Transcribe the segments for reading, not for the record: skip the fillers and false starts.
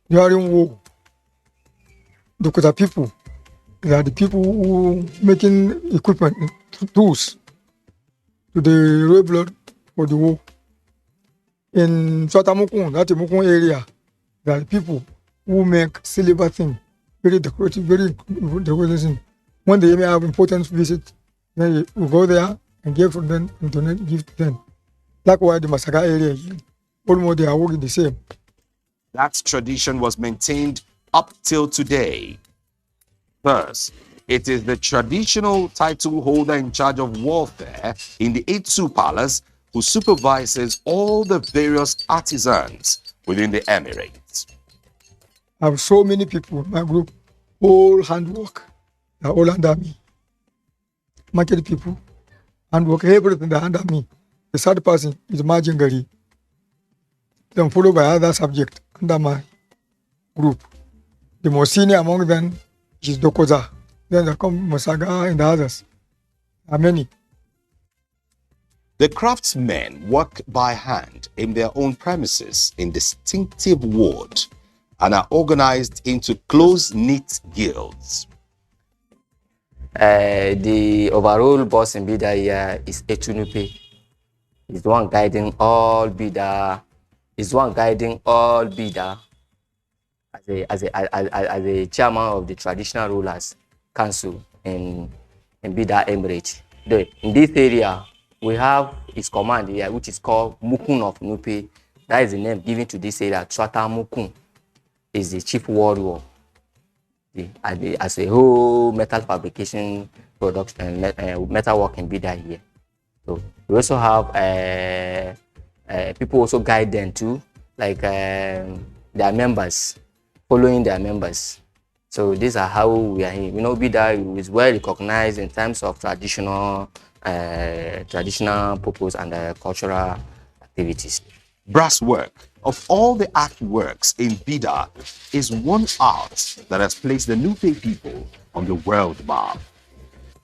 during war. The Kota people, they are the people who making equipment, tools to the red blood for the war. In Sotamukun, that Mukun area, there are the people who make silver thing, very decorative, very decorative. When they may have important visit, then we go there and give to them and donate, give to them. Likewise, the Masaga area, almost they are working the same. That tradition was maintained up till today. First, it is the traditional title holder in charge of warfare in the Etsu Palace who supervises all the various artisans within the Emirates. I have so many people in my group, all handwork, they are all under me. Market people, handwork, everything they are under me. The third person is Majingari. Then followed by other subject under my group. The most senior among them is Dokoza. Then there come Masaga and the others. There are many. The craftsmen work by hand in their own premises in distinctive wood and are organized into close-knit guilds. The overall boss in Bida here is Etunupe. He's the one guiding all Bida. He's the one guiding all Bida as a chairman of the traditional rulers council in Bida Emirate. In this area, we have his command here, which is called Mukun of Nupe. That is the name given to this area. Trata Mukun is the chief warrior. As a whole metal fabrication production and metalwork in Bida here. So we also have people also guide them too, like their members, following their members. So these are how we are here. You know, Bida is well recognized in terms of traditional purpose and cultural activities. Brasswork, of all the artworks in Bida, is one art that has placed the Nupe people on the world map.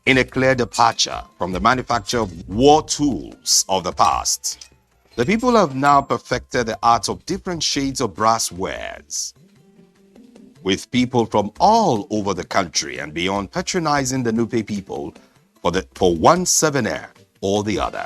In a clear departure from the manufacture of war tools of the past, the people have now perfected the art of different shades of brass wares. With people from all over the country and beyond patronizing the Nupe people for one souvenir or the other.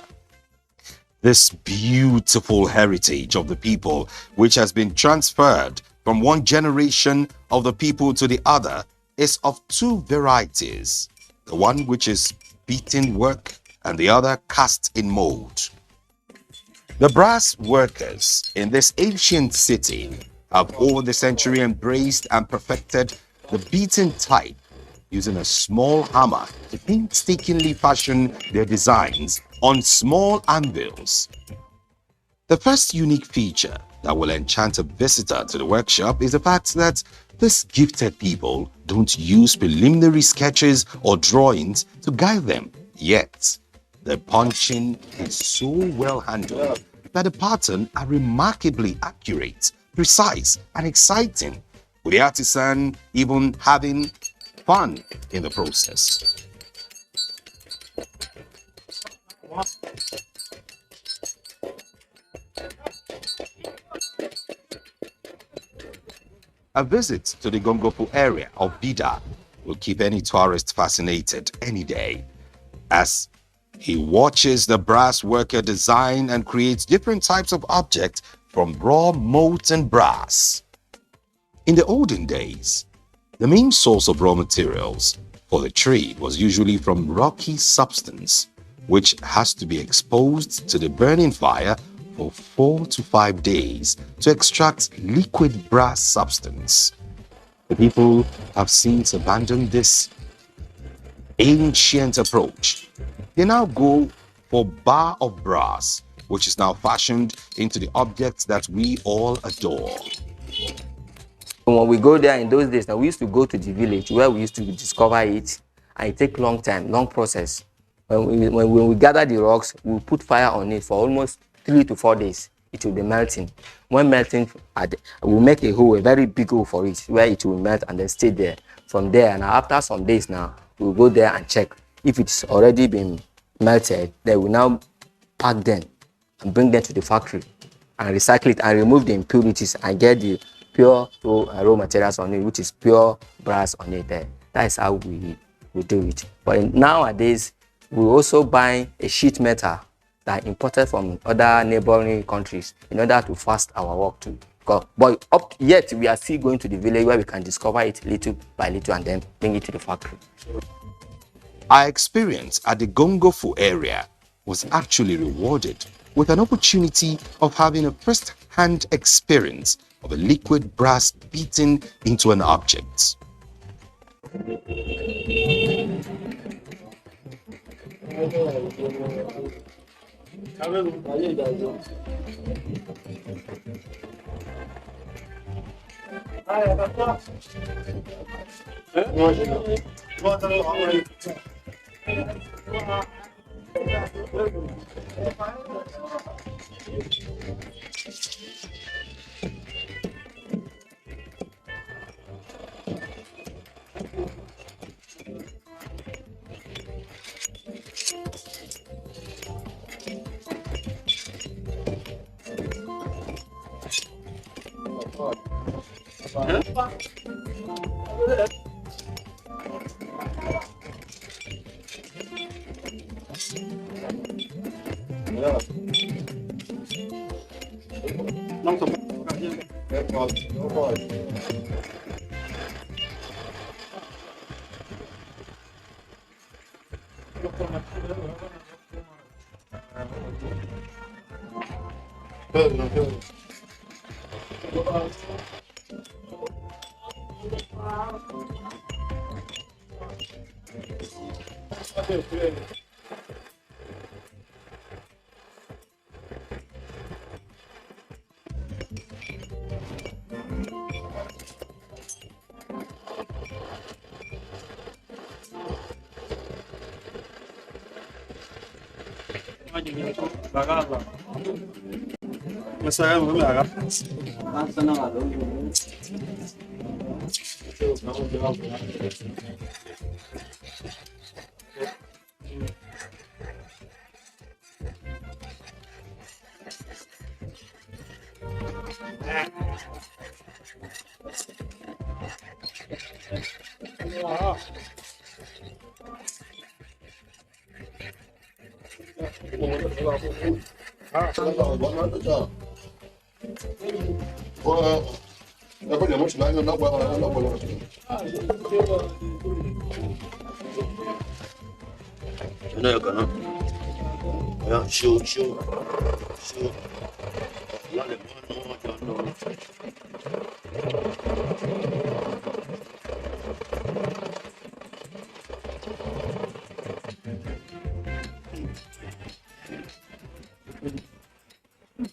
This beautiful heritage of the people, which has been transferred from one generation of the people to the other, is of two varieties. The one which is beaten work and the other cast in mold. The brass workers in this ancient city have over the century embraced and perfected the beaten type, using a small hammer to painstakingly fashion their designs on small anvils. The first unique feature that will enchant a visitor to the workshop is the fact that these gifted people don't use preliminary sketches or drawings to guide them, yet the punching is so well handled that the patterns are remarkably accurate, precise, and exciting, with the artisan even having fun in the process. A visit to the Gongofu area of Bida will keep any tourist fascinated any day, as he watches the brass worker design and creates different types of objects from raw molten brass. In the olden days, the main source of raw materials for the trade was usually from rocky substance, which has to be exposed to the burning fire for 4 to 5 days to extract liquid brass substance. The people have since abandoned this ancient approach. They now go for bar of brass, which is now fashioned into the objects that we all adore. When we go there in those days, now we used to go to the village where we used to discover it, and it take long time, long process. When we gather the rocks, we put fire on it for almost 3 to 4 days. It will be melting. When melting, we'll make a hole, a very big hole for it, where it will melt and then stay there. From there, and after some days now, we'll go there and check. If it's already been melted, then we now pack them and bring them to the factory and recycle it and remove the impurities and get the pure raw materials on it, which is pure brass on it there. That is how we do it. But nowadays, we also buy a sheet metal that imported from other neighboring countries in order to fast our work too. But up yet, we are still going to the village where we can discover it little by little and then bring it to the factory. Our experience at the Gongofu area was actually rewarded with an opportunity of having a first-hand experience of a liquid brass beaten into an object.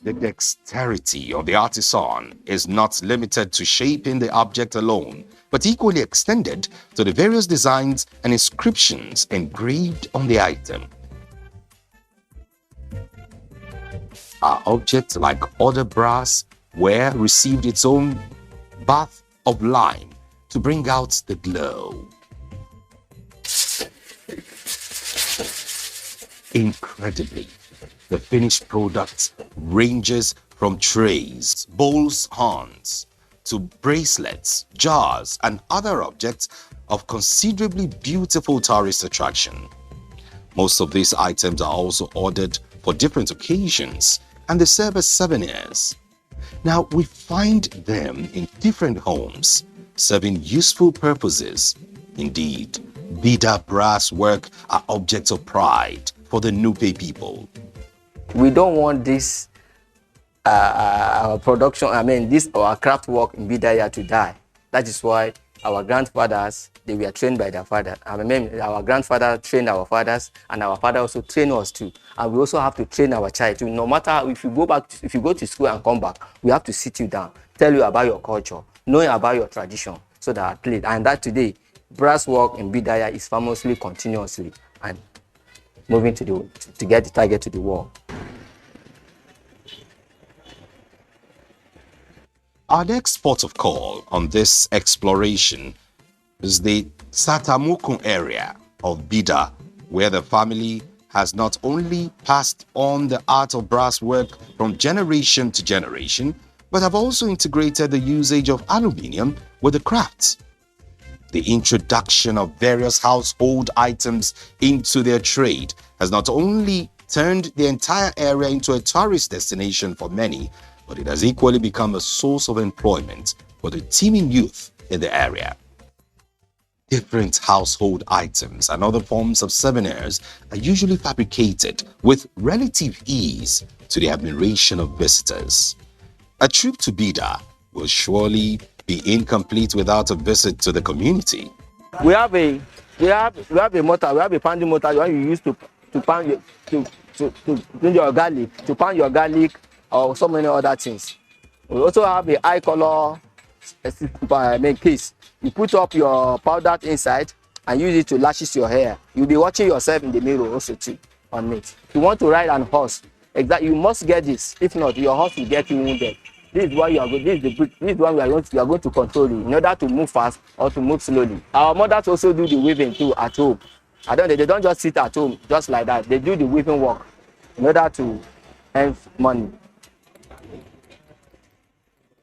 The dexterity of the artisan is not limited to shaping the object alone, but equally extended to the various designs and inscriptions engraved on the item. Our object, like other brass, ware received its own bath of lime to bring out the glow. Incredibly, the finished product ranges from trays, bowls, horns, to bracelets, jars, and other objects of considerably beautiful tourist attraction. Most of these items are also ordered for different occasions, and they serve as souvenirs. Now, we find them in different homes, serving useful purposes. Indeed, Bida brass work are objects of pride for the Nupe people. We don't want this our production, our craft work in Bida to die. That is why our grandfathers, they were trained by their father. Our grandfather trained our fathers, and our father also trained us too. And we also have to train our child too. No matter if you go to school and come back, we have to sit you down, tell you about your culture, knowing about your tradition, so that at least, and that today, brass work in Bida is famously continuously and moving to get the target to the wall. Our next port of call on this exploration is the Satamukun area of Bida, where the family has not only passed on the art of brass work from generation to generation, but have also integrated the usage of aluminium with the crafts. The introduction of various household items into their trade has not only turned the entire area into a tourist destination for many, but it has equally become a source of employment for the teeming youth in the area. Different household items and other forms of souvenirs are usually fabricated with relative ease to the admiration of visitors. A trip to Bida will surely be incomplete without a visit to the community. We have a motor, we have a pounding motor the one you use to pound your, to do your garlic, to pound your garlic or so many other things. We also have a high color case. You put up your powder inside and use it to lashes your hair. You'll be watching yourself in the mirror also too on it. If you want to ride an horse, exactly, you must get this. If not, your horse will get you wounded. This is why you are going. This is one we are going to control you in order to move fast or to move slowly. Our mothers also do the weaving too at home. They don't just sit at home just like that. They do the weaving work in order to earn money.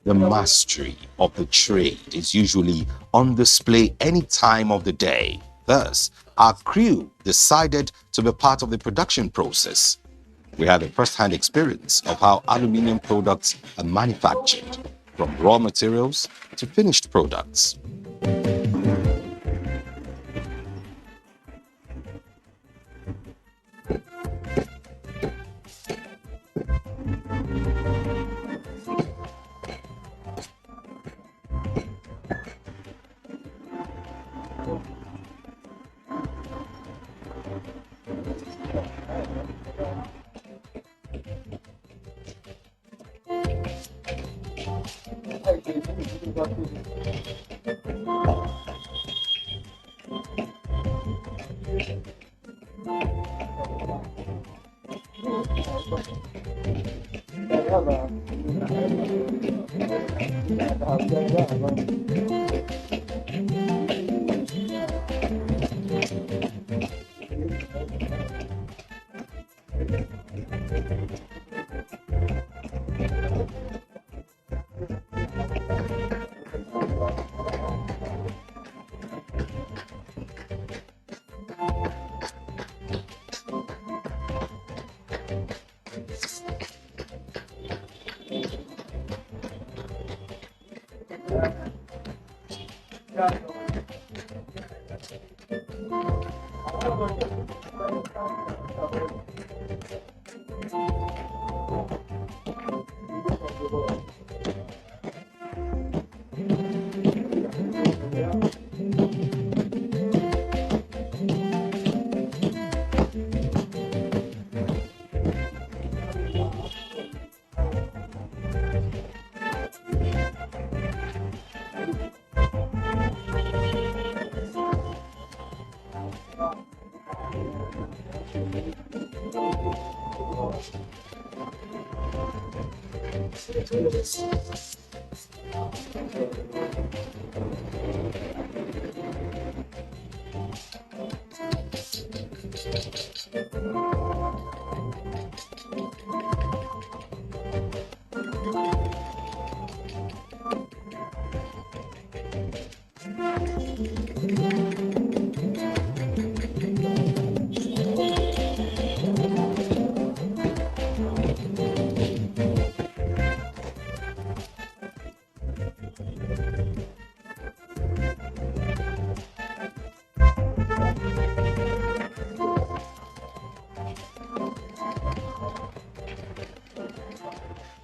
The mastery of the trade is usually on display any time of the day. Thus, our crew decided to be part of the production process. We had a first-hand experience of how aluminium products are manufactured, from raw materials to finished products.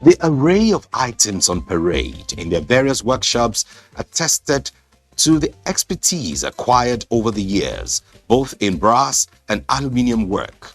The array of items on parade in their various workshops attested to the expertise acquired over the years, both in brass and aluminium work.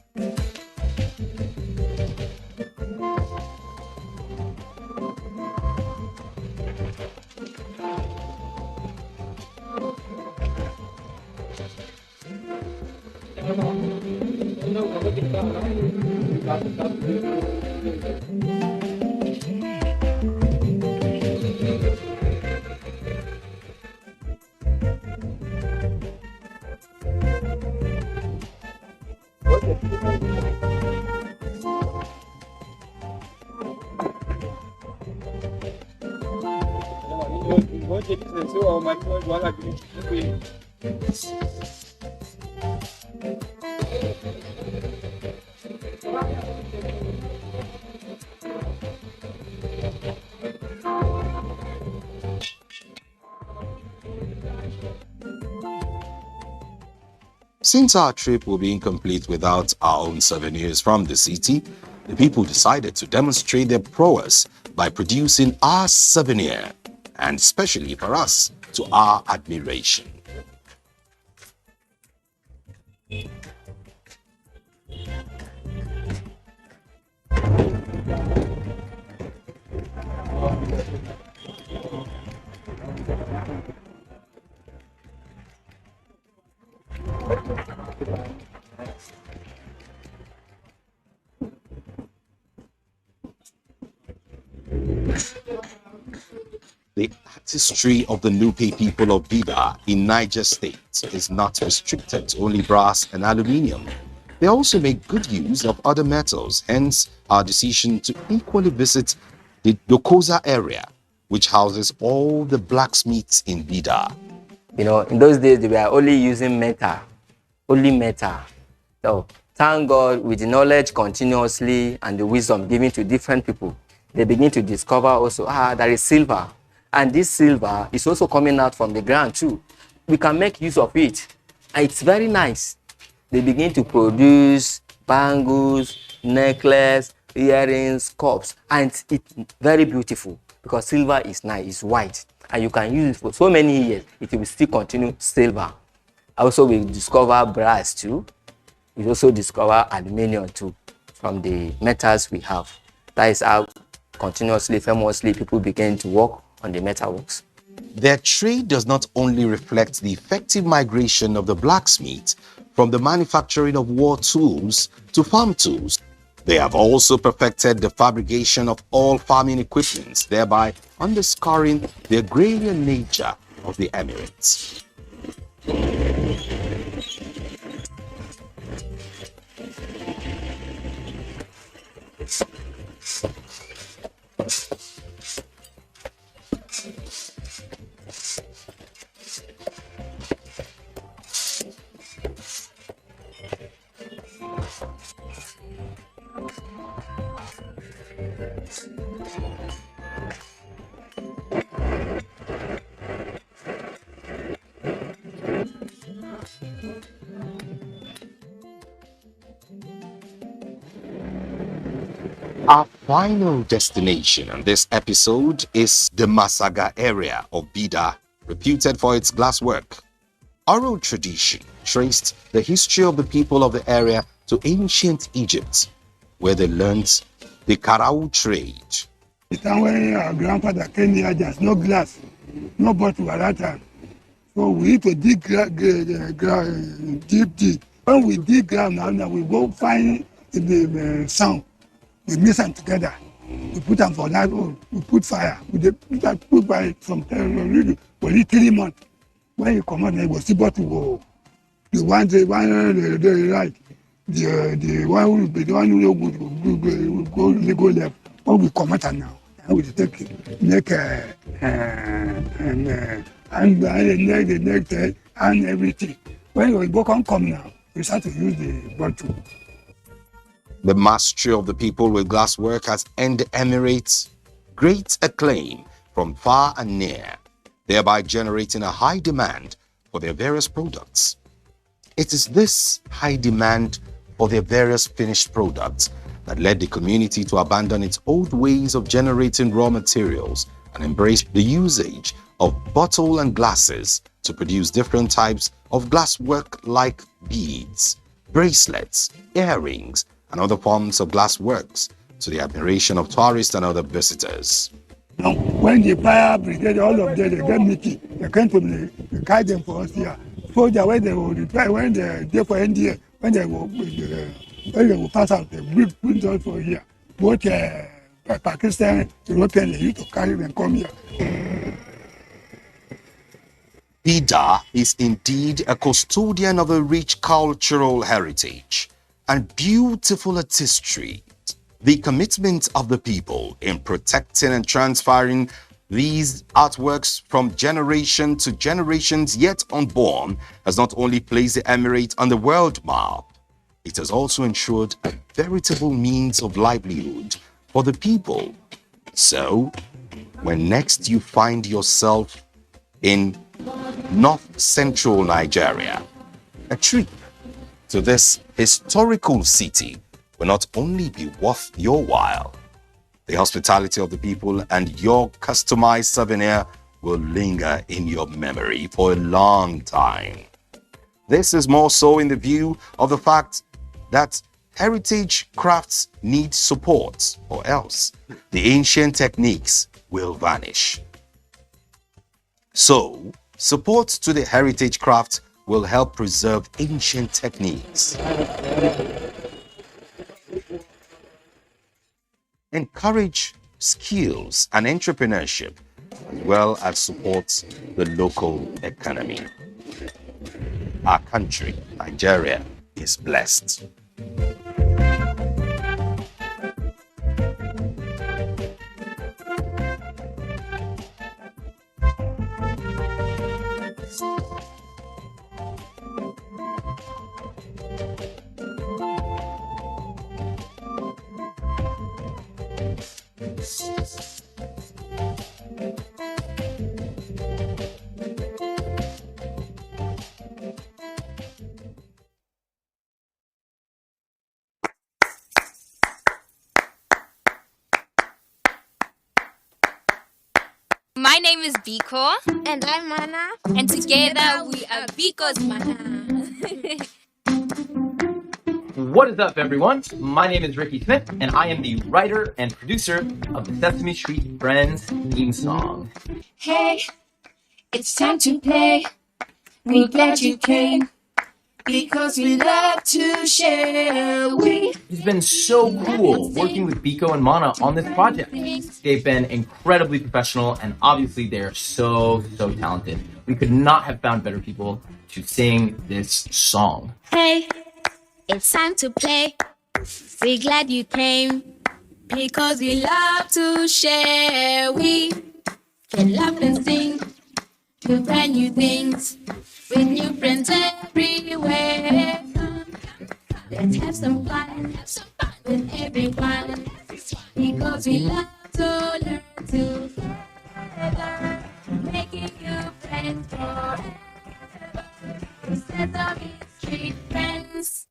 Since our trip will be incomplete without our own souvenirs from the city, the people decided to demonstrate their prowess by producing our souvenir, and especially for us, to our admiration. The artistry of the Nupe people of Bida in Niger State is not restricted to only brass and aluminium. They also make good use of other metals, hence our decision to equally visit the Dokoza area, which houses all the blacksmiths in Bida. You know, in those days, they were only using metal, only metal. So, thank God, with the knowledge continuously and the wisdom given to different people, they begin to discover also, there is silver. And this silver is also coming out from the ground too. We can make use of it. And it's very nice. They begin to produce bangles, necklace, earrings, cups. And it's very beautiful because silver is nice, it's white. And you can use it for so many years. It will still continue silver. Also, we discover brass too. We also discover aluminium too from the metals we have. That is how continuously, famously, people begin to work on the metalworks. Their trade does not only reflect the effective migration of the blacksmith from the manufacturing of war tools to farm tools. They have also perfected the fabrication of all farming equipment, thereby underscoring the agrarian nature of the Emirates. Our final destination on this episode is the Masaga area of Bida, reputed for its glasswork. Oral tradition traced the history of the people of the area to ancient Egypt, where they learnt the Karau trade. The time when our grandfather came here, there's no glass, no bottle at that time. So we need to dig deep. When we dig ground now we go find the sound. We mix them together. We put them for that oil. We put fire. We put by from for 3 months. When you come out, you will see what to go. The one right. The one who will be the one who will go left. When we come out now, and we take make the neck and everything. When we go come now, we start to use the bottle. The mastery of the people with glasswork has earned the Emirates great acclaim from far and near, thereby generating a high demand for their various products. It is this high demand for their various finished products that led the community to abandon its old ways of generating raw materials and embrace the usage of bottle and glasses to produce different types of glasswork like beads, bracelets, earrings, and other forms of glass works to the admiration of tourists and other visitors. Now, when the fire brigade, all of them, they get meeting, they came to me, they guide them for us here. So that when they will reply, when they there for NTA, when they will pass out, they bring us for here. Both Pakistan, European, they used to carry them come here. Bida is indeed a custodian of a rich cultural heritage and beautiful artistry. The commitment of the people in protecting and transferring These artworks from generation to generations yet unborn has not only placed the emirate on the world map, it has also ensured a veritable means of livelihood for the people. So, when next you find yourself in north central Nigeria, a trip to this historical city will not only be worth your while, the hospitality of the people and your customized souvenir will linger in your memory for a long time. This is more so in the view of the fact that heritage crafts need support, or else the ancient techniques will vanish. So, support to the heritage craft will help preserve ancient techniques, encourage skills and entrepreneurship, as well as support the local economy. Our country, Nigeria, is blessed. My name is Biko. And I'm Mana. And together we are Biko's Mana. What is up, everyone? My name is Ricky Smith, and I am the writer and producer of the Sesame Street Friends theme song. Hey, it's time to play. We're glad you came because we love to share. It's been so cool working with Biko and Mana on this project. They've been incredibly professional, and obviously they're so talented. We could not have found better people to sing this song. Hey, it's time to play. We're glad you came because we love to share. We can laugh and sing, do brand new things with new friends everywhere. Let's have some fun with everyone because we love to learn together, making you friends forever. Sesame Street Friends.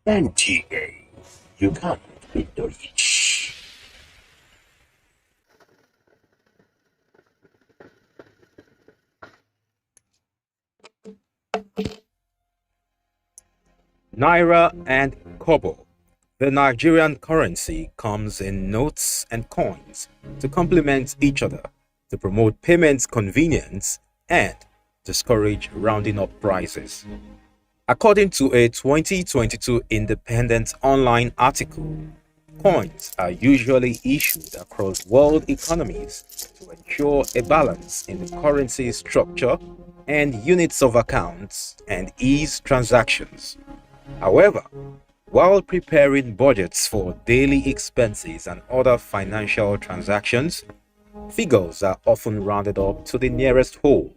NTA, you can't beat the rich. Naira and Kobo. The Nigerian currency comes in notes and coins to complement each other, to promote payments convenience and discourage rounding up prices. According to a 2022 Independent online article, coins are usually issued across world economies to ensure a balance in the currency structure and units of accounts and ease transactions. However, while preparing budgets for daily expenses and other financial transactions, figures are often rounded up to the nearest whole,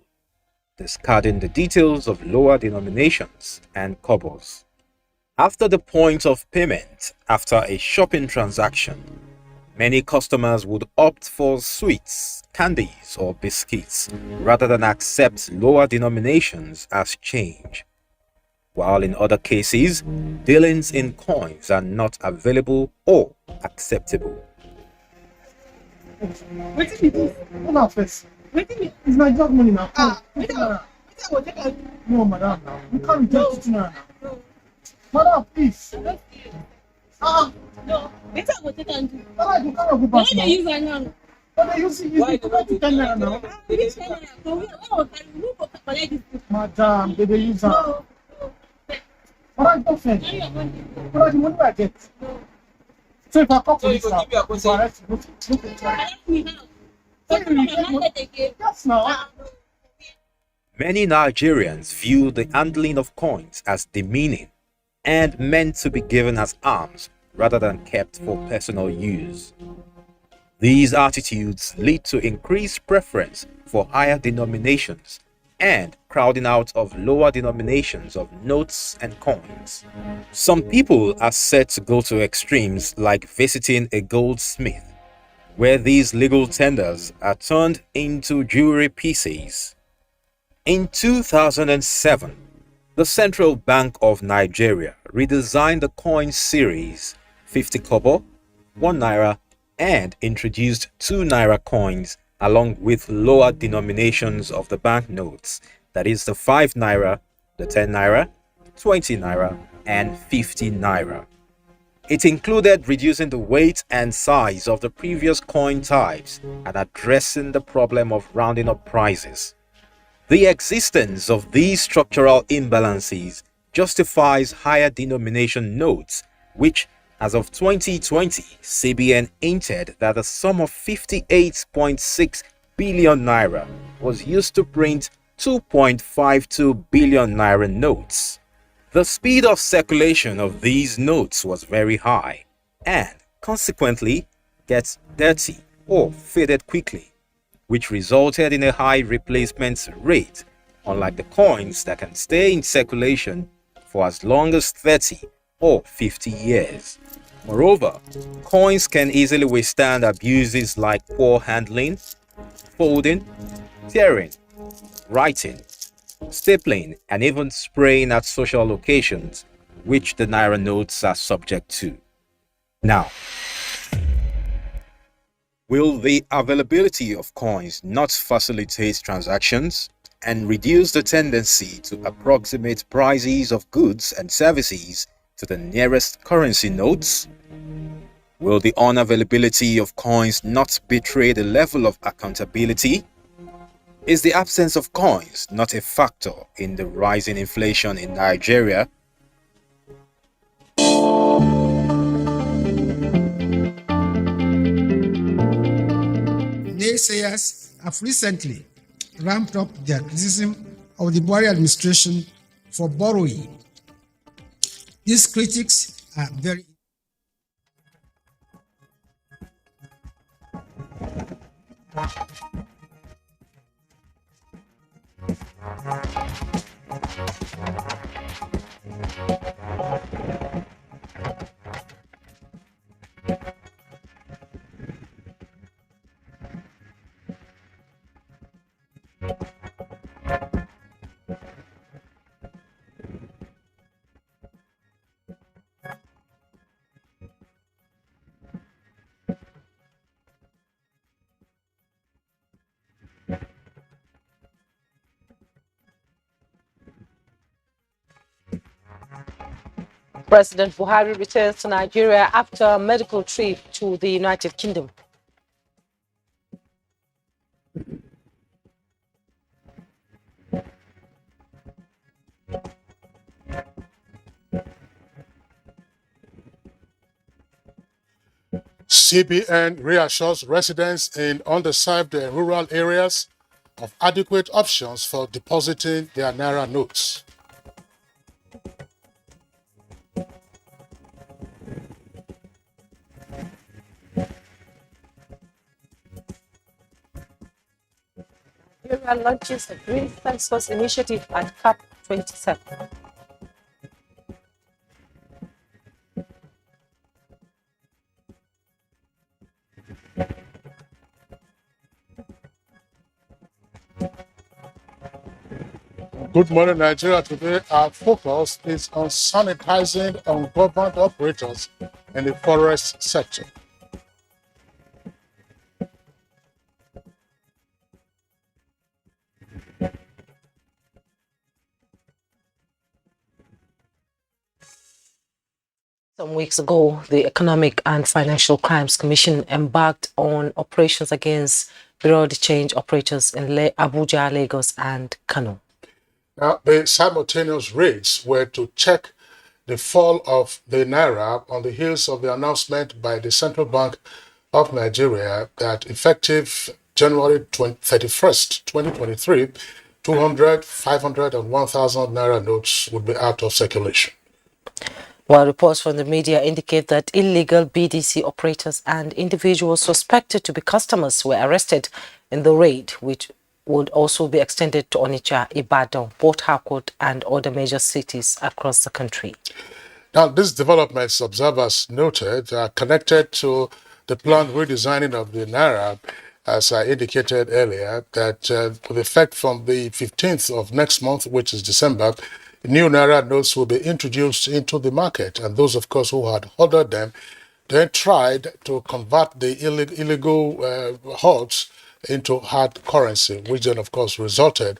discarding the details of lower denominations and kobos. After the point of payment, after a shopping transaction, many customers would opt for sweets, candies, or biscuits rather than accept lower denominations as change. While in other cases, dealings in coins are not available or acceptable. Wetin be this? Hold on first. Wetin is my job money now? No, madam. Now you can't just it now. Madam, please. No, wetin I go take am do? Madam, you can't go back now. Why dey use am now? But they use it to 10 naira now. Madam, they use that. But I don't think. But the money I get. So if I come to this now, if I arrest you, yes, now. Many Nigerians view the handling of coins as demeaning and meant to be given as alms rather than kept for personal use. These attitudes lead to increased preference for higher denominations and crowding out of lower denominations of notes and coins. Some people are said to go to extremes like visiting a goldsmith, where these legal tenders are turned into jewelry pieces. In 2007, the Central Bank of Nigeria redesigned the coin series 50 kobo, 1 naira, and introduced 2 naira coins along with lower denominations of the banknotes, that is the 5 naira, the 10 naira, 20 naira, and 50 naira. It included reducing the weight and size of the previous coin types and addressing the problem of rounding up prices. The existence of these structural imbalances justifies higher denomination notes, which, as of 2020, CBN hinted that a sum of 58.6 billion naira was used to print 2.52 billion naira notes. The speed of circulation of these notes was very high and, consequently, gets dirty or faded quickly, which resulted in a high replacement rate, unlike the coins that can stay in circulation for as long as 30 or 50 years. Moreover, coins can easily withstand abuses like poor handling, folding, tearing, writing, stapling, and even spraying at social occasions, which the Naira notes are subject to. Now, will the availability of coins not facilitate transactions and reduce the tendency to approximate prices of goods and services to the nearest currency notes? Will the unavailability of coins not betray the level of accountability? Is the absence of coins not a factor in the rising inflation in Nigeria? Naysayers have recently ramped up their criticism of the Buhari administration for borrowing. These critics are very President Buhari returns to Nigeria after a medical trip to the United Kingdom. CBN reassures residents in underserved rural areas of adequate options for depositing their Naira notes. Nigeria launches a green census initiative at CAP 27. Good morning, Nigeria. Today, our focus is on sanitizing ungoverned operators in the forest sector. Some weeks ago, the Economic and Financial Crimes Commission embarked on operations against bureau de change operators in Abuja, Lagos, and Kano. Now, the simultaneous raids were to check the fall of the naira on the heels of the announcement by the Central Bank of Nigeria that effective January 31st, 2023, 200, 500, and 1,000 naira notes would be out of circulation. While reports from the media indicate that illegal BDC operators and individuals suspected to be customers were arrested in the raid, which would also be extended to Onitsha, Ibadan, Port Harcourt, and other major cities across the country. Now, these developments, observers noted, are connected to the planned redesigning of the naira, as I indicated earlier, that with effect from the 15th of next month, which is December, new naira notes will be introduced into the market, and those, of course, who had ordered them then tried to convert the illegal hordes into hard currency, which then, of course, resulted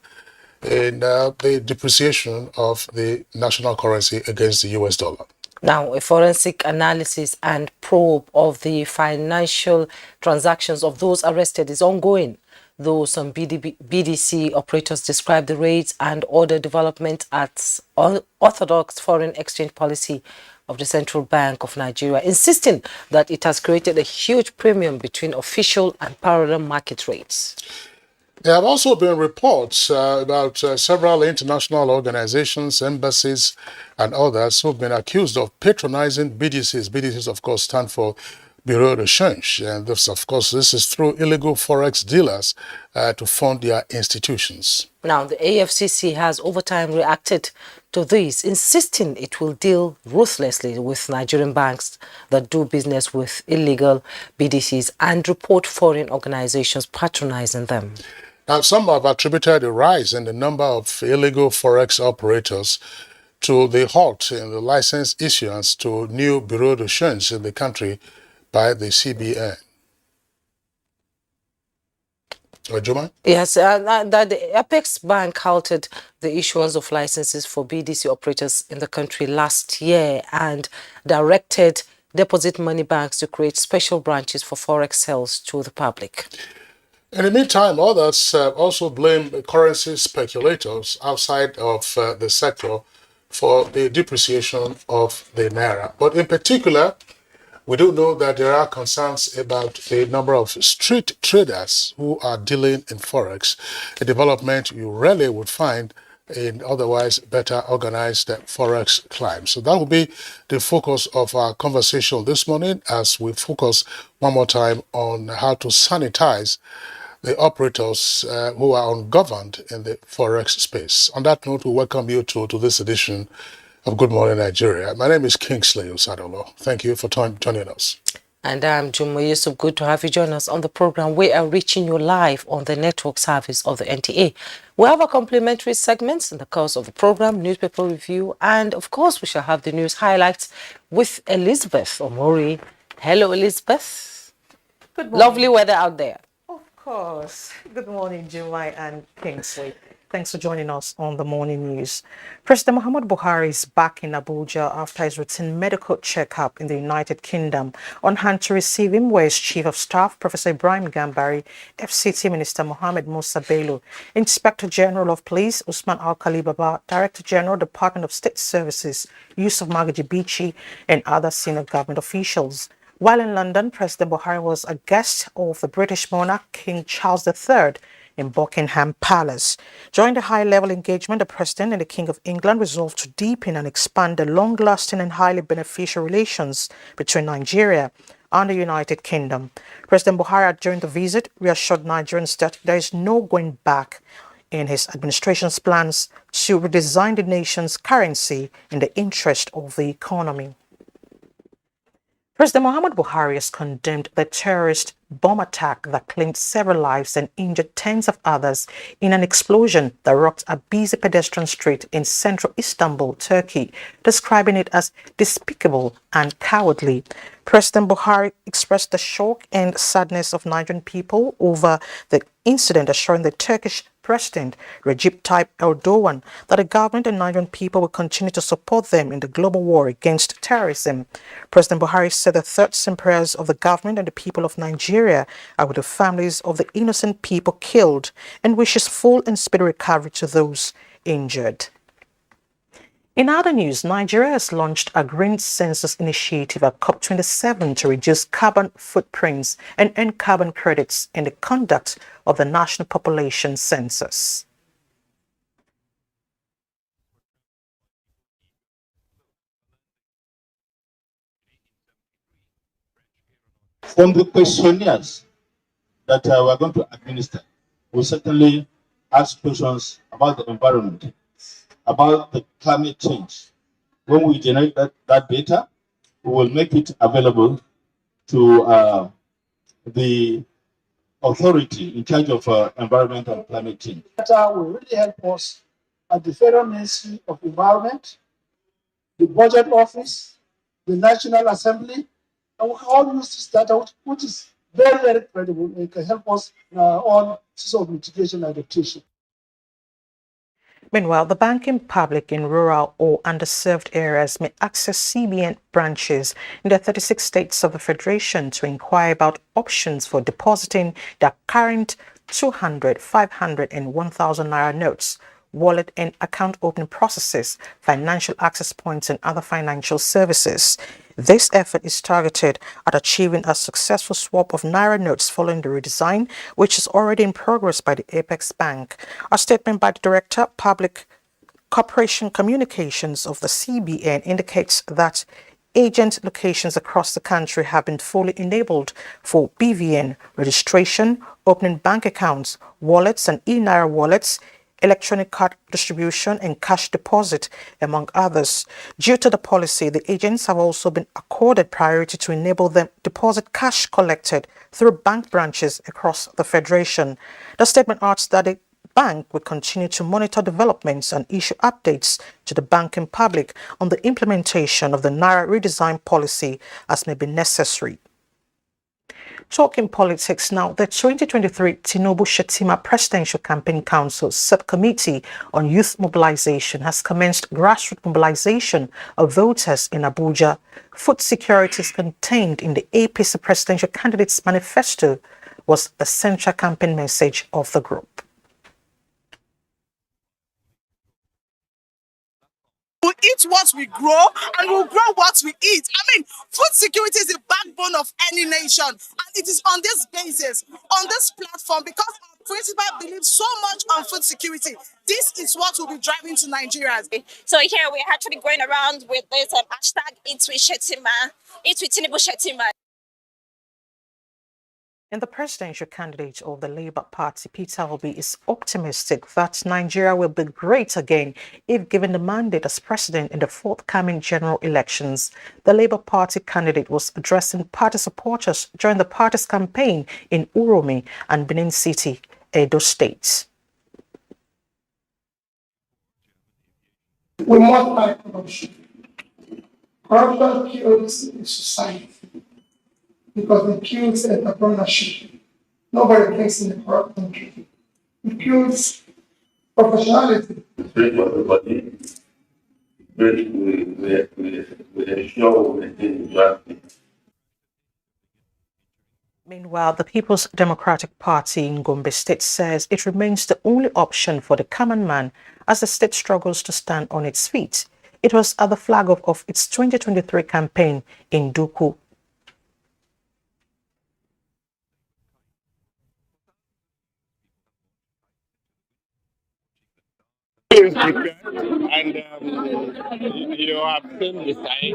in the depreciation of the national currency against the US dollar. Now, a forensic analysis and probe of the financial transactions of those arrested is ongoing, though some BDC operators describe the raids and other development as orthodox foreign exchange policy of the Central Bank of Nigeria, insisting that it has created a huge premium between official and parallel market rates. There have also been reports about several international organizations, embassies, and others who've been accused of patronizing BDCs. BDCs, of course, stand for Bureau de Change, and this, of course, this is through illegal Forex dealers to fund their institutions. Now, the AFCC has over time reacted to this, insisting it will deal ruthlessly with Nigerian banks that do business with illegal BDCs and report foreign organizations patronizing them. Now, some have attributed a rise in the number of illegal Forex operators to the halt in the license issuance to new Bureau de Change in the country by the CBN. Juma? Yes, that the Apex Bank halted the issuance of licenses for BDC operators in the country last year and directed deposit money banks to create special branches for Forex sales to the public. In the meantime, others also blame currency speculators outside of the sector for the depreciation of the naira. But in particular, we do know that there are concerns about the number of street traders who are dealing in Forex, a development you rarely would find in otherwise better organized Forex climbs. So that will be the focus of our conversation this morning as we focus one more time on how to sanitize the operators who are ungoverned in the Forex space. On that note, we welcome you to this edition of Good Morning Nigeria. My name is Kingsley Osadolo. Thank you for joining us. And I'm Juma Yusuf. Good to have you join us on the program. We are reaching you live on the network service of the NTA. We have a complimentary segments in the course of the program, newspaper review, and of course we shall have the news highlights with Elizabeth Omori. Hello, Elizabeth. Good morning. Lovely weather out there. Of course. Good morning, Jumai and Kingsley. Thanks for joining us on the morning news. President Muhammad Buhari is back in Abuja after his routine medical checkup in the United Kingdom. On hand to receive him were his Chief of Staff, Professor Ibrahim Gambari, FCT Minister Mohammed Musa Bello, Inspector General of Police Usman Al-Khali Baba, Director General, Department of State Services Yusuf Magaji Bichi, and other senior government officials. While in London, President Buhari was a guest of the British monarch King Charles III in Buckingham Palace. During the high-level engagement, the President and the King of England resolved to deepen and expand the long-lasting and highly beneficial relations between Nigeria and the United Kingdom. President Buhari, during the visit, reassured Nigerians that there is no going back in his administration's plans to redesign the nation's currency in the interest of the economy. President Muhammad Buhari has condemned the terrorist bomb attack that claimed several lives and injured tens of others in an explosion that rocked a busy pedestrian street in central Istanbul, Turkey, describing it as despicable and cowardly. President Buhari expressed the shock and sadness of Nigerian people over the incident, assuring the Turkish President Recep Tayyip Erdogan that the government and Nigerian people will continue to support them in the global war against terrorism. President Buhari said the thoughts and prayers of the government and the people of Nigeria are with the families of the innocent people killed and wishes full and speedy recovery to those injured. In other news, Nigeria has launched a green census initiative at COP27 to reduce carbon footprints and earn carbon credits in the conduct of the national population census. From the questionnaires that we're going to administer, we certainly ask questions about the environment, about the climate change. When we generate that data, we will make it available to the authority in charge of environment and climate change. Data will really help us at the Federal Ministry of Environment, the Budget Office, the National Assembly, and we all use this data, which is very, very credible, and it can help us on issues of mitigation and adaptation. Meanwhile, the banking public in rural or underserved areas may access CBN branches in the 36 states of the Federation to inquire about options for depositing their current 200, 500 and 1,000 naira notes, wallet and account opening processes, financial access points and other financial services. This effort is targeted at achieving a successful swap of naira notes following the redesign, which is already in progress by the Apex Bank. A statement by the Director, Public Corporation Communications of the CBN indicates that agent locations across the country have been fully enabled for BVN registration, opening bank accounts, wallets and e-naira wallets, electronic card distribution and cash deposit, among others. Due to the policy, the agents have also been accorded priority to enable them deposit cash collected through bank branches across the Federation. The statement adds that the bank will continue to monitor developments and issue updates to the banking public on the implementation of the Naira redesign policy as may be necessary. Talking politics now, the 2023 Tinubu-Shettima Presidential Campaign Council Subcommittee on Youth Mobilization has commenced grassroots mobilization of voters in Abuja. Food security is contained in the APC Presidential Candidates Manifesto was the central campaign message of the group. We eat what we grow and we'll grow what we eat. I mean, food security is the backbone of any nation, and it is on this basis, on this platform, because our principal believes so much on food security. This is what will be driving to Nigerians. So here we're actually going around with this hashtag Eat with Shettima, Eat with Tinubu Shettima. And the presidential candidate of the Labour Party, Peter Obi, is optimistic that Nigeria will be great again if given the mandate as president in the forthcoming general elections. The Labour Party candidate was addressing party supporters during the party's campaign in Uromi and Benin City, Edo State. We must fight corruption. Corruption kills in society because it kills entrepreneurship. Nobody thinks in a corrupt country. It kills professionalism. Pray for everybody. We ensure we maintain equality. Meanwhile, the People's Democratic Party in Gombe State says it remains the only option for the common man as the state struggles to stand on its feet. It was at the flag off of its 2023 campaign in Duku. And you have seen the sign. I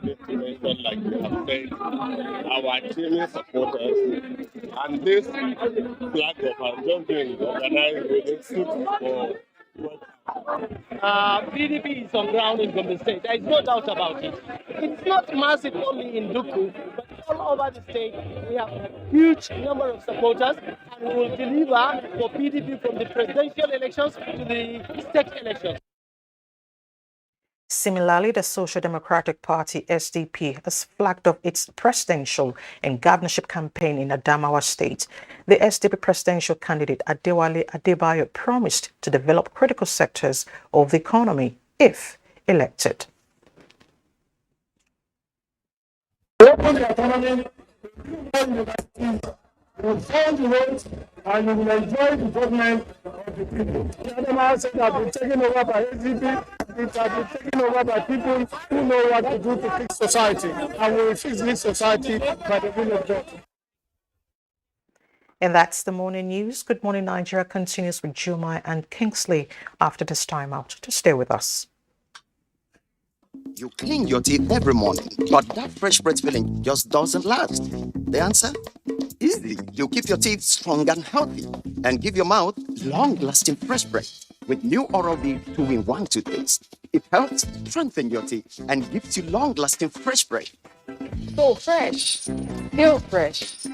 don't need to mention, like you have said, our team supporters. And this flag of I'm just being organized with a suit for PDP is on ground in Gombe State. There is no doubt about it. It's not massive only in Duku, but all over the state. We have a huge number of supporters, and we will deliver for PDP from the presidential elections to the state elections. Similarly, the Social Democratic Party, SDP, has flagged off its presidential and governorship campaign in Adamawa State. The SDP presidential candidate, Adewale Adebayo, promised to develop critical sectors of the economy if elected. Open the economy, you will fund the roads, and you will enjoy the government of the people. The Adamawa State has been taken over by SDP. It has been taken over by people who know what to do to fix society, and we will fix this society by the will of God. And that's the morning news. Good Morning Nigeria continues with Jumai and Kingsley after this time out. To stay with us. You clean your teeth every morning, but that fresh breath feeling just doesn't last. The answer? Easy. You keep your teeth strong and healthy and give your mouth long-lasting fresh breath with new Oral-B 2-in-1 toothpaste. It helps strengthen your teeth and gives you long-lasting fresh breath. So fresh, feel fresh,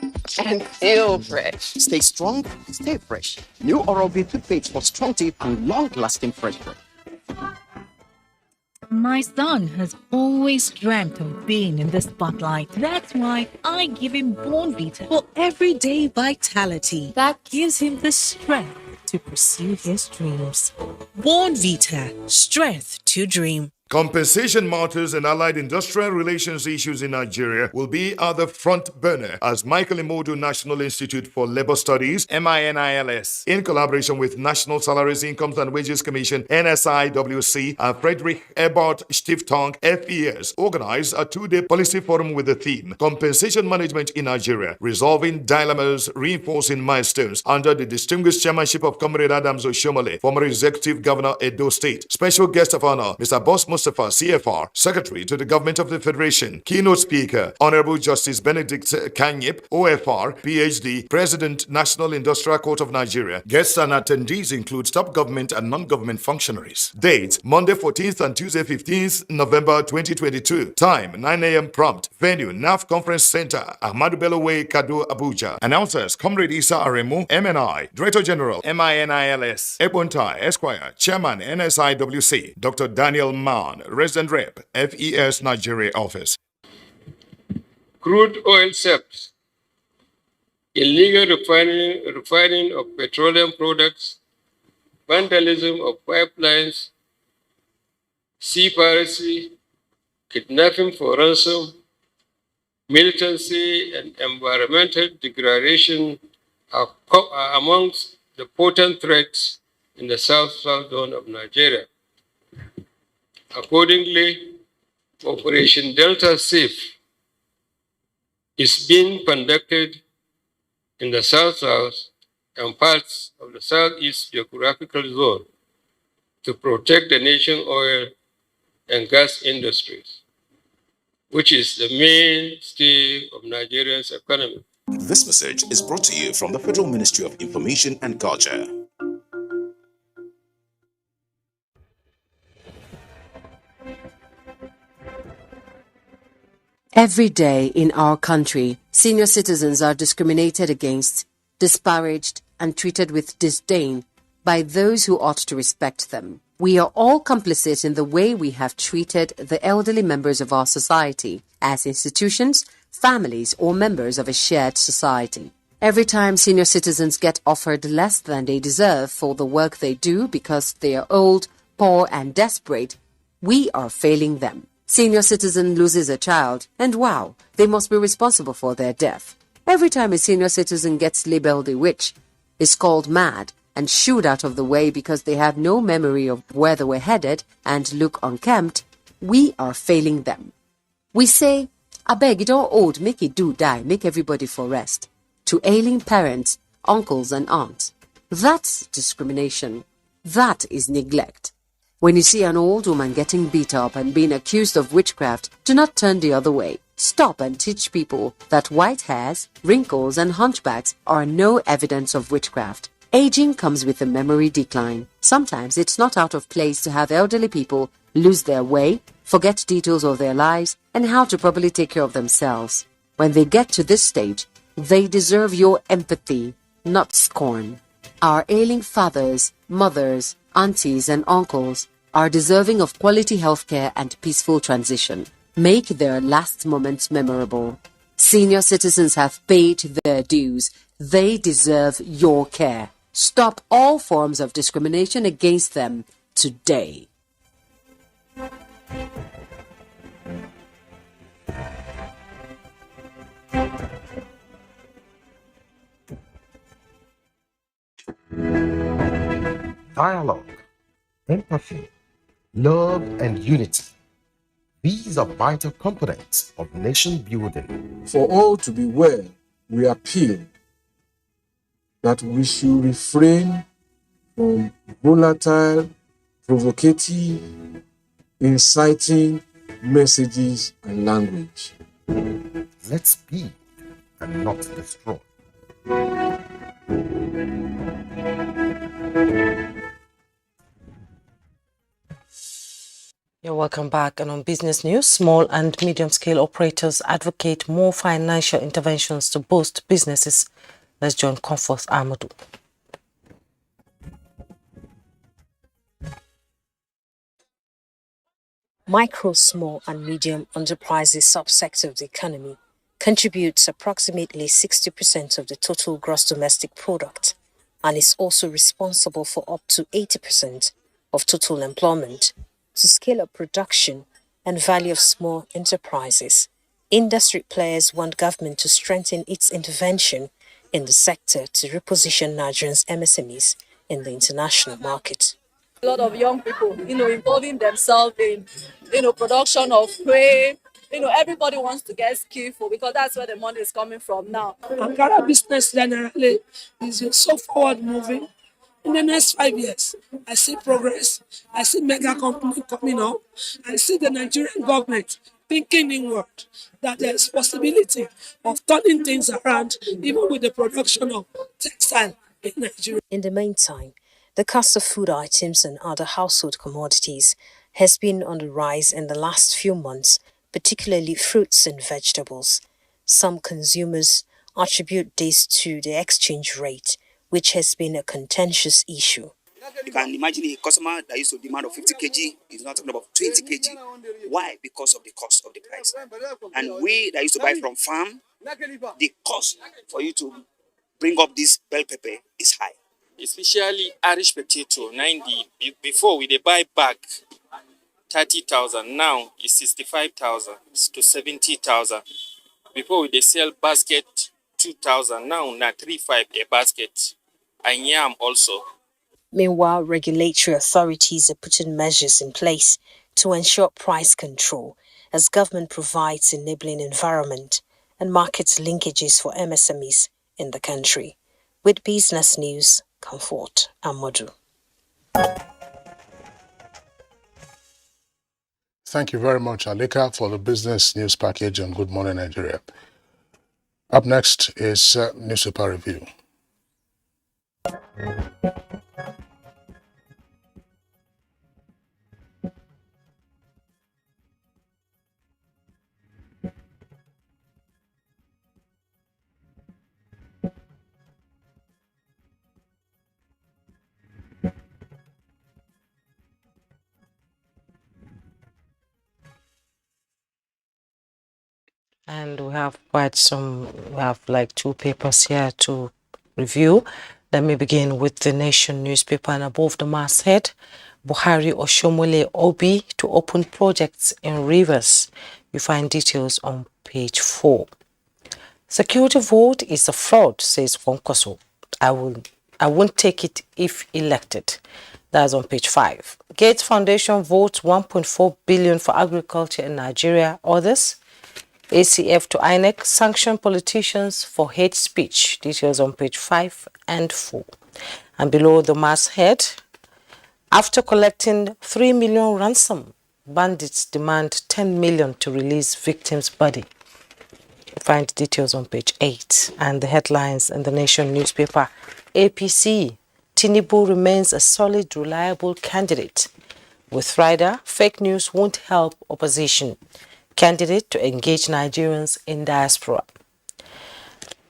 and feel fresh. Stay strong, stay fresh. New Oral-B toothpaste for strong teeth and long-lasting fresh breath. My son has always dreamt of being in the spotlight. That's why I give him Born Vita for everyday vitality that gives him the strength to pursue his dreams. Born Vita, strength to dream. Compensation matters and allied industrial relations issues in Nigeria will be at the front burner as Michael Imodu National Institute for Labor Studies, MINILS, in collaboration with National Salaries, Incomes and Wages Commission, NSIWC, and Frederick Ebert Stiftung, FES, organized a two-day policy forum with the theme, Compensation Management in Nigeria, Resolving Dilemmas, Reinforcing Milestones, under the distinguished chairmanship of Comrade Adams Oshomole, former Executive Governor, Edo State. Special guest of honor, Mr. Boss Mustafa, CFR, Secretary to the Government of the Federation. Keynote Speaker, Honorable Justice Benedict Kanyip, OFR, PhD, President, National Industrial Court of Nigeria. Guests and attendees include top government and non-government functionaries. Date, Monday 14th and Tuesday 15th November 2022. Time, 9 a.m. prompt. Venue, NAF Conference Center, Ahmadu Bello Way, Kado, Abuja. Announcers, Comrade Isa Aremu, MNI, Director General, MINILS, Ebontai, Esquire, Chairman, NSIWC, Dr. Daniel Mann, Resident Rep, FES Nigeria Office. Crude oil theft, illegal refining of petroleum products, vandalism of pipelines, sea piracy, kidnapping for ransom, militancy, and environmental degradation are amongst the potent threats in the south-south zone of Nigeria. Accordingly, Operation Delta Safe is being conducted in the South-South and parts of the Southeast geographical zone to protect the nation's oil and gas industries, which is the mainstay of Nigeria's economy. This message is brought to you from the Federal Ministry of Information and Culture. Every day in our country, senior citizens are discriminated against, disparaged, and treated with disdain by those who ought to respect them. We are all complicit in the way we have treated the elderly members of our society as institutions, families, or members of a shared society. Every time senior citizens get offered less than they deserve for the work they do because they are old, poor, and desperate, we are failing them. Senior citizen loses a child, and wow, they must be responsible for their death. Every time a senior citizen gets labeled a witch, is called mad, and shooed out of the way because they have no memory of where they were headed and look unkempt, we are failing them. We say, abeg, you don't old, make it do die, make everybody for rest, to ailing parents, uncles, and aunts. That's discrimination. That is neglect. When you see an old woman getting beat up and being accused of witchcraft, do not turn the other way. Stop and teach people that white hairs, wrinkles, and hunchbacks are no evidence of witchcraft. Aging comes with a memory decline. Sometimes it's not out of place to have elderly people lose their way, forget details of their lives, and how to properly take care of themselves. When they get to this stage, they deserve your empathy, not scorn. Our ailing fathers, mothers, aunties, and uncles are deserving of quality healthcare and peaceful transition. Make their last moments memorable. Senior citizens have paid their dues. They deserve your care. Stop all forms of discrimination against them today. Dialogue, empathy, love, and unity. These are vital components of nation building. For all to be well, we appeal that we should refrain from volatile, provocative, inciting messages and language. Let's be and not destroy. You're welcome back. And on business news, small and medium-scale operators advocate more financial interventions to boost businesses. Let's join Comfort Amadou. Micro, small and medium enterprises subsector of the economy contributes approximately 60% of the total gross domestic product and is also responsible for up to 80% of total employment. To scale up production and value of small enterprises, industry players want government to strengthen its intervention in the sector to reposition Nigerians' MSMEs in the international market. A lot of young people, involving themselves in, production of crane. Everybody wants to get skillful because that's where the money is coming from now. Ankara business generally is so forward moving. In the next 5 years, I see progress. I see mega company coming up. I see the Nigerian government thinking inward that there's possibility of turning things around, even with the production of textile in Nigeria. In the meantime, the cost of food items and other household commodities has been on the rise in the last few months, particularly fruits and vegetables. Some consumers attribute this to the exchange rate, which has been a contentious issue. You can imagine a customer that used to demand of 50 kg is now talking about 20 kg. Why? Because of the cost of the price. And we that used to buy from farm, the cost for you to bring up this bell pepper is high. Especially Irish potato, 90. Before we they buy back 30,000, now it's 65,000 to 70,000. Before we they sell basket 2,000, now 3,500 a basket. And yam also. Meanwhile, regulatory authorities are putting measures in place to ensure price control as government provides enabling environment and market linkages for MSMEs in the country. With business news, Comfort Amadou. Thank you very much, Alika, for the business news package on Good Morning Nigeria. Up next is Newspaper Review. And we have like two papers here to review. Let me begin with the Nation newspaper, and above the masthead, Buhari Oshomole Obi to open projects in Rivers. You find details on page 4. Security vote is a fraud, says Fonkoso. I won't take it if elected. That's on page 5. Gates Foundation votes 1.4 billion for agriculture in Nigeria. Others. ACF to INEC sanction politicians for hate speech. Details on page 5 and 4. And below the masthead, after collecting 3 million ransom, bandits demand 10 million to release victim's body. You find details on page 8. And the headlines in the Nation newspaper, APC, Tinubu remains a solid, reliable candidate. With Ryder, fake news won't help opposition. Candidate to engage Nigerians in diaspora.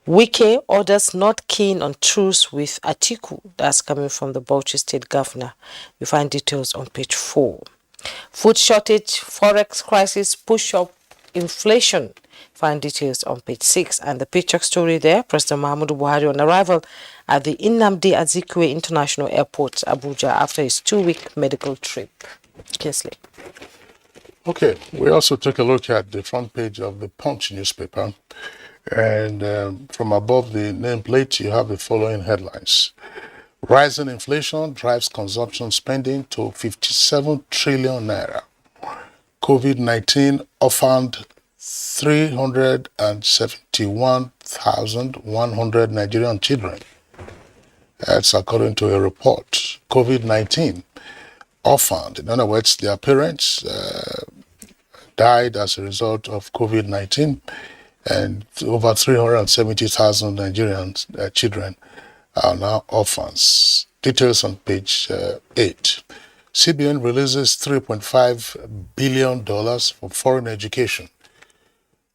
Wike orders not keen on truce with Atiku. That's coming from the Bauchi State Governor. You find details on page 4. Food shortage, Forex crisis push up inflation. Find details on page 6. And the picture story there, President Muhammadu Buhari on arrival at the Nnamdi Azikiwe International Airport, Abuja, after his 2-week medical trip. Kingsley. Okay, we also took a look at the front page of the Punch newspaper. And from above the nameplate, you have the following headlines. Rising inflation drives consumption spending to 57 trillion naira. COVID-19 orphaned 371,100 Nigerian children. That's according to a report. COVID-19 orphaned, in other words, their parents died as a result of COVID-19, and over 370,000 Nigerian children are now orphans. Details on page 8. CBN releases $3.5 billion for foreign education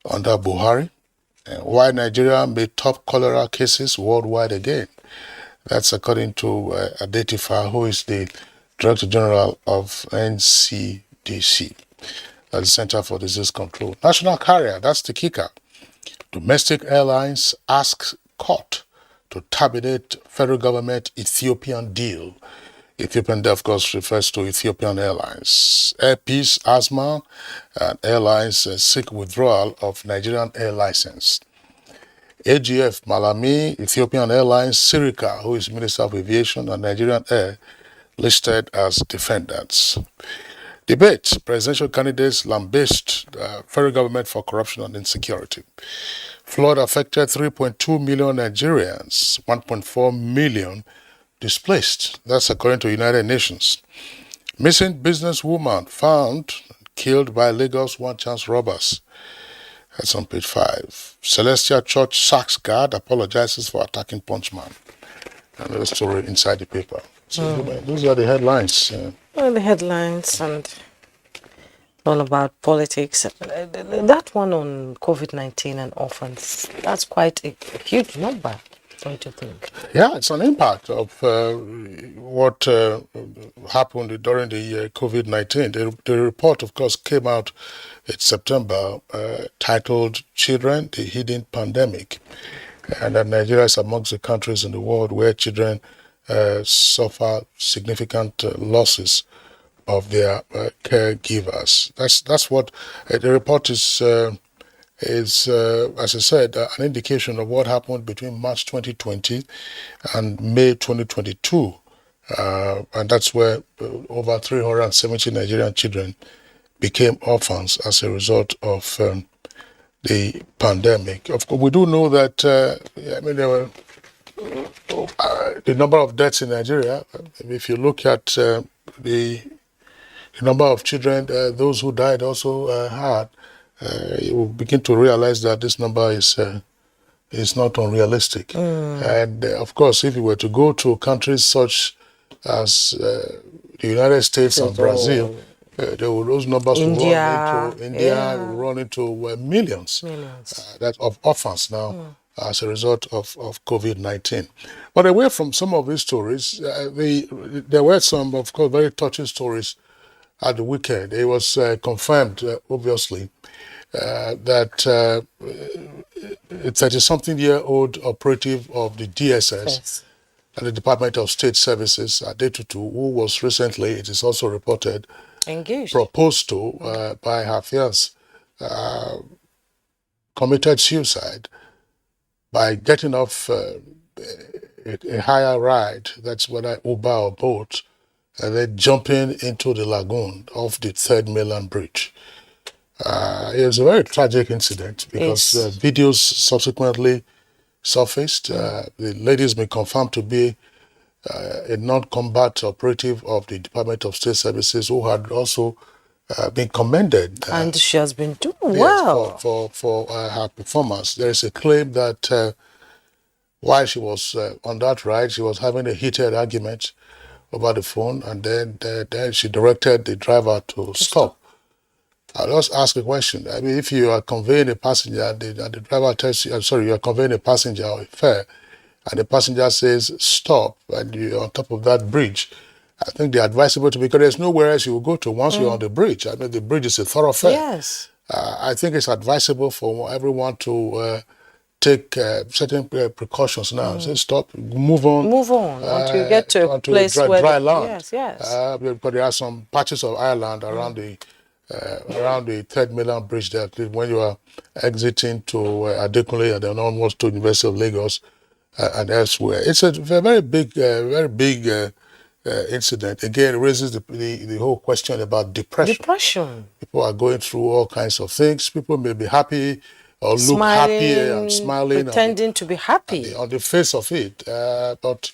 under Buhari. Why Nigeria made top cholera cases worldwide again. That's according to Adetifa, who is the Director General of NCDC, that's the Center for Disease Control. National carrier, that's the kicker. Domestic airlines ask court to terminate federal government Ethiopian deal. Ethiopian, of course, refers to Ethiopian Airlines. Air Peace, Asma, and airlines seek withdrawal of Nigerian air license. AGF, Malami, Ethiopian Airlines, Sirika, who is Minister of Aviation, and Nigerian Air listed as defendants. Debate, presidential candidates lambast federal government for corruption and insecurity. Flood affected 3.2 million Nigerians, 1.4 million displaced. That's according to United Nations. Missing businesswoman found killed by Lagos one-chance robbers. That's on page 5. Celestial Church sacks guard, apologizes for attacking Punchman. Another story inside the paper. So those are the headlines. Well, the headlines and all about politics. That one on COVID-19 and orphans, that's quite a huge number, don't you think? Yeah, it's an impact of what happened during the COVID-19. The report, of course, came out in September, titled Children, the Hidden Pandemic. And that Nigeria is amongst the countries in the world where children suffer significant losses of their caregivers. That's what the report is, as I said, an indication of what happened between March 2020 and May 2022. And that's where over 370 Nigerian children became orphans as a result of the pandemic. Of course, we do know that, there were the number of deaths in Nigeria. If you look at the number of children, those who died also had, you will begin to realize that this number is not unrealistic. And of course, if you were to go to countries such as the United States and Brazil, those numbers will run into millions of orphans now as a result of COVID-19. But away from some of these stories, there were some, of course, very touching stories at the weekend. It was confirmed, obviously, that a 30-something-year-old operative of the DSS and the Department of State Services, Adetutu, who was recently, it is also reported, engaged, proposed to by her fiancé, committed suicide by getting off a higher ride, that's whether Uber or boat, and then jumping into the lagoon off the 3rd Mainland Bridge. It was a very tragic incident because videos subsequently surfaced. The ladies may confirm to be a non-combat operative of the Department of State Services who had also been commended. And she has been doing well. For her performance. There is a claim that while she was on that ride, she was having a heated argument over the phone, and then she directed the driver to stop. I'll just ask a question. I mean, if you are conveying a passenger and the driver tells you, I'm sorry, you are conveying a passenger or a fare, and the passenger says stop, and you're on top of that bridge, I think they're advisable to, because there's nowhere else you will go to once you're on the bridge. I mean, the bridge is a thoroughfare. Yes. I think it's advisable for everyone to take certain precautions now. Say stop, move on. Move on until you get to a place where dry land. Yes, yes. Because there are some patches of island around the Third Mainland Bridge there. When you are exiting to Adekunle and then onwards to University of Lagos and elsewhere, it's a very big incident. Again, it raises the whole question about depression. Depression. People are going through all kinds of things. People may be happy or look happy and smiling, pretending to be happy on the face of it, but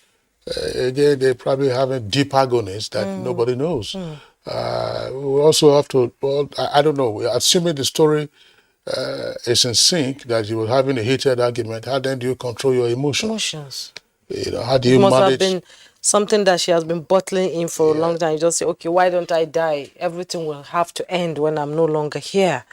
again, they're probably having deep agonies that nobody knows. We also have to, well, I don't know, assuming the story is in sync, that you were having a heated argument, how then do you control your emotions? You know, how do you manage? It must have been something that she has been bottling in for a long time. You just say, okay, why don't I die? Everything will have to end when I'm no longer here.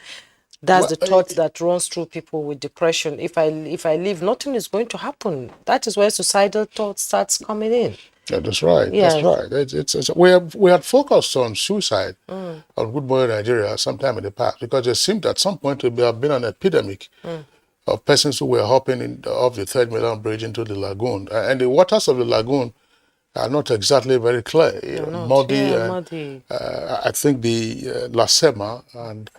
That's the thought that runs through people with depression. If I leave, nothing is going to happen. That is where suicidal thought starts coming in. Yeah, that's right. Yes. That's right. We had focused on suicide on Good Morning Nigeria sometime in the past, because it seemed at some point to have been an epidemic of persons who were hopping off the Third Mainland Bridge into the lagoon. And the waters of the lagoon are not exactly very clear, muddy. I think the Lasema and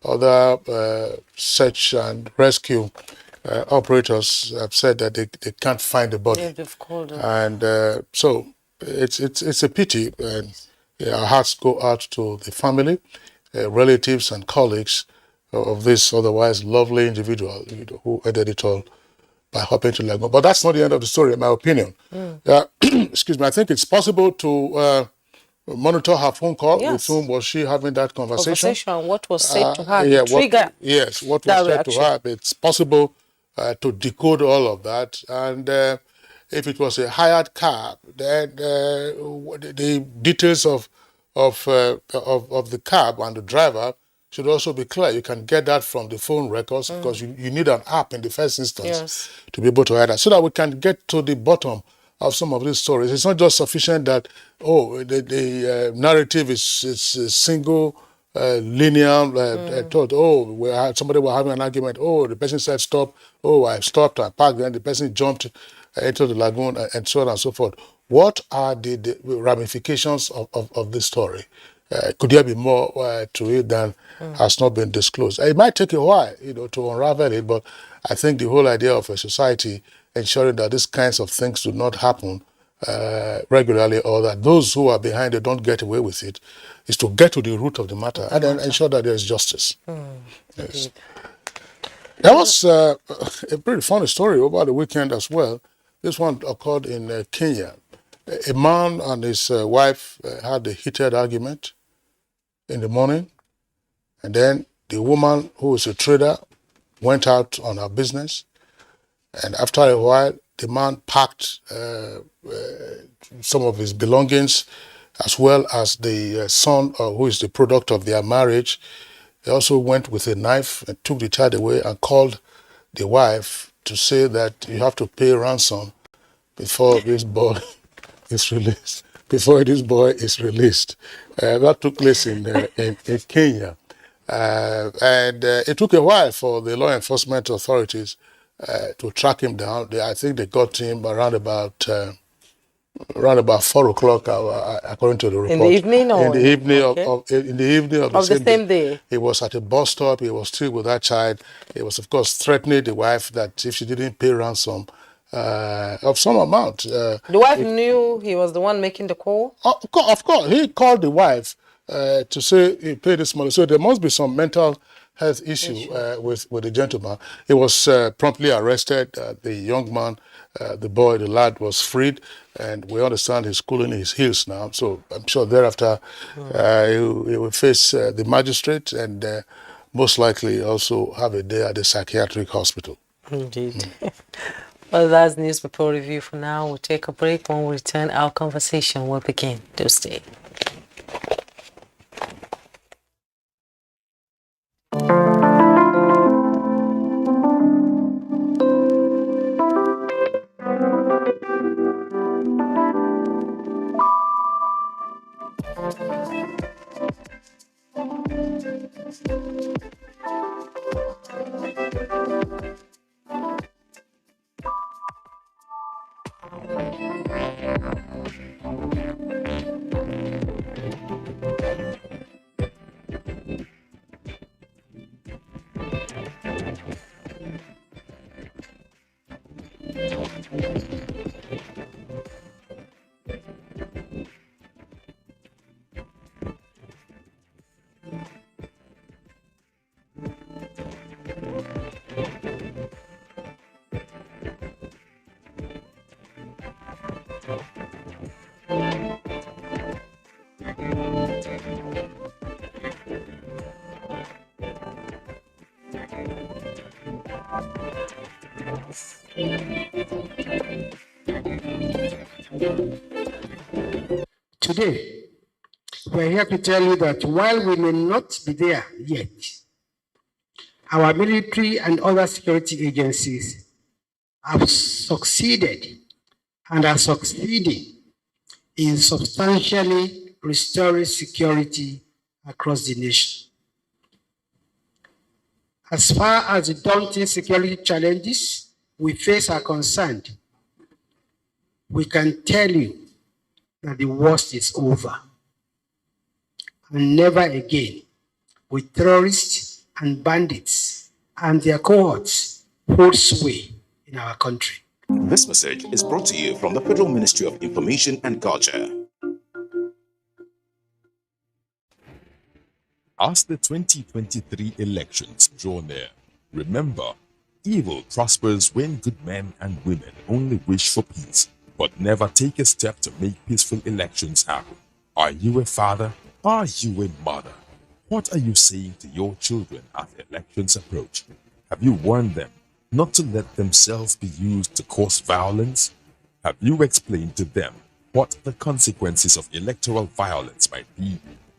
other search and rescue operators have said that they can't find the body. Yeah, they've called us. And so it's a pity. And our hearts go out to the family, relatives and colleagues of this otherwise lovely individual, who ended it all by hopping to Lagoon. But that's not the end of the story, in my opinion. Excuse me. I think it's possible to monitor her phone call. With whom was she having that conversation? What was said to her? Trigger. What was said to her. It's possible to decode all of that. And if it was a hired car, then the details of the cab and the driver should also be clear. You can get that from the phone records, because you need an app in the first instance to be able to hide that, so that we can get to the bottom of some of these stories. It's not just sufficient that, the narrative is single, linear, thought, somebody was having an argument, the person said stop, I stopped, I parked, then the person jumped into the lagoon, and so on and so forth. What are the ramifications of this story? Could there be more to it than has not been disclosed? It might take a while, to unravel it, but I think the whole idea of a society ensuring that these kinds of things do not happen regularly, or that those who are behind it don't get away with it, is to get to the root of the matter and then ensure that there is justice. Yes. There was a pretty funny story over the weekend as well. This one occurred in Kenya. A man and his wife had a heated argument in the morning, and then the woman, who is a trader, went out on her business, and after a while, the man packed some of his belongings, as well as the son, who is the product of their marriage. He also went with a knife and took the child away and called the wife to say that you have to pay ransom before this boy is released. That took place in Kenya. And it took a while for the law enforcement authorities to track him down. I think they got him around about 4 o'clock, according to the report. In the evening, or in the evening of the same day. He was at a bus stop. He was still with that child. He was, of course, threatening the wife that if she didn't pay ransom of some amount. The wife knew he was the one making the call? Of course. He called the wife to say he paid this money. So there must be some mental health issue with the gentleman. He was promptly arrested. The young man, the lad was freed, and we understand he's cooling his heels now. So I'm sure thereafter he will face the magistrate and most likely also have a day at the psychiatric hospital. Indeed. Well, that's newspaper review for now. We'll take a break. When we return, our conversation will begin. Do stay. Today, we're here to tell you that while we may not be there yet, our military and other security agencies have succeeded and are succeeding in substantially restoring security across the nation. As far as the daunting security challenges we face are concerned, we can tell you that the worst is over. And never again will terrorists and bandits and their cohorts hold sway in our country. This message is brought to you from the Federal Ministry of Information and Culture. As the 2023 elections draw near, remember, evil prospers when good men and women only wish for peace, but never take a step to make peaceful elections happen. Are you a father? Are you a mother? What are you saying to your children as elections approach? Have you warned them not to let themselves be used to cause violence? Have you explained to them what the consequences of electoral violence might be?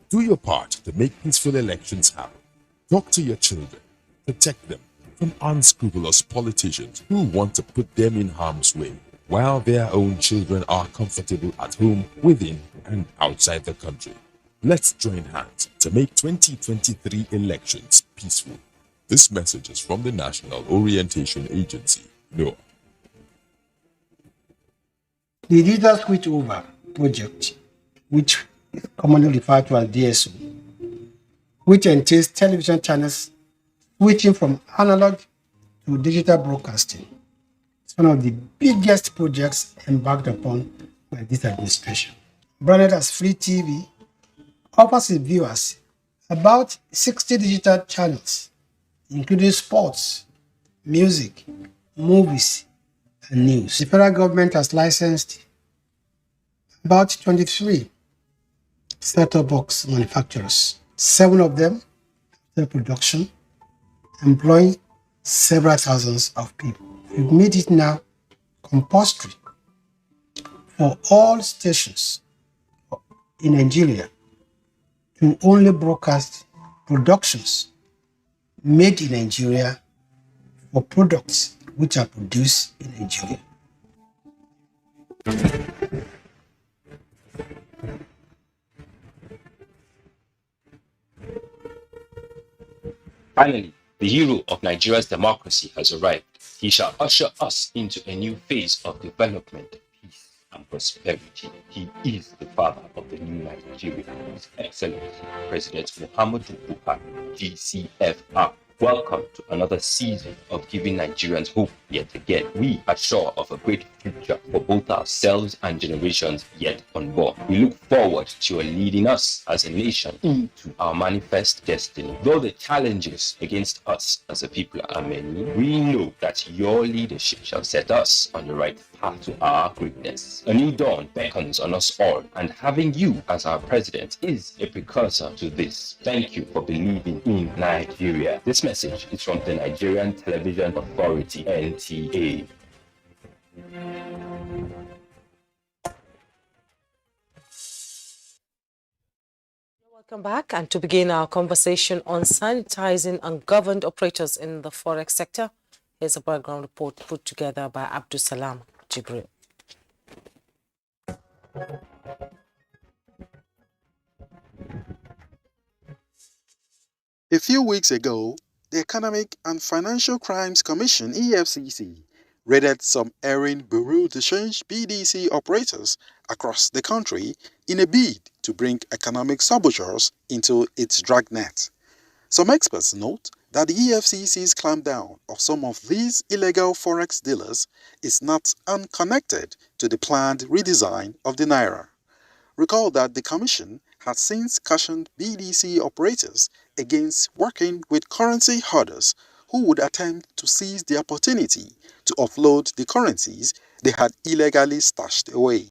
Do your part to make peaceful elections happen. Talk to your children. Protect them from unscrupulous politicians who want to put them in harm's way, while their own children are comfortable at home, within and outside the country. Let's join hands to make 2023 elections peaceful. This message is from the National Orientation Agency, NOAA. The Digital Switchover project, which is commonly referred to as DSO, which entails television channels switching from analog to digital broadcasting, is one of the biggest projects embarked upon by this administration. Branded as Free TV, offers its viewers about 60 digital channels, including sports, music, movies, and news. The federal government has licensed about 23 set-top box manufacturers. 7 of them have production, employing several thousands of people. We've made it now compulsory for all stations in Nigeria to only broadcast productions made in Nigeria for products which are produced in Nigeria. Finally, the hero of Nigeria's democracy has arrived. He shall usher us into a new phase of development, peace, and prosperity. He is the father of the new Nigeria, His Excellency President Muhammadu Buhari, GCFR. Welcome to another season of giving Nigerians hope yet again. We are sure of a great future for both ourselves and generations yet unborn. We look forward to your leading us as a nation into our manifest destiny. Though the challenges against us as a people are many, we know that your leadership shall set us on the right path to our greatness. A new dawn beckons on us all, and having you as our president is a precursor to this. Thank you for believing in Nigeria. This message is from the Nigerian Television Authority, NTA. Welcome back, and to begin our conversation on sanitizing ungoverned operators in the Forex sector, here's a background report put together by Abdul Salam Jibril. A few weeks ago, the Economic and Financial Crimes Commission (EFCC) raided some erring Bureau de Change (BDC) operators across the country in a bid to bring economic saboteurs into its dragnet. Some experts note that the EFCC's clampdown of some of these illegal forex dealers is not unconnected to the planned redesign of the naira. Recall that the Commission has since cautioned BDC operators against working with currency hoarders who would attempt to seize the opportunity to offload the currencies they had illegally stashed away.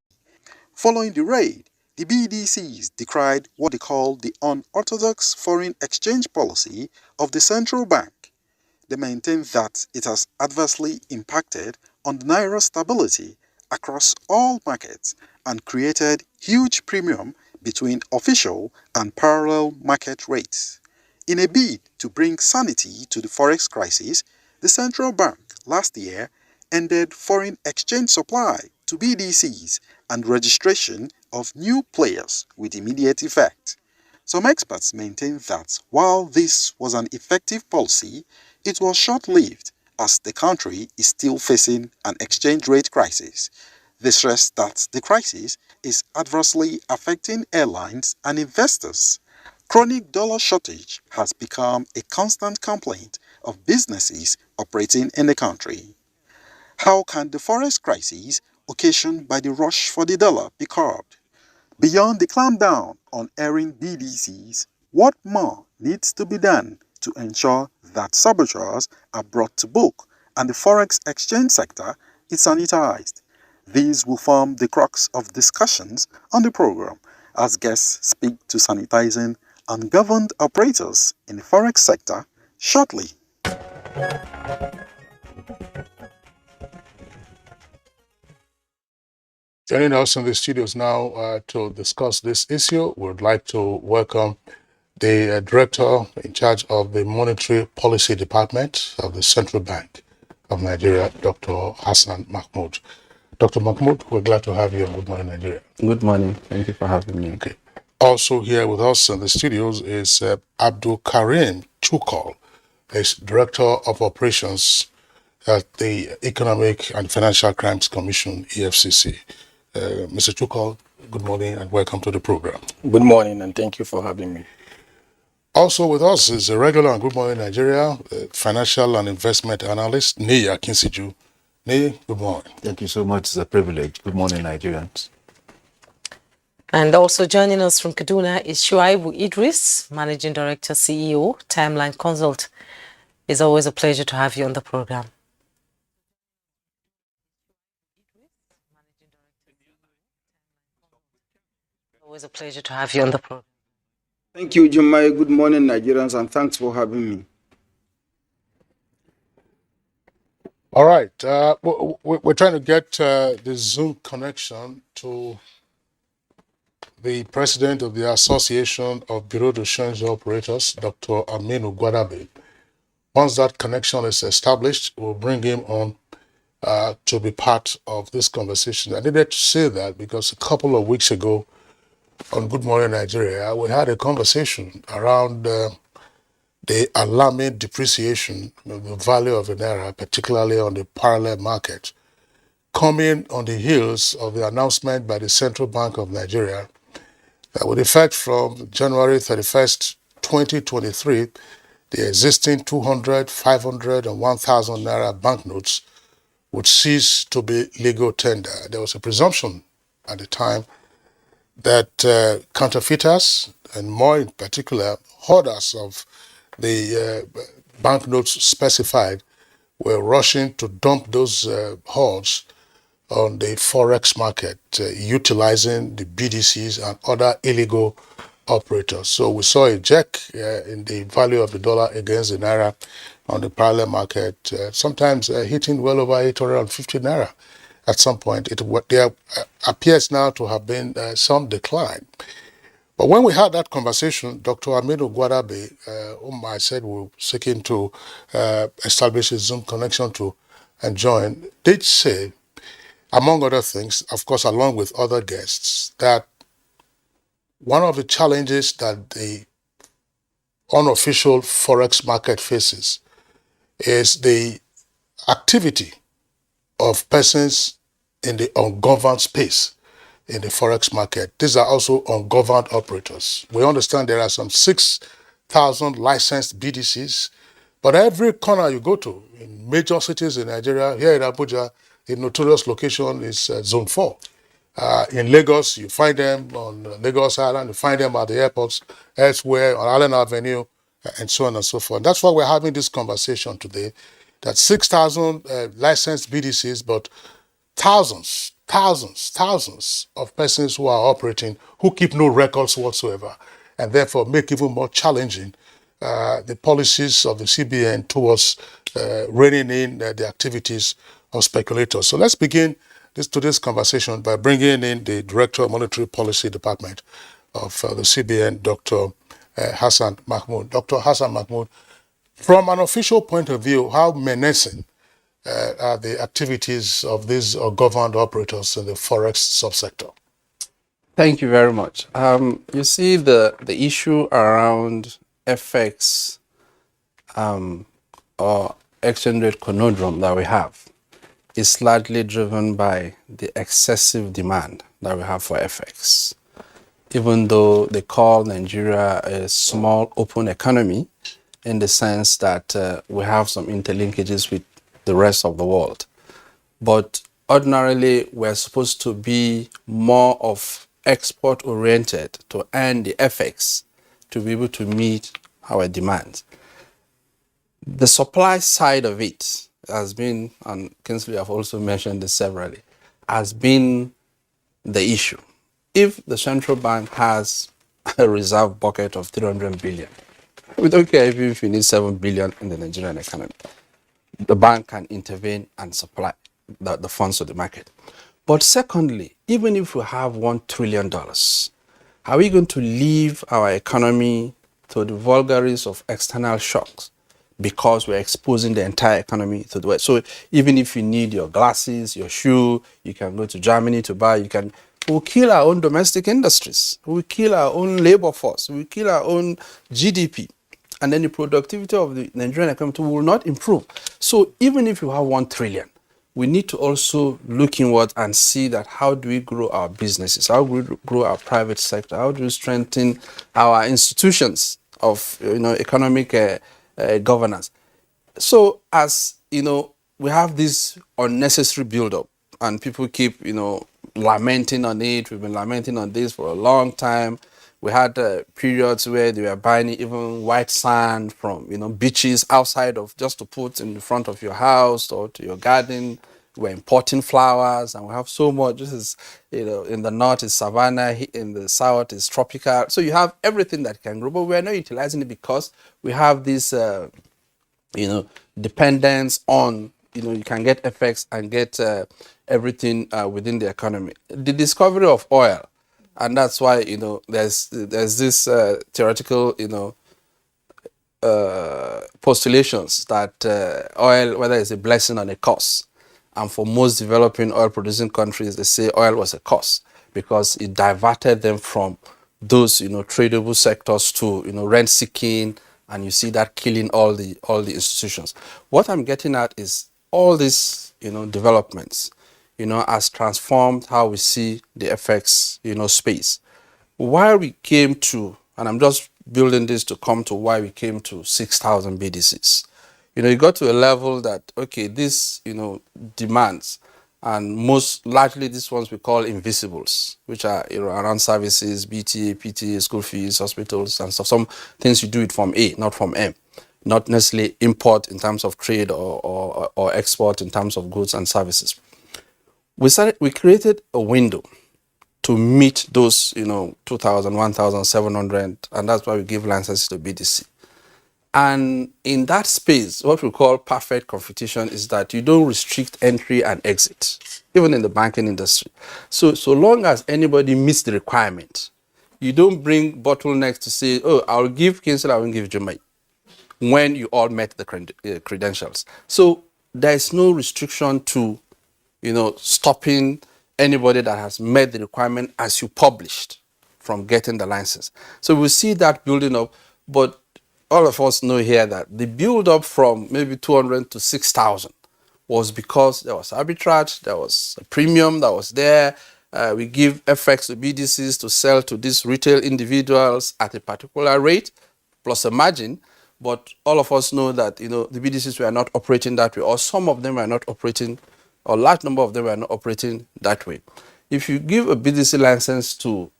Following the raid, the BDCs decried what they called the unorthodox foreign exchange policy of the central bank. They maintained that it has adversely impacted on the naira stability across all markets and created huge premium between official and parallel market rates. In a bid to bring sanity to the forex crisis, the central bank last year ended foreign exchange supply to BDCs and registration of new players with immediate effect. Some experts maintain that while this was an effective policy, it was short-lived as the country is still facing an exchange rate crisis. They stress that the crisis is adversely affecting airlines and investors. Chronic dollar shortage has become a constant complaint of businesses operating in the country. How can the forex crisis occasioned by the rush for the dollar be curbed? Beyond the clampdown on erring BDCs, what more needs to be done to ensure that saboteurs are brought to book and the forex exchange sector is sanitized? These will form the crux of discussions on the program as guests speak to sanitizing ungoverned operators in the forex sector shortly. Joining us in the studios now to discuss this issue, we would like to welcome the Director in charge of the Monetary Policy Department of the Central Bank of Nigeria, Dr. Hassan Mahmoud. Dr. Mahmoud, we're glad to have you on Good Morning Nigeria. Good morning. Thank you for having me. Okay. Also here with us in the studios is Abdul Karim Chukol, is Director of Operations at the Economic and Financial Crimes Commission, EFCC. Mr. Chukol, good morning and welcome to the program. Good morning and thank you for having me. Also with us is a regular on Good Morning Nigeria, financial and investment analyst, Ney Akinsiju. Ney, good morning. Thank you so much. It's a privilege. Good morning, Nigerians. And also joining us from Kaduna is Shuaibu Idris, Managing Director, CEO, Timeline Consult. It's always a pleasure to have you on the program. Always a pleasure to have you on the program. Thank you, Jumai. Good morning, Nigerians, and thanks for having me. All right. We're trying to get the Zoom connection to the president of the Association of Bureau de Change Operators, Dr. Aminu Gwadabe. Once that connection is established, we'll bring him on to be part of this conversation. I needed to say that because a couple of weeks ago on Good Morning Nigeria, we had a conversation around the alarming depreciation of the value of the naira, particularly on the parallel market, coming on the heels of the announcement by the Central Bank of Nigeria that with effect from January 31st, 2023, the existing 200, 500, and 1,000 naira banknotes would cease to be legal tender. There was a presumption at the time that counterfeiters, and more in particular, hoarders of the banknotes specified, were rushing to dump those hoards on the Forex market, utilizing the BDCs and other illegal operators. So we saw a jerk in the value of the dollar against the naira on the parallel market, sometimes hitting well over 850 naira. At some point, there appears now to have been some decline. But when we had that conversation, Dr. Aminu Gwadabe, whom I said we were seeking to establish a Zoom connection to and join, did say, among other things, of course, along with other guests, that one of the challenges that the unofficial Forex market faces is the activity of persons in the ungoverned space in the Forex market. These are also ungoverned operators. We understand there are some 6,000 licensed BDCs, but every corner you go to, in major cities in Nigeria, here in Abuja, a notorious location is Zone 4. In Lagos, you find them on Lagos Island, you find them at the airports, elsewhere on Allen Avenue, and so on and so forth. That's why we're having this conversation today, that 6,000 licensed BDCs, but thousands of persons who are operating who keep no records whatsoever, and therefore make even more challenging the policies of the CBN towards reining in the activities of speculators. So let's begin today's conversation by bringing in the Director of Monetary Policy Department of the CBN, Dr. Hassan Mahmoud. Dr. Hassan Mahmoud, from an official point of view, how menacing are the activities of these governed operators in the Forex subsector? Thank you very much. You see, the issue around FX or exchange rate conundrum that we have is largely driven by the excessive demand that we have for FX. Even though they call Nigeria a small open economy, in the sense that we have some interlinkages with the rest of the world. But ordinarily, we're supposed to be more of export-oriented to earn the FX to be able to meet our demands. The supply side of it has been, and Kingsley have also mentioned this severally, has been the issue. If the central bank has a reserve bucket of 300 billion, we don't care even if you need 7 billion in the Nigerian economy, the bank can intervene and supply the funds to the market. But secondly, even if we have $1 trillion, are we going to leave our economy to the vagaries of external shocks because we're exposing the entire economy to the West? So even if you need your glasses, your shoe, you can go to Germany to buy, we'll kill our own domestic industries. We'll kill our own labor force. We'll kill our own GDP. And then the productivity of the Nigerian economy will not improve. So even if you have 1 trillion, we need to also look inward and see that how do we grow our businesses? How do we grow our private sector? How do we strengthen our institutions of economic governance? So as we have this unnecessary build-up, and people keep lamenting on it. We've been lamenting on this for a long time. We had periods where they were buying even white sand from beaches outside of, just to put in front of your house or to your garden. We're importing flowers, and we have so much. This is in the north is savanna, in the south is tropical. So you have everything that can grow, but we're not utilizing it because we have this dependence on you can get FX and get everything within the economy. The discovery of oil. And that's why there's this theoretical postulations that oil, whether it's a blessing or a curse, and for most developing oil producing countries, they say oil was a curse because it diverted them from those tradable sectors to rent seeking, and you see that killing all the institutions. What I'm getting at is all these developments has transformed how we see the FX, space. Why we came to, and I'm just building this to come to why we came to 6,000 BDCs. You got to a level that, okay, this, demands, and most largely these ones we call invisibles, which are, around services, BTA, PTA, school fees, hospitals, and stuff. Some things you do it from A, not from M. Not necessarily import in terms of trade or export in terms of goods and services. We created a window to meet those, 2,000, 1,700, and that's why we give licenses to BDC. And in that space, what we call perfect competition is that you don't restrict entry and exit, even in the banking industry. So long as anybody meets the requirement, you don't bring bottlenecks to say, oh, I'll give Kinsel, I won't give Jumai, when you all met the credentials. So there is no restriction to, stopping anybody that has met the requirement as you published from getting the license. So we see that building up, but all of us know here that the build up from maybe 200 to 6,000 was because there was arbitrage, there was a premium that was there. We give FX to BDCs to sell to these retail individuals at a particular rate, plus a margin. But all of us know that, the BDCs were not operating that way, or some of them were not operating, or a large number of them were not operating that way. If you give a BDC license to,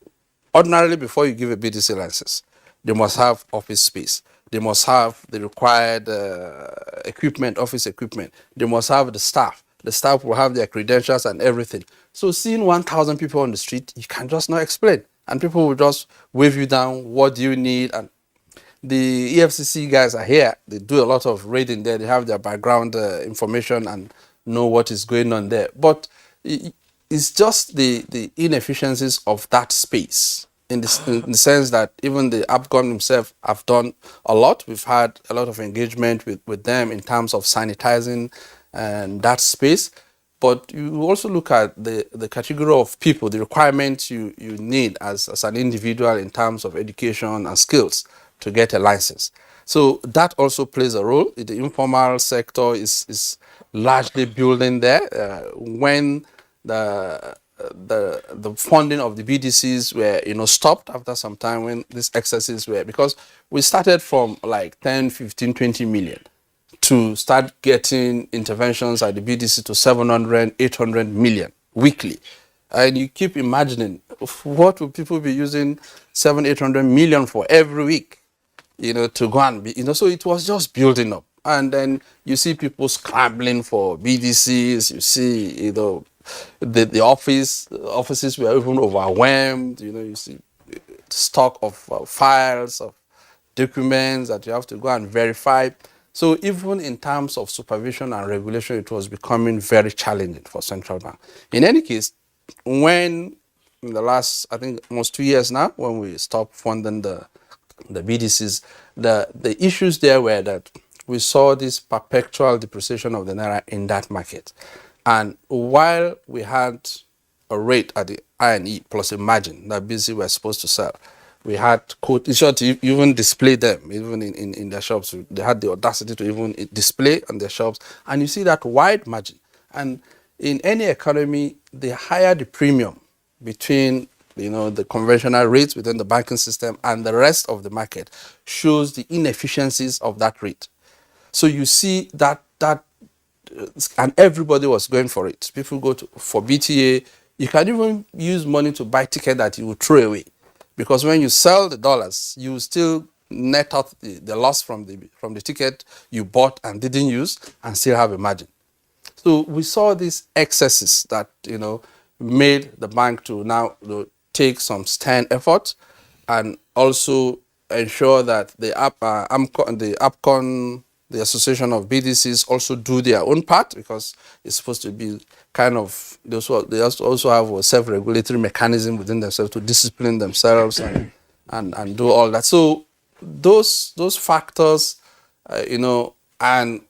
ordinarily before you give a BDC license, they must have office space. They must have the required equipment, office equipment. They must have the staff. The staff will have their credentials and everything. So seeing 1,000 people on the street, you can just not explain. And people will just wave you down, what do you need? And the EFCC guys are here. They do a lot of raiding there. They have their background information and know what is going on there. But it's just the inefficiencies of that space in the sense that even the APCON himself have done a lot. We've had a lot of engagement with them in terms of sanitizing and that space. But you also look at the category of people, the requirements you need as an individual in terms of education and skills to get a license. So that also plays a role. The informal sector is largely building there. When the funding of the BDCs were stopped after some time, when these excesses were, because we started from like 10, 15, 20 million to start getting interventions at the BDC to 700, 800 million weekly. And you keep imagining, what will people be using 700, 800 million for every week, to go and be, so it was just building up. And then you see people scrambling for BDCs, you see, the offices were even overwhelmed, you see stock of files, of documents that you have to go and verify. So even in terms of supervision and regulation, it was becoming very challenging for central bank. In any case, when in the last, I think almost 2 years now, when we stopped funding the BDCs, the issues there were that we saw this perpetual depreciation of the Naira in that market. And while we had a rate at the INE plus a margin that BDC were supposed to sell, we had in short, to even display them, even in their shops. They had the audacity to even display on their shops. And you see that wide margin. And in any economy, the higher the premium between the conventional rates within the banking system and the rest of the market shows the inefficiencies of that rate. So you see that and everybody was going for it. People go for BTA. You can even use money to buy ticket that you will throw away. Because when you sell the dollars, you still net out the loss from the ticket you bought and didn't use and still have a margin. So we saw these excesses that, made the bank to now take some stern effort and also ensure that the APCON, the Association of BDCs, also do their own part, because it's supposed to be kind of, they also have a self-regulatory mechanism within themselves to discipline themselves and do all that. So those factors, and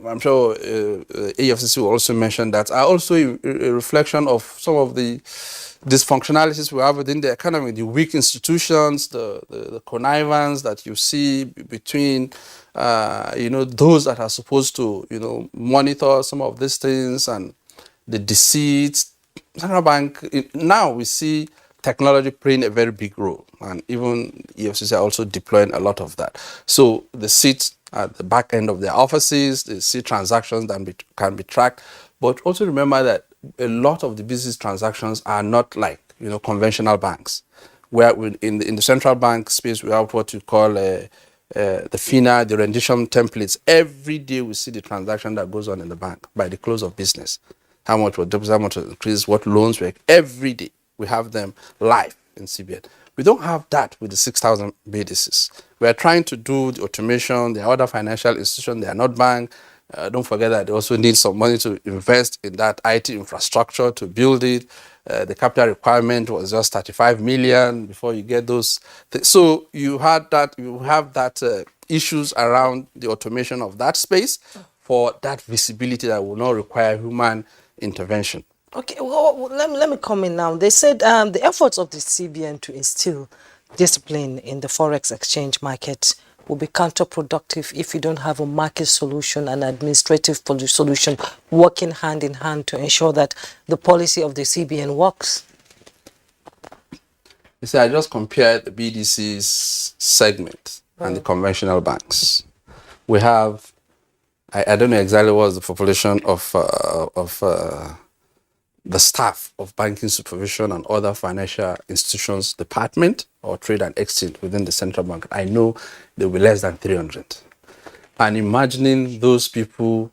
I'm sure AFCC will also mention that, are also a reflection of some of the dysfunctionalities we have within the economy, the weak institutions, the connivance that you see between, those that are supposed to, monitor some of these things, and the deceit. Central Bank, now we see technology playing a very big role, and even EFCC are also deploying a lot of that. So they sit at the back end of their offices, they see transactions that can be tracked, but also remember that a lot of the business transactions are not like conventional banks, where in the central bank space we have what you call the FINA, the rendition templates. Every day we see the transaction that goes on in the bank by the close of business. How much was deposited, how much was increased, what loans were. Every day we have them live in CBN. We don't have that with the 6,000 BDCs. We are trying to do the automation. There are other financial institutions, they are not bank. Don't forget that they also need some money to invest in that IT infrastructure to build it. The capital requirement was just 35 million before you get those. So you have that issues around the automation of that space for that visibility that will not require human intervention. Okay, well, let me come in now. They said the efforts of the CBN to instill discipline in the Forex exchange market will be counterproductive if you don't have a market solution and administrative solution working hand in hand to ensure that the policy of the CBN works? You see, I just compared the BDC's segment and the conventional banks. We have, I don't know exactly what's the population of the staff of banking supervision and other financial institutions department or trade and exchange within the central bank. I know there will be less than 300. And imagining those people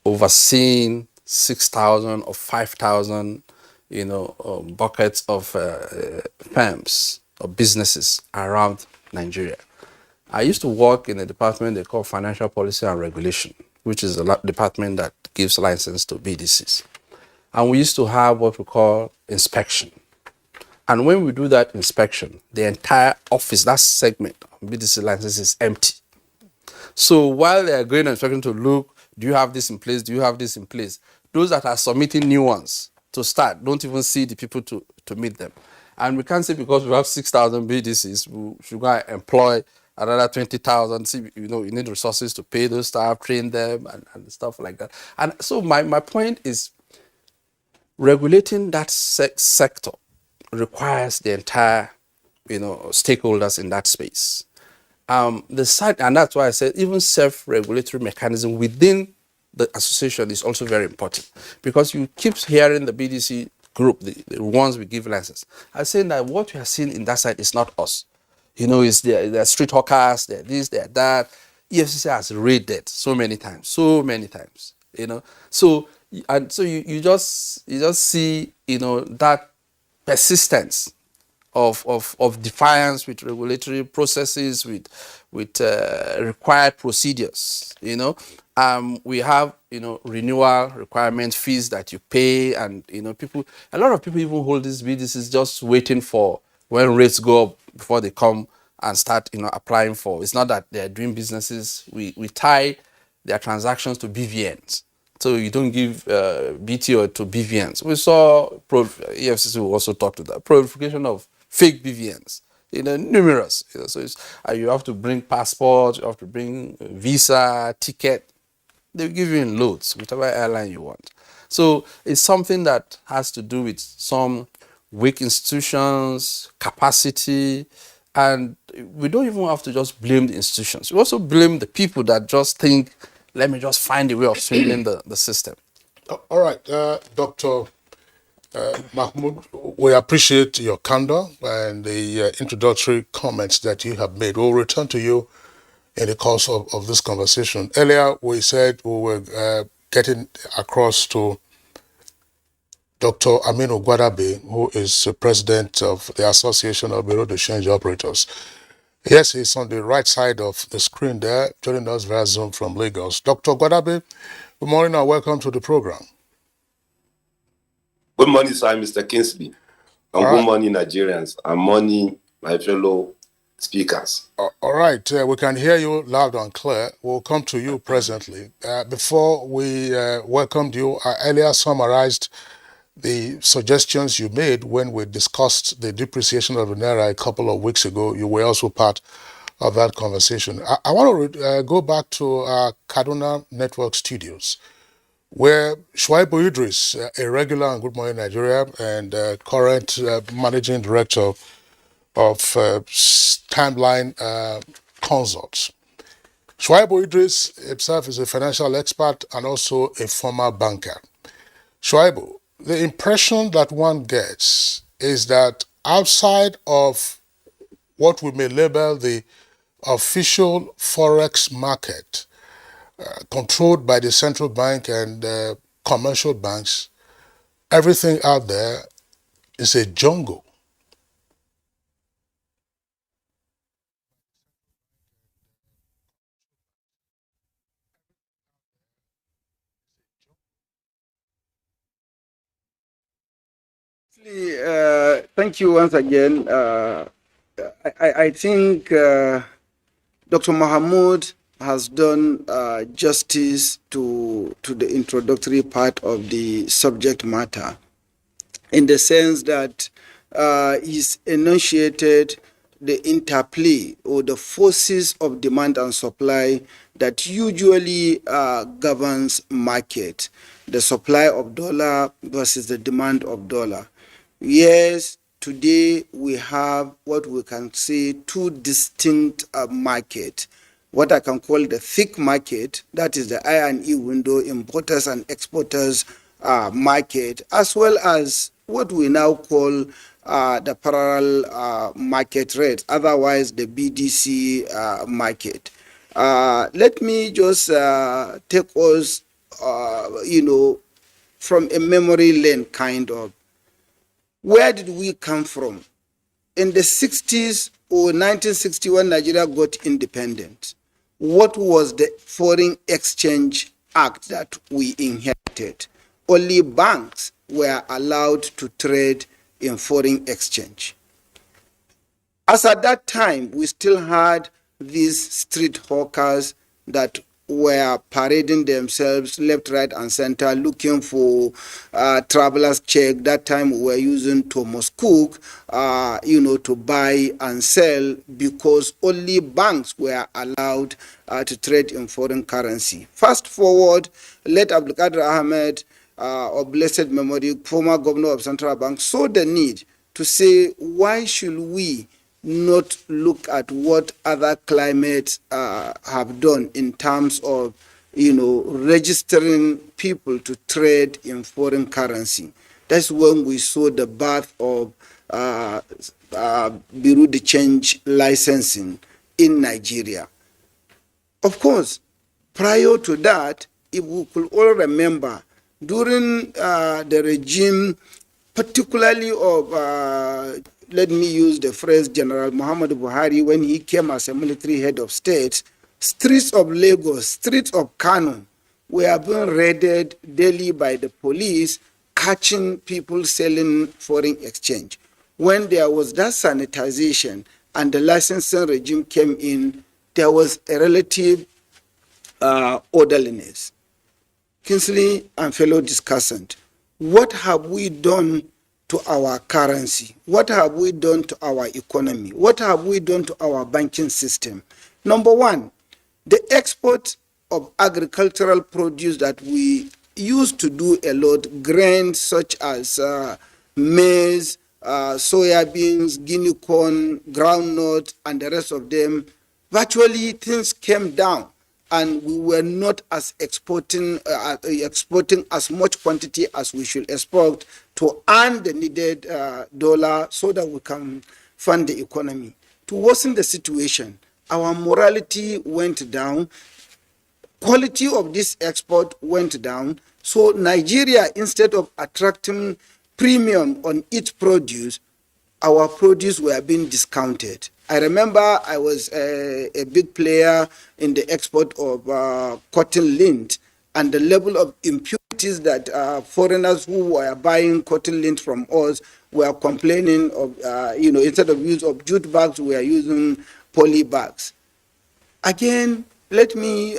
overseeing 6,000 or 5,000, buckets of firms or businesses around Nigeria. I used to work in a department they call Financial Policy and Regulation, which is a department that gives license to BDCs. And we used to have what we call inspection. And when we do that inspection, the entire office, that segment of BDC license is empty. So while they are going and expecting to look, do you have this in place? Do you have this in place? Those that are submitting new ones to start don't even see the people to meet them. And we can't say because we have 6,000 BDCs, we should go and employ another 20,000. See, you need resources to pay those staff, train them, and stuff like that. And so my point is, regulating that sector requires the entire, stakeholders in that space. And that's why I said even self-regulatory mechanism within the association is also very important, because you keep hearing the BDC group, the ones we give license, are saying that what we are seeing in that side is not us. It's the street hawkers, they're this, they're that. EFCC has raided so many times. So you just see that persistence of defiance with regulatory processes, with required procedures. We have renewal requirement fees that you pay, and a lot of people even hold these BDCs just waiting for when rates go up before they come and start applying for. It's not that they're doing businesses. We tie their transactions to BVNs. So you don't give BTO to BVNs. We saw EFCC will also talk to that proliferation of fake BVNs. Numerous. So you have to bring passport, you have to bring visa, ticket. They'll give you in loads, whichever airline you want. So it's something that has to do with some weak institutions, capacity, and we don't even have to just blame the institutions. We also blame the people that just think, let me just find a way of swindling the system. All right, Dr. Mahmoud, we appreciate your candor and the introductory comments that you have made. We'll return to you in the course of this conversation. Earlier, we said we were getting across to Dr. Aminu Gwadabe, who is the president of the Association of Bureau de Change Operators. Yes, he's on the right side of the screen there, joining us via Zoom from Lagos. Dr. Gwadabe, good morning and welcome to the program. Good morning, sir, Mr. Kingsley. And good morning, Nigerians. And morning, my fellow speakers. All right, we can hear you loud and clear. We'll come to you presently. Before we welcomed you, I earlier summarized the suggestions you made when we discussed the depreciation of the Naira a couple of weeks ago. You were also part of that conversation. I want to go back to our Kaduna Network studios, where Shuaibu Idris, a regular on Good Morning Nigeria and current managing director of Timeline Consults. Shuaibu Idris himself is a financial expert and also a former banker. Shuaibu, the impression that one gets is that outside of what we may label the official Forex market, controlled by the central bank and commercial banks, everything out there is a jungle. Thank you once again. I think Dr. Mahmoud has done justice to the introductory part of the subject matter, in the sense that he's enunciated the interplay or the forces of demand and supply that usually governs market, the supply of dollar versus the demand of dollar. Yes, today we have what we can say two distinct markets. What I can call the thick market, that is the I&E window, importers and exporters market, as well as what we now call the parallel market rate, otherwise the BDC market. Let me just take us, from a memory lane kind of. Where did we come from? In the 60s or 1961, Nigeria got independent. What was the Foreign Exchange Act that we inherited? Only banks were allowed to trade in foreign exchange. As at that time, we still had these street hawkers that were parading themselves left, right, and center, looking for travelers' check. That time we were using Thomas Cook, to buy and sell, because only banks were allowed to trade in foreign currency. Fast forward, let Abdulkadir Ahmed, of blessed memory, former governor of Central Bank, saw the need to say, why should we not look at what other climates have done in terms of, registering people to trade in foreign currency. That's when we saw the birth of Bureau de Change licensing in Nigeria. Of course, prior to that, if we could all remember, during the regime, particularly of let me use the phrase General Muhammad Buhari, when he came as a military head of state, streets of Lagos, streets of Kano were being raided daily by the police, catching people selling foreign exchange. When there was that sanitization and the licensing regime came in, there was a relative orderliness. Kingsley and fellow discussant, what have we done to our currency? What have we done to our economy? What have we done to our banking system? Number one, the export of agricultural produce that we used to do a lot, grains such as maize, soybeans, guinea corn, groundnut, and the rest of them, virtually things came down, and we were not as exporting as much quantity as we should export to earn the needed dollar so that we can fund the economy. To worsen the situation, our morality went down, quality of this export went down, so Nigeria, instead of attracting premium on its produce, our produce were being discounted. I remember I was a big player in the export of cotton lint, and the level of impurities that foreigners who were buying cotton lint from us were complaining of, instead of use of jute bags, we are using poly bags. Again, let me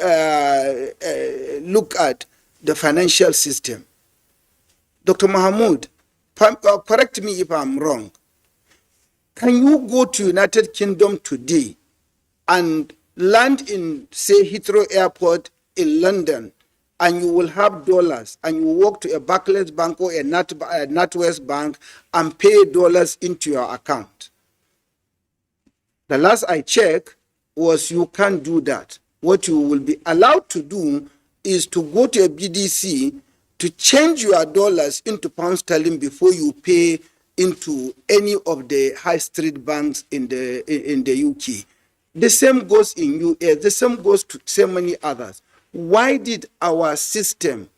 look at the financial system. Dr. Mahmoud, correct me if I'm wrong. Can you go to United Kingdom today and land in, say, Heathrow Airport in London, and you will have dollars, and you walk to a Barclays Bank or a NatWest Bank and pay dollars into your account? The last I checked was you can't do that. What you will be allowed to do is to go to a BDC to change your dollars into pound sterling before you pay into any of the high street banks in the UK. The same goes in US, the same goes to so many others. Why did our system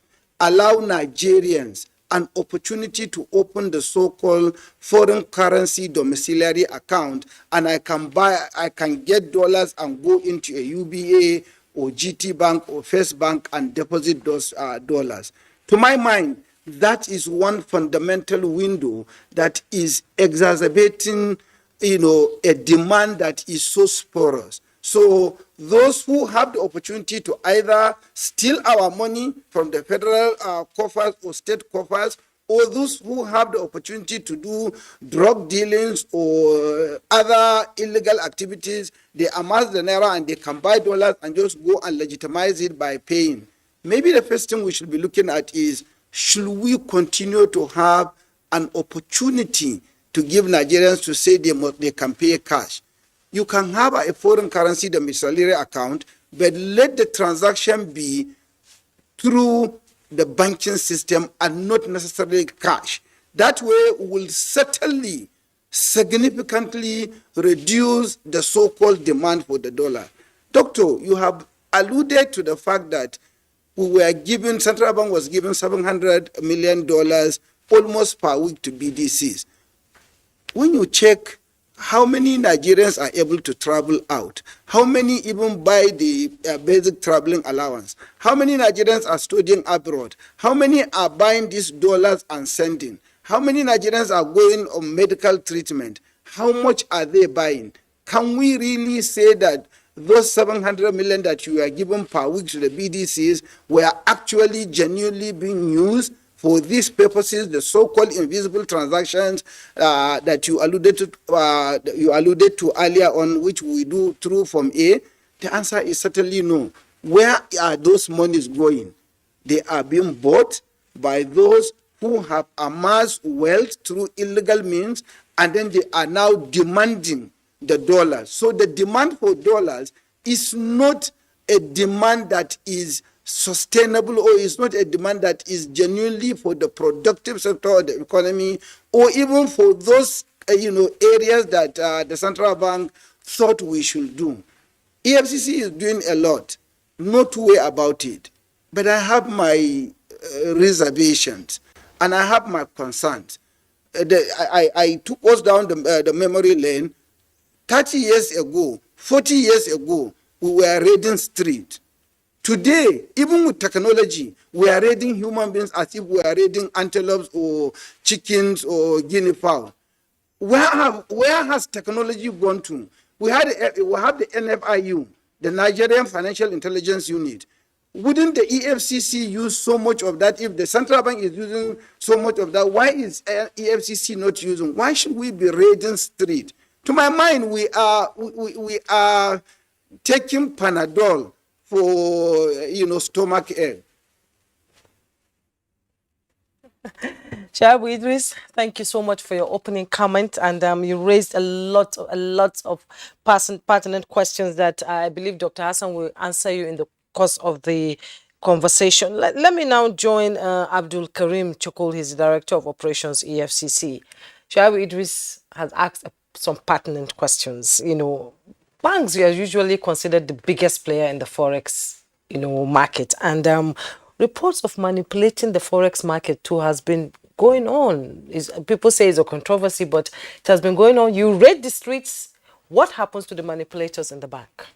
allow Nigerians an opportunity to open the so-called foreign currency domiciliary account, and I can get dollars and go into a UBA or GT Bank or First Bank and deposit those dollars? To my mind, that is one fundamental window that is exacerbating, a demand that is so sporous. So those who have the opportunity to either steal our money from the federal coffers or state coffers, or those who have the opportunity to do drug dealings or other illegal activities, they amass the naira and they can buy dollars and just go and legitimize it by paying. Maybe the first thing we should be looking at is, should we continue to have an opportunity to give Nigerians to say they can pay cash? You can have a foreign currency domiciliary account, but let the transaction be through the banking system and not necessarily cash. That way will certainly significantly reduce the so-called demand for the dollar. Doctor, you have alluded to the fact that Central Bank was given $700 million almost per week to BDCs. When you check how many Nigerians are able to travel out, how many even buy the basic traveling allowance, how many Nigerians are studying abroad, how many are buying these dollars and sending, how many Nigerians are going on medical treatment, how much are they buying? Can we really say that those 700 million that you are given per week to the BDCs were actually genuinely being used for these purposes, the so-called invisible transactions that you alluded to earlier on, which we do through from A? The answer is certainly no. Where are those monies going? They are being bought by those who have amassed wealth through illegal means, and then they are now demanding the dollars. So the demand for dollars is not a demand that is sustainable, or is not a demand that is genuinely for the productive sector of the economy, or even for those areas that the central bank thought we should do. EFCC is doing a lot, no two way about it, but I have my reservations and I have my concerns. I took us down the memory lane. 30 years ago, 40 years ago, we were raiding street. Today, even with technology, we are raiding human beings as if we are raiding antelopes or chickens or guinea fowl. Where has technology gone to? We have the NFIU, the Nigerian Financial Intelligence Unit. Wouldn't the EFCC use so much of that? If the central bank is using so much of that, why is EFCC not using? Why should we be raiding street? To my mind, we are taking Panadol for stomach ache. Shaibu Idris, thank you so much for your opening comment, and you raised a lot of pertinent questions that I believe Dr. Hassan will answer you in the course of the conversation. Let me now join Abdul Karim Chokol, his Director of Operations, EFCC. Shaibu Idris has asked some pertinent questions. Banks are usually considered the biggest player in the Forex, market. And reports of manipulating the Forex market too has been going on. People say it's a controversy, but it has been going on. You read the streets. What happens to the manipulators in the bank?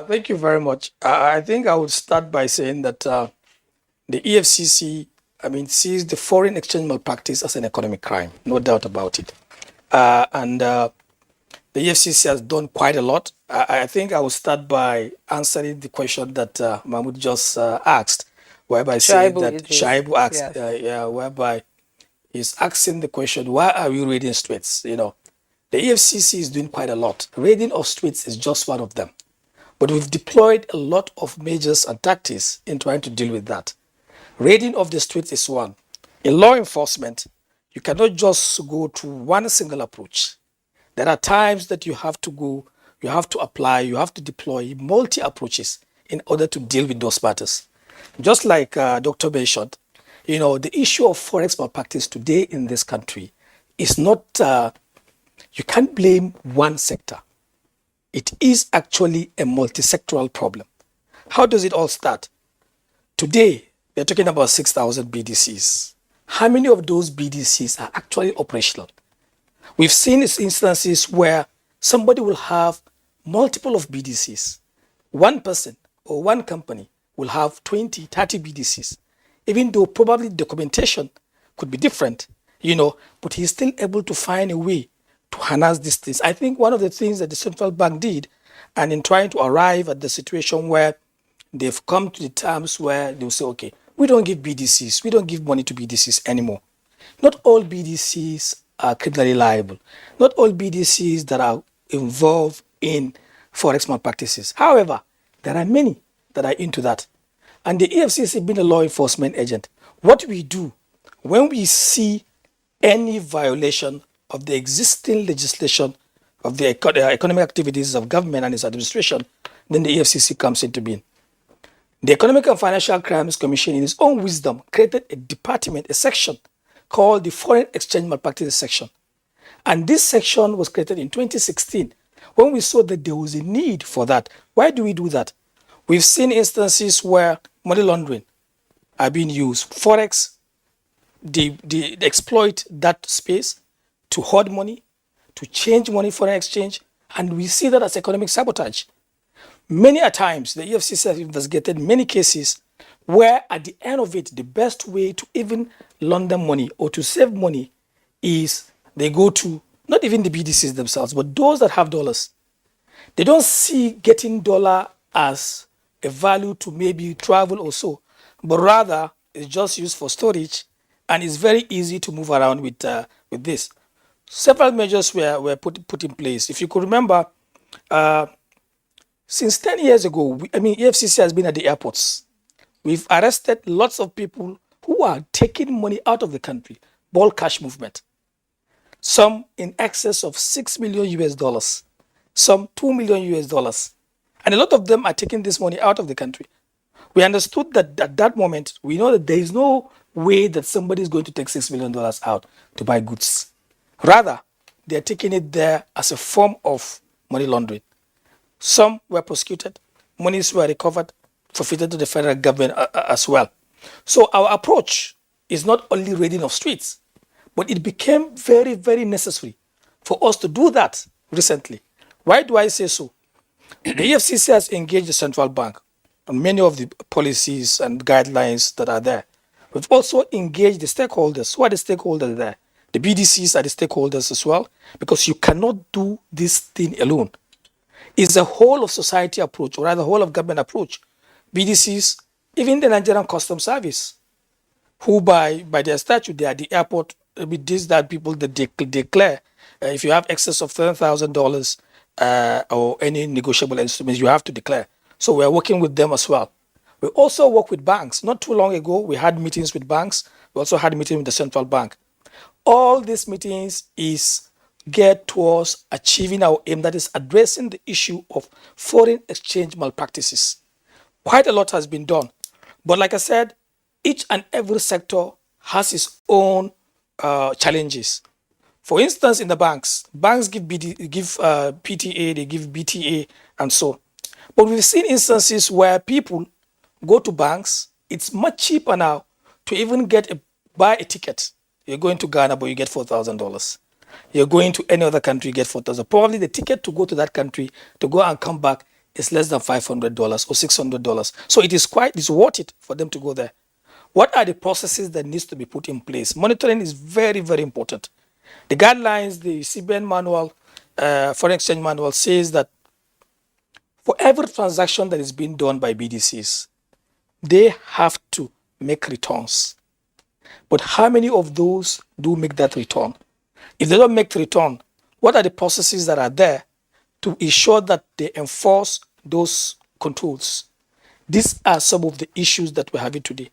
Thank you very much. I think I would start by saying that the EFCC, sees the foreign exchange malpractice as an economic crime, no doubt about it. The EFCC has done quite a lot. I think I will start by answering the question that Mahmoud just asked, whereby saying that Shaibu asked, whereby he's asking the question, why are we raiding streets? The EFCC is doing quite a lot. Raiding of streets is just one of them. But we've deployed a lot of measures and tactics in trying to deal with that. Raiding of the streets is one. In law enforcement, you cannot just go to one single approach. There are times that you have to go, you have to apply, you have to deploy multi-approaches in order to deal with those matters. Just like Dr. mentioned, the issue of Forex malpractice today in this country is not, you can't blame one sector. It is actually a multi-sectoral problem. How does it all start? Today, we're talking about 6,000 BDCs. How many of those BDCs are actually operational? We've seen instances where somebody will have multiple of BDCs. One person or one company will have 20, 30 BDCs, even though probably documentation could be different, but he's still able to find a way to harness these things. I think one of the things that the central bank did, and in trying to arrive at the situation where they've come to the terms where they'll say, okay, we don't give BDCs, we don't give money to BDCs anymore. Not all BDCs are criminally liable. Not all BDCs that are involved in Forex malpractices. However, there are many that are into that. And the EFCC being a law enforcement agent, what we do when we see any violation of the existing legislation of the economic activities of government and its administration, then the EFCC comes into being. The Economic and Financial Crimes Commission, in its own wisdom, created a department, a section called the Foreign Exchange Malpractices Section. And this section was created in 2016 when we saw that there was a need for that. Why do we do that? We've seen instances where money laundering are being used. Forex, they exploit that space to hoard money, to change money for an exchange, and we see that as economic sabotage. Many a times, the EFCC has investigated many cases where at the end of it, the best way to even launder money or to save money is they go to not even the BDCs themselves, but those that have dollars. They don't see getting dollar as a value to maybe travel or so, but rather it's just used for storage, and it's very easy to move around with this. Several measures were put in place. If you could remember, since 10 years ago, EFCC has been at the airports. We've arrested lots of people who are taking money out of the country, bulk cash movement. Some in excess of $6 million US, some $2 million US. And a lot of them are taking this money out of the country. We understood that at that moment, we know that there is no way that somebody is going to take $6 million out to buy goods. Rather, they're taking it there as a form of money laundering. Some were prosecuted, monies were recovered, forfeited to the federal government as well. So our approach is not only raiding of streets, but it became very, very necessary for us to do that recently. Why do I say so? The EFCC has engaged the central bank on many of the policies and guidelines that are there. We've also engaged the stakeholders. Who are the stakeholders there? The BDCs are the stakeholders as well, because you cannot do this thing alone. It's a whole of society approach, or rather whole of government approach. BDCs, even the Nigerian Customs Service, who by their statute, they are the airport, with these that people that declare, if you have excess of $10,000 or any negotiable instruments, you have to declare. So we're working with them as well. We also work with banks. Not too long ago, we had meetings with banks. We also had a meeting with the central bank. All these meetings is geared towards achieving our aim, that is addressing the issue of foreign exchange malpractices. Quite a lot has been done. But like I said, each and every sector has its own challenges. For instance, in the banks give PTA, they give BTA, and so. But we've seen instances where people go to banks. It's much cheaper now to even buy a ticket. You're going to Ghana, but you get $4,000. You're going to any other country, you get $4,000. Probably the ticket to go to that country, to go and come back, is less than $500 or $600. So it's worth it for them to go there. What are the processes that needs to be put in place? Monitoring is very, very important. The guidelines, the CBN manual, foreign exchange manual says that for every transaction that is being done by BDCs, they have to make returns. But how many of those do make that return? If they don't make the return, what are the processes that are there to ensure that they enforce those controls? These are some of the issues that we're having today.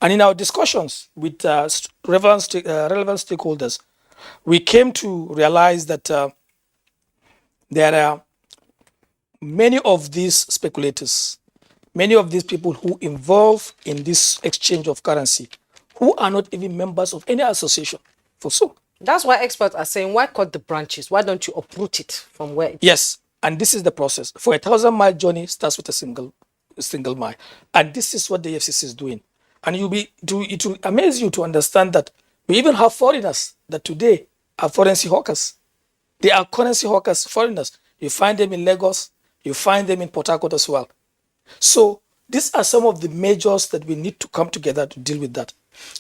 And in our discussions with relevant stakeholders, we came to realize that there are many of these speculators, many of these people who involve in this exchange of currency, who are not even members of any association. For so. That's why experts are saying, why cut the branches? Why don't you uproot it from where it Yes, and this is the process. For a 1,000-mile journey starts with a single mile. And this is what the FCC is doing. And it will amaze you to understand that we even have foreigners that today are currency hawkers. They are currency hawkers, foreigners. You find them in Lagos, you find them in Port Harcourt as well. So these are some of the measures that we need to come together to deal with that.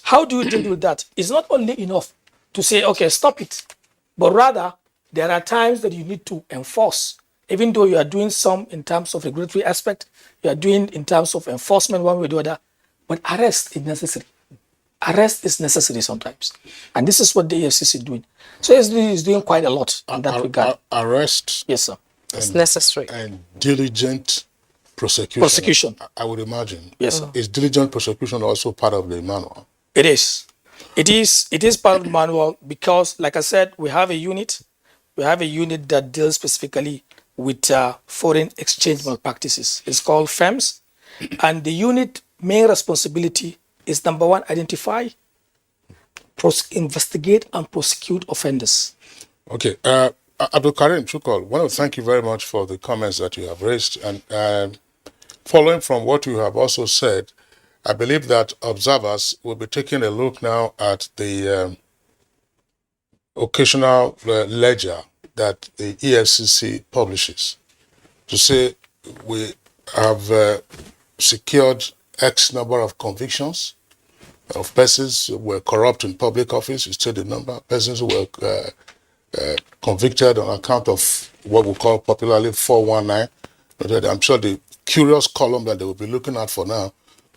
How do you deal with that? It's not only enough to say, okay, stop it. But rather, there are times that you need to enforce. Even though you are doing some in terms of regulatory aspect, you are doing in terms of enforcement one way or the other, but arrest is necessary. Arrest is necessary sometimes. And this is what the EFCC is doing. So it's doing quite a lot in that regard. Arrest. Yes, sir. It's necessary. And diligent prosecution. Prosecution. I would imagine. Yes, sir. Is diligent prosecution also part of the manual? It is. It is part of the manual because, like I said, we have a unit. We have a unit that deals specifically with foreign exchange malpractices. It's called FEMS. And the unit main responsibility is number one, identify, investigate, and prosecute offenders. Okay. Abdul Karim Chukol, I want to thank you very much for the comments that you have raised. And following from what you have also said, I believe that observers will be taking a look now at the occasional ledger that the EFCC publishes to say we have secured X number of convictions of persons who were corrupt in public office. You state the number of persons who were convicted on account of what we call popularly 419. I'm sure the curious column that they will be looking at for now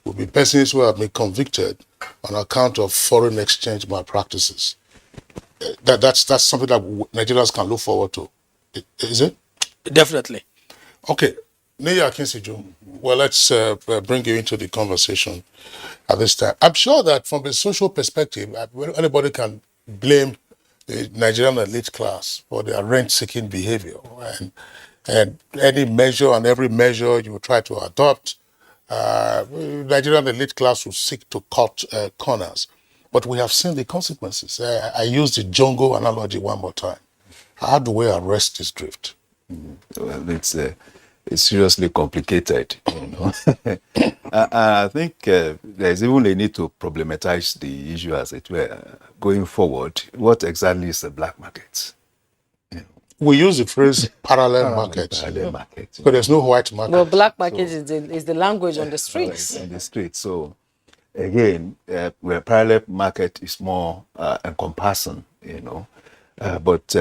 will be persons who have been convicted on account of foreign exchange malpractices. That's something that Nigerians can look forward to. Is it? Definitely. Okay. Neya Kinsiju, well, let's bring you into the conversation at this time. I'm sure that from a social perspective, anybody can blame the Nigerian elite class for their rent-seeking behavior. And any measure and every measure you try to adopt, Nigerian elite class will seek to cut corners. But we have seen the consequences. I use the jungle analogy one more time. How do we arrest this drift? Well, it's seriously complicated, you know. I think there's even a need to problematize the issue as it were going forward. What exactly is the black market? We use the phrase parallel market. Parallel market. But there's no white market. Well, black market is the language on the streets. On the streets. So again, where parallel market is more encompassing, you know. But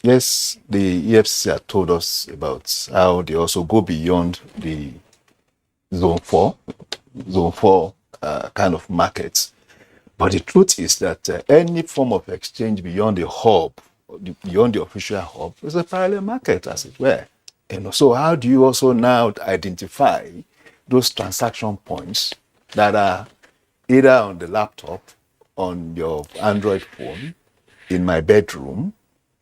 yes, the EFCC have told us about how they also go beyond the zone 4 kind of markets. But the truth is that any form of exchange beyond the hub, beyond the official hub, is a parallel market, as it were. You know, so how do you also now identify those transaction points that are either on the laptop, on your Android phone, in my bedroom,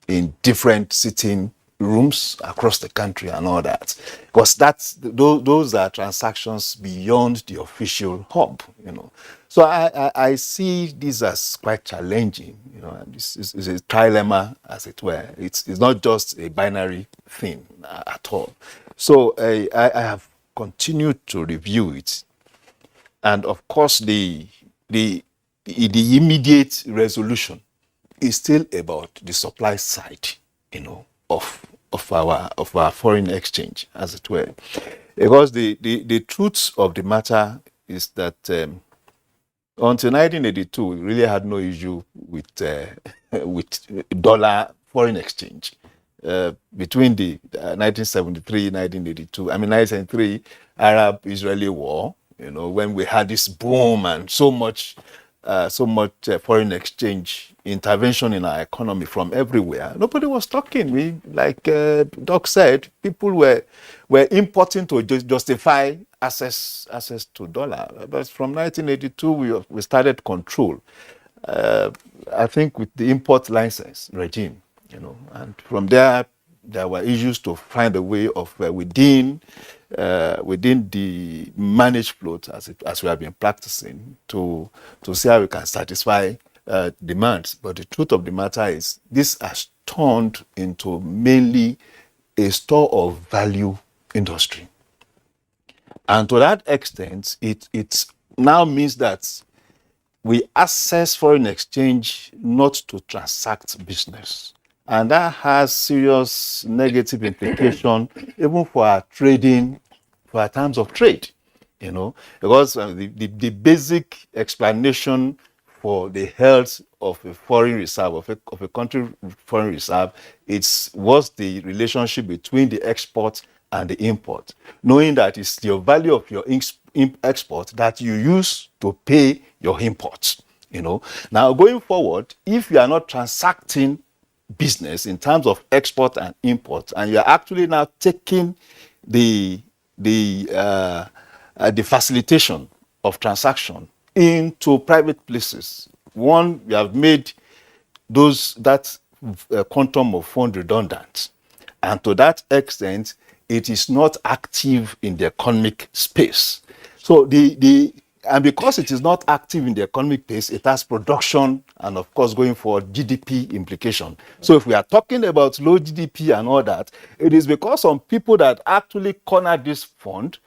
in different sitting rooms across the country and all that? Because those are transactions beyond the official hub, you know. So I see this as quite challenging, you know. This is a trilemma, as it were. It's not just a binary thing at all. So I have continued to review it, and of course the immediate resolution is still about the supply side, you know, of our foreign exchange, as it were. Because the truth of the matter is that until 1982, we really had no issue with dollar foreign exchange. Between the 1973, 1982, 1973 Arab-Israeli war, you know, when we had this boom and so much foreign exchange intervention in our economy from everywhere. Nobody was talking. We, like Doc said, people were importing to justify access to dollar. But from 1982, we started control. I think with the import license regime, you know, and from there were issues to find a way of within the managed float, as we have been practicing, to see how we can satisfy demands. But the truth of the matter is, this has turned into mainly a store of value industry. And to that extent, it now means that we access foreign exchange not to transact business. And that has serious negative implication even for our trading, for our terms of trade, you know, because the basic explanation for the health of a foreign reserve, of a country foreign reserve, what's the relationship between the export and the import, knowing that it's your value of your export that you use to pay your imports. Now going forward, if you are not transacting business in terms of export and import, and you are actually now taking the facilitation of transaction into private places, one, you have made that quantum of fund redundant, and to that extent, it is not active in the economic space. So and because it is not active in the economic space, it has production and, of course, going forward, GDP implication. So if we are talking about low GDP and all that, it is because some people that actually corner this fund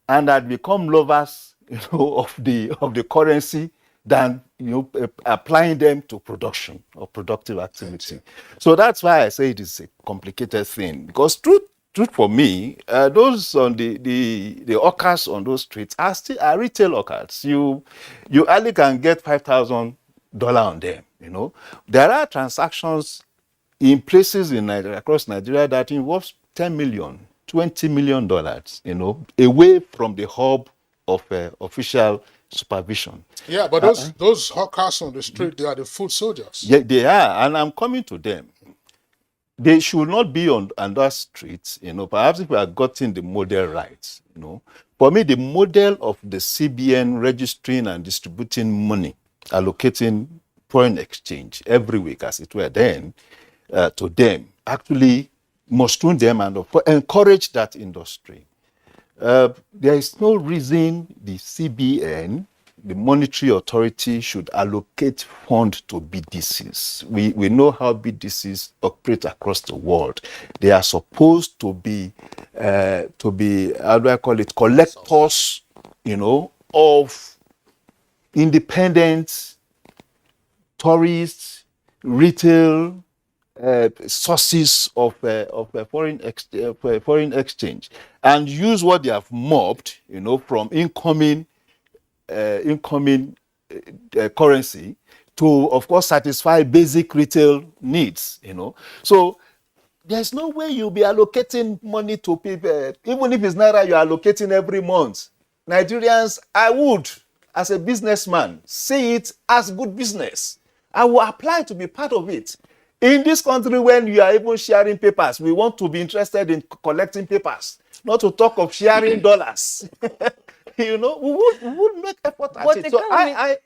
and that become lovers, of the currency than applying them to production or productive activity. So that's why I say it is a complicated thing, because truth for me, those on the hawkers on those streets are retail hawkers. You only can get $5,000 on them. There are transactions in places in Nigeria, across Nigeria, that involves $10 million, $20 million, away from the hub of official supervision. Yeah, but those hawkers on the street, they are the food soldiers. Yeah, they are, and I'm coming to them. They should not be on that street, perhaps if we have gotten the model right, For me, the model of the CBN registering and distributing money, allocating foreign exchange every week, as it were, then to them, actually mushroom them and encourage that industry. There is no reason the CBN, the monetary authority, should allocate funds to BDCs. We know how BDCs operate across the world. They are supposed to be how do I call it, collectors, of independent tourists, retail sources of foreign exchange, and use what they have mobbed, from incoming currency to, of course, satisfy basic retail needs. So there's no way you'll be allocating money to people, even if it's naira you're allocating every month. Nigerians, I would, as a businessman, see it as good business. I will apply to be part of it. In this country, when you are even sharing papers, we want to be interested in collecting papers, not to talk of sharing dollars. We would make effort at it. So I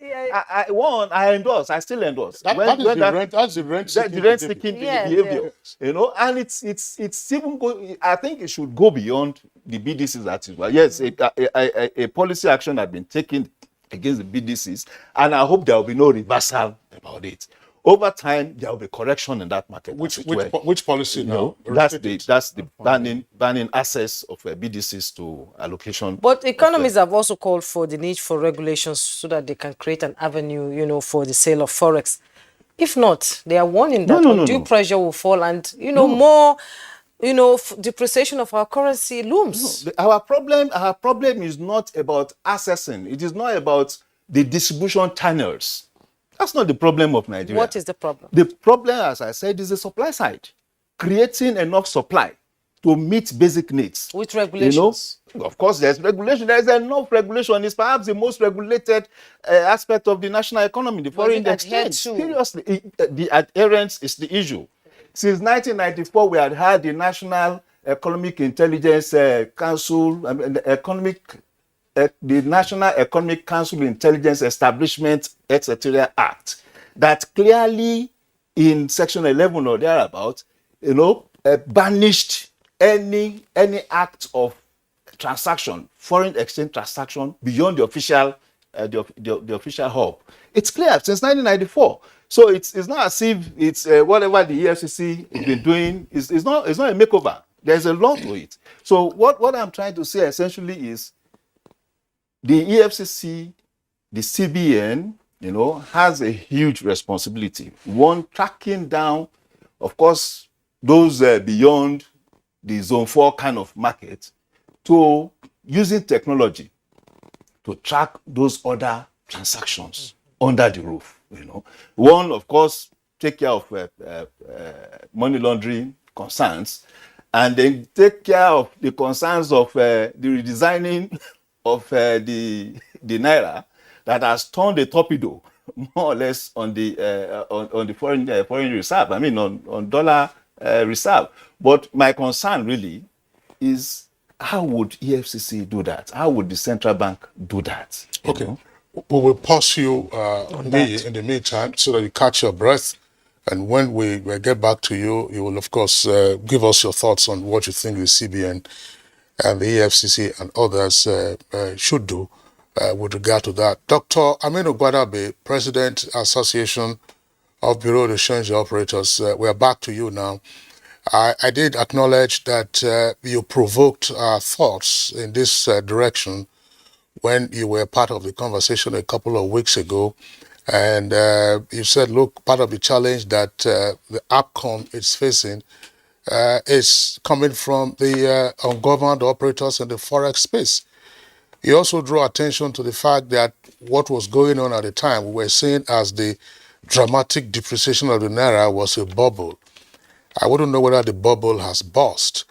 endorse. I still endorse. That's the rent-seeking behavior. And it's even go. I think it should go beyond the BDCs. That is why, yes, a policy action has been taken against the BDCs, and I hope there will be no reversal about it. Over time, there will be correction in that market. Which policy now? That's the banning access of BDCs to allocation. But economists have also called for the need for regulations so that they can create an avenue, for the sale of Forex. If not, they are warning that undue pressure will fall and, more, depreciation of our currency looms. Our problem is not about accessing. It is not about the distribution channels. That's not the problem of Nigeria. What is the problem? The problem, as I said, is the supply side. Creating enough supply to meet basic needs. With regulations. Of course, there's regulation. There's enough regulation. It's perhaps the most regulated aspect of the national economy, the foreign exchange. Seriously, the adherence is the issue. Since 1994, we had the National Economic Intelligence Council, the National Economic Council Intelligence Establishment, etc. Act, that clearly in Section 11 or thereabout, banished any act of transaction, foreign exchange transaction, beyond the official the official hub. It's clear since 1994. So it's not as if it's whatever the EFCC has been doing. It's not a makeover. There's a lot to it. So what I'm trying to say essentially is, the EFCC, the CBN, has a huge responsibility. One, tracking down, of course, those beyond the Zone 4 kind of market, to using technology to track those other transactions under the roof. One, of course, take care of money laundering concerns, and then take care of the concerns of the redesigning of the naira that has turned a torpedo more or less on the foreign reserve. I mean on dollar reserve. But my concern really is, how would EFCC do that? How would the central bank do that? Okay. We will pause you in the meantime so that you catch your breath. And when we get back to you, you will, of course, give us your thoughts on what you think the CBN and the EFCC and others should do with regard to that. Dr. Aminu Gwadabe, President, Association of Bureau de Change Operators, we are back to you now. I did acknowledge that you provoked our thoughts in this direction when you were part of the conversation a couple of weeks ago. And you said, look, part of the challenge that the APCON is facing is coming from the ungoverned operators in the Forex space. You also draw attention to the fact that what was going on at the time, we were seeing as the dramatic depreciation of the Naira was a bubble. I wouldn't know whether the bubble has burst.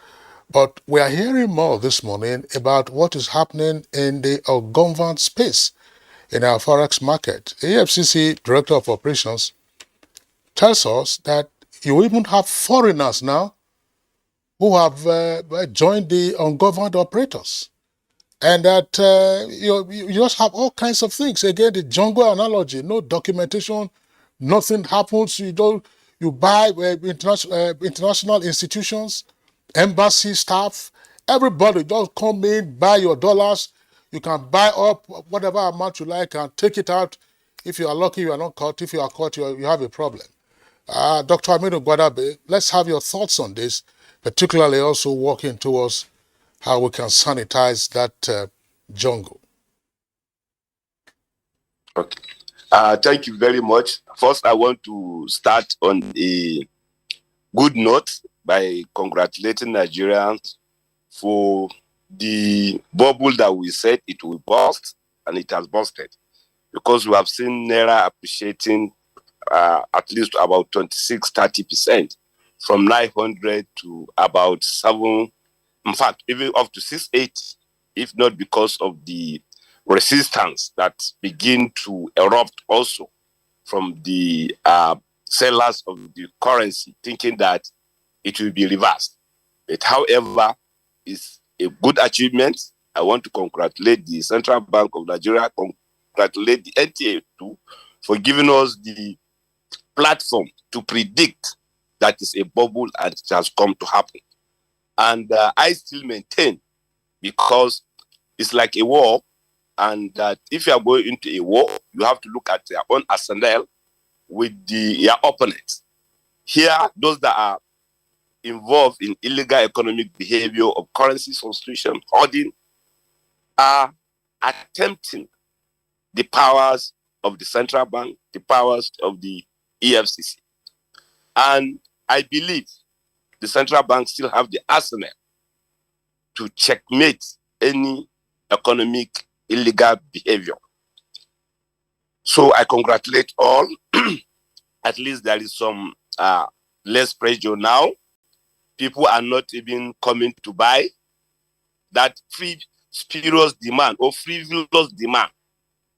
But we are hearing more this morning about what is happening in the ungoverned space in our Forex market. The EFCC Director of Operations tells us that you even have foreigners now who have joined the ungoverned operators. And that you just have all kinds of things. Again, the jungle analogy, no documentation, nothing happens. You buy international institutions, embassy staff, everybody just come in, buy your dollars. You can buy up whatever amount you like and take it out. If you are lucky, you are not caught. If you are caught, you have a problem. Dr. Aminu Gwadabe, let's have your thoughts on this, particularly also working towards how we can sanitize that jungle. Okay. Thank you very much. First, I want to start on a good note by congratulating Nigerians for the bubble that we said it will burst, and it has bursted. Because we have seen Naira appreciating at least about 26-30% from 900 to about 7, in fact, even up to 680, if not because of the resistance that begin to erupt also from the sellers of the currency, thinking that it will be reversed. But however, it's a good achievement. I want to congratulate the Central Bank of Nigeria, congratulate the NTA too, for giving us the platform to predict that is a bubble and it has come to happen. And I still maintain, because it's like a war, and that if you are going into a war, you have to look at your own arsenal with your opponents. Here, those that are involved in illegal economic behavior of currency substitution, hoarding, are attempting the powers of the central bank, the powers of the EFCC. And I believe the central bank still have the arsenal to checkmate any economic illegal behavior. So I congratulate all. At least there is some less pressure now. People are not even coming to buy. That free spurious demand or frivolous demand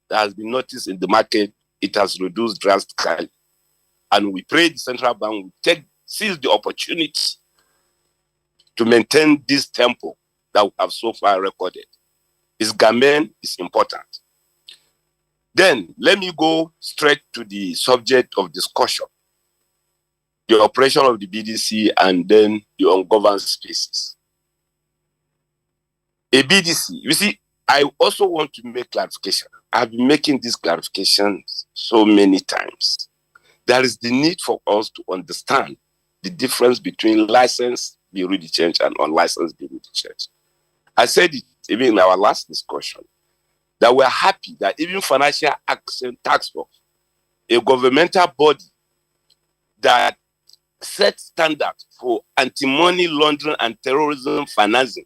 that has been noticed in the market, it has reduced drastically. And we pray the central bank will seize the opportunity to maintain this tempo that we have so far recorded. Its gain is important. Then let me go straight to the subject of discussion, the operation of the BDC and then the ungoverned spaces. A BDC, you see, I also want to make clarification. I've been making this clarification so many times. There is the need for us to understand the difference between licensed bureau de change and unlicensed bureau de change. I said it even in our last discussion, that we're happy that even Financial Action Task Force, a governmental body that sets standards for anti-money laundering and terrorism financing,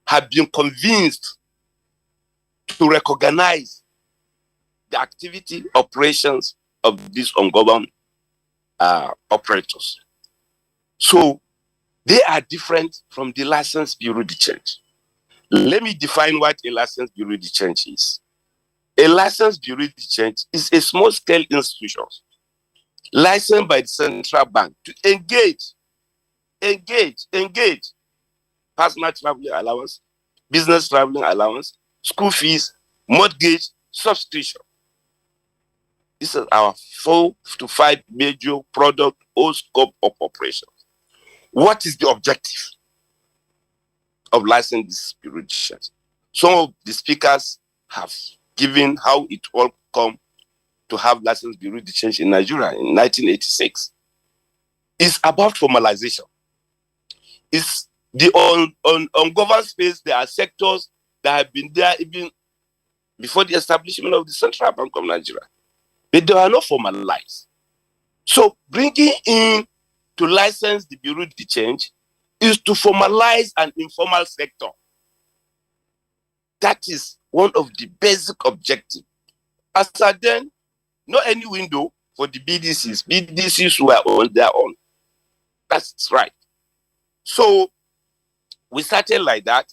have been convinced to recognize the activity operations of these ungoverned operators. So they are different from the licensed bureau de change. Let me define what a licensed bureau de change is. A licensed bureau de change is a small-scale institution licensed by the central bank to engage personal traveling allowance, business traveling allowance, school fees, mortgage, subscription. This is our 4 to 5 major product or scope of operations. What is the objective of licensed bureau de change? Some of the speakers have given how it all come to have licensed bureau de change in Nigeria in 1986. It's about formalization. It's the on government space. There are sectors that have been there even before the establishment of the Central Bank of Nigeria, but they are not formalized. So bringing in to license the bureau de change is to formalize an informal sector. That is one of the basic objectives. As at then, not any window for the BDCs. BDCs were on their own. That's right. So we started like that,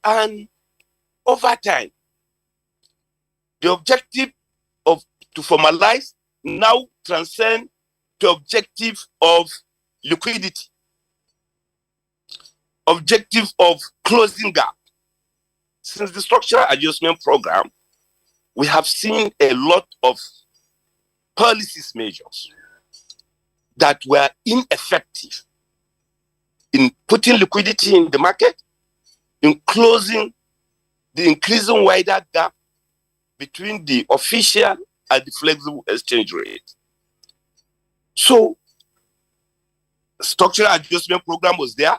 and over time, the objective of to formalize now transcend the objective of liquidity, objective of closing gap. Since the structural adjustment program, we have seen a lot of policies measures that were ineffective in putting liquidity in the market, in closing the increasing wider gap between the official and the flexible exchange rate. So, structural adjustment program was there.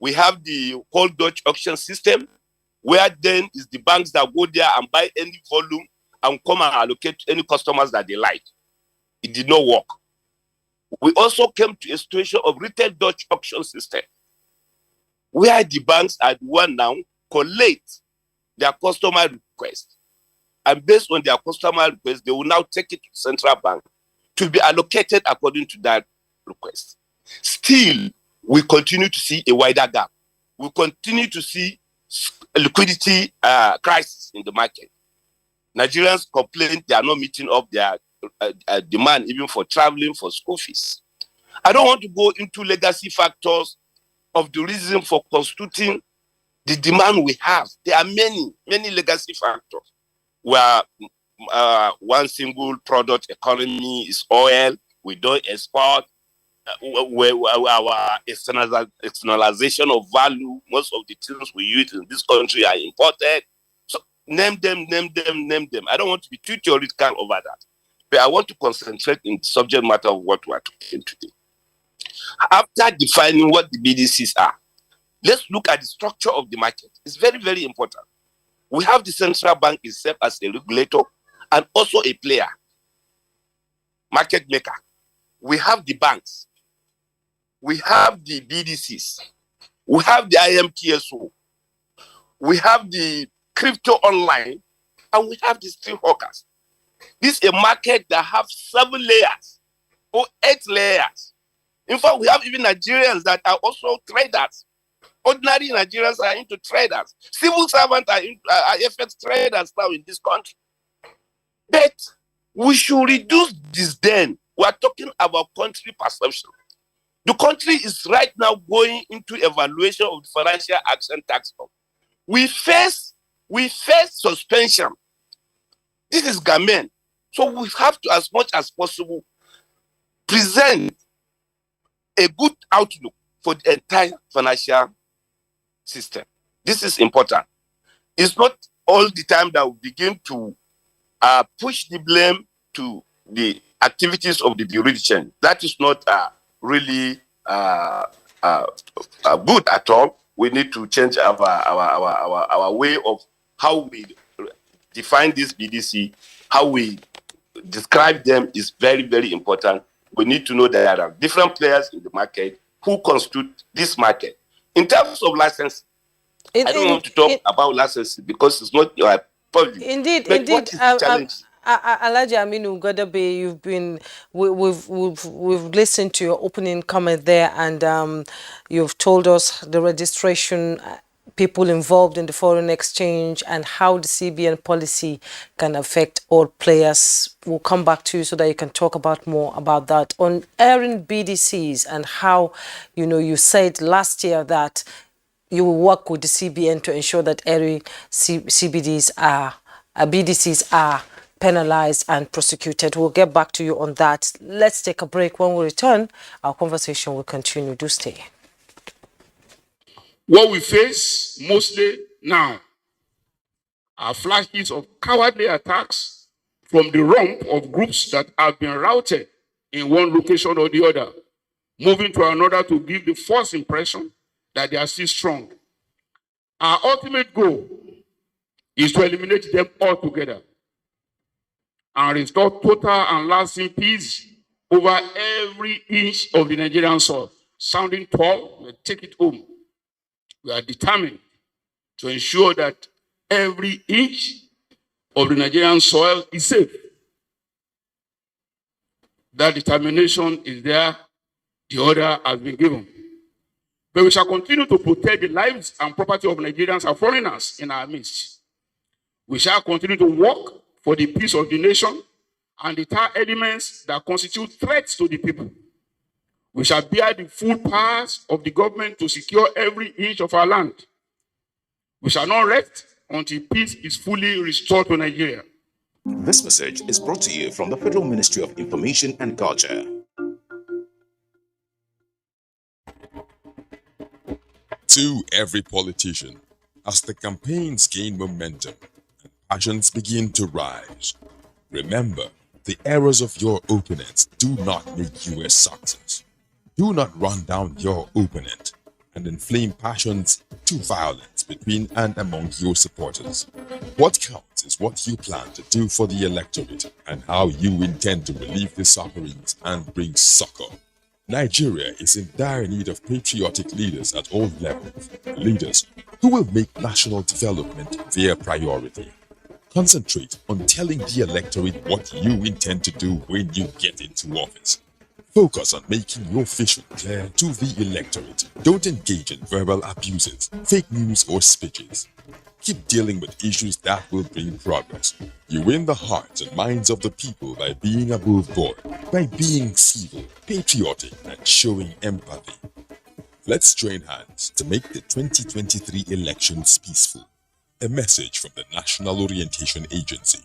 We have the whole Dutch auction system, where then is the banks that go there and buy any volume and come and allocate to any customers that they like. It did not work. We also came to a situation of retail Dutch auction system, where the banks are the one now collate their customer request. And based on their customer request, they will now take it to the central bank to be allocated according to that request. Still, we continue to see a wider gap. We continue to see a liquidity crisis in the market. Nigerians complain they are not meeting up their demand even for traveling, for school fees. I don't want to go into legacy factors of the reason for constituting the demand we have. There are many legacy factors where one single product economy is oil, we don't export, where our externalization of value, most of the things we use in this country are imported. So name them. I don't want to be too theoretical over that, but I want to concentrate in the subject matter of what we are talking today. After defining what the BDCs are, let's look at the structure of the market. It's very, very important. We have the central bank itself as a regulator and also a player, market maker. We have the banks. We have the BDCs. We have the IMTSO. We have the crypto online. And we have the street hawkers. This is a market that have 7 layers or 8 layers. In fact, we have even Nigerians that are also traders. Ordinary Nigerians are into traders. Civil servants are FX traders now in this country. But we should reduce this then. We are talking about country perception. The country is right now going into evaluation of the financial action tax law. We face suspension. This is gamen. So we have to, as much as possible, present a good outlook for the entire financial system. This is important. It's not all the time that we begin to push the blame to the activities of the bureau de change. That is not really good at all. We need to change our way of how we define this BDC, how we describe them is very, very important. We need to know that there are different players in the market who constitute this market. In terms of license, I don't want to talk about license because it's not your purview. Indeed. Alhaji Aminu Gadabe, we've listened to your opening comment there, and you've told us the registration people involved in the foreign exchange, and how the CBN policy can affect all players. We'll come back to you so that you can talk about more about that. On airing BDCs and how, you said last year that you will work with the CBN to ensure that airing BDCs are penalized and prosecuted. We'll get back to you on that. Let's take a break. When we return, our conversation will continue. Do stay. What we face mostly now are flashes of cowardly attacks from the rump of groups that have been routed in one location or the other, moving to another to give the false impression that they are still strong. Our ultimate goal is to eliminate them altogether and restore total and lasting peace over every inch of the Nigerian soil. Sounding tall, we take it home. We are determined to ensure that every inch of the Nigerian soil is safe. That determination is there. The order has been given. But we shall continue to protect the lives and property of Nigerians and foreigners in our midst. We shall continue to work for the peace of the nation and deter elements that constitute threats to the people. We shall bear the full powers of the government to secure every inch of our land. We shall not rest until peace is fully restored to Nigeria. This message is brought to you from the Federal Ministry of Information and Culture. To every politician, as the campaigns gain momentum and passions begin to rise, remember, the errors of your opponents do not make you a success. Do not run down your opponent and inflame passions to violence between and among your supporters. What counts is what you plan to do for the electorate and how you intend to relieve the sufferings and bring succor. Nigeria is in dire need of patriotic leaders at all levels, leaders who will make national development their priority. Concentrate on telling the electorate what you intend to do when you get into office. Focus on making your vision clear to the electorate. Don't engage in verbal abuses, fake news or speeches. Keep dealing with issues that will bring progress. You win the hearts and minds of the people by being above board, by being civil, patriotic, and showing empathy. Let's join hands to make the 2023 elections peaceful. A message from the National Orientation Agency.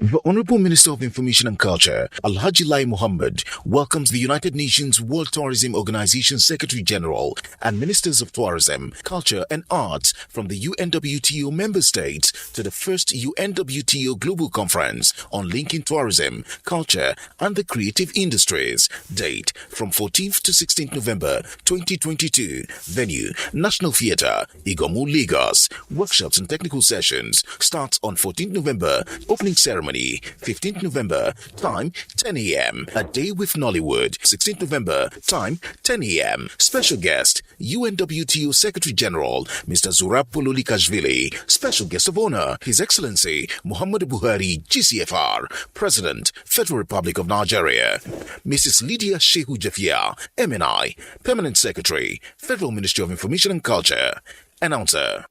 The Honorable Minister of Information and Culture, Alhaji Lai Mohammed, welcomes the United Nations World Tourism Organization Secretary General and Ministers of Tourism, Culture and Arts from the UNWTO member states to the first UNWTO Global Conference on Linking Tourism, Culture and the Creative Industries. Date from 14th to 16th November 2022. Venue, National Theatre, Igomu, Lagos. Workshops and technical sessions starts on 14th November. Opening ceremony 15th November, time 10 a.m. A Day with Nollywood, 16th November, time 10 a.m. Special guest, UNWTO Secretary General, Mr. Zurab Pololikashvili. Special guest of honor, His Excellency Muhammadu Buhari, GCFR, President, Federal Republic of Nigeria. Mrs. Lydia Shehu Jafia, MNI, Permanent Secretary, Federal Ministry of Information and Culture. Announcer.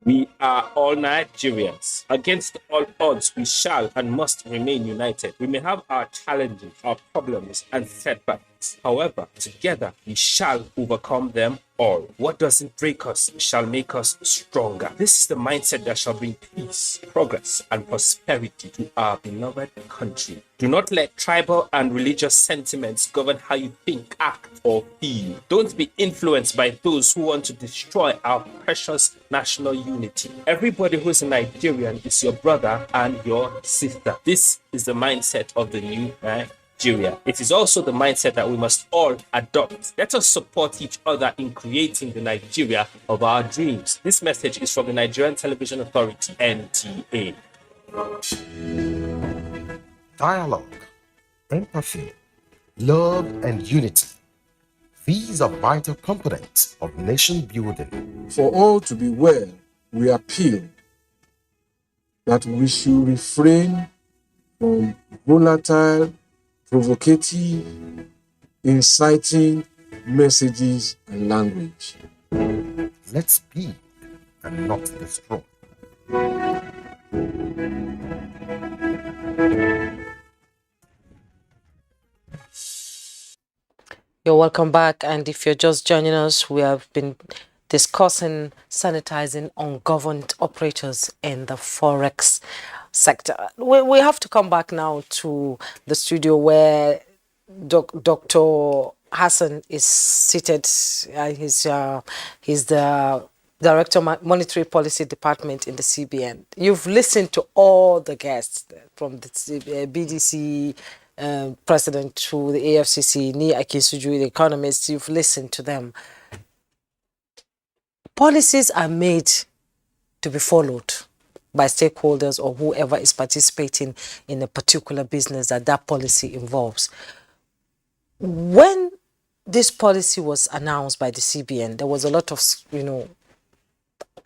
We are all Nigerians. Against all odds, we shall and must remain united. We may have our challenges, our problems, and setbacks. However, together we shall overcome them all. What doesn't break us shall make us stronger. This is the mindset that shall bring peace, progress, and prosperity to our beloved country. Do not let tribal and religious sentiments govern how you think, act, or feel. Don't be influenced by those who want to destroy our precious national unity. Everybody who is a Nigerian is your brother and your sister. This is the mindset of the new Nigeria. It is also the mindset that we must all adopt. Let us support each other in creating the Nigeria of our dreams. This message is from the Nigerian Television Authority, NTA. Dialogue, empathy, love, and unity. These are vital components of nation building. For all to be well, we appeal that we should refrain from volatile, provocative, inciting messages and language. Let's build and not destroy. You're welcome back, and if you're just joining us, we have been discussing sanitizing ungoverned operators in the Forex sector. We have to come back now to the studio where Dr. Hassan is seated. He's the Director of Monetary Policy Department in the CBN. You've listened to all the guests from the BDC president to the AFCC, Ni Akisuju, the economists. You've listened to them. Policies are made to be followed by stakeholders or whoever is participating in a particular business that policy involves. When this policy was announced by the CBN, there was a lot of,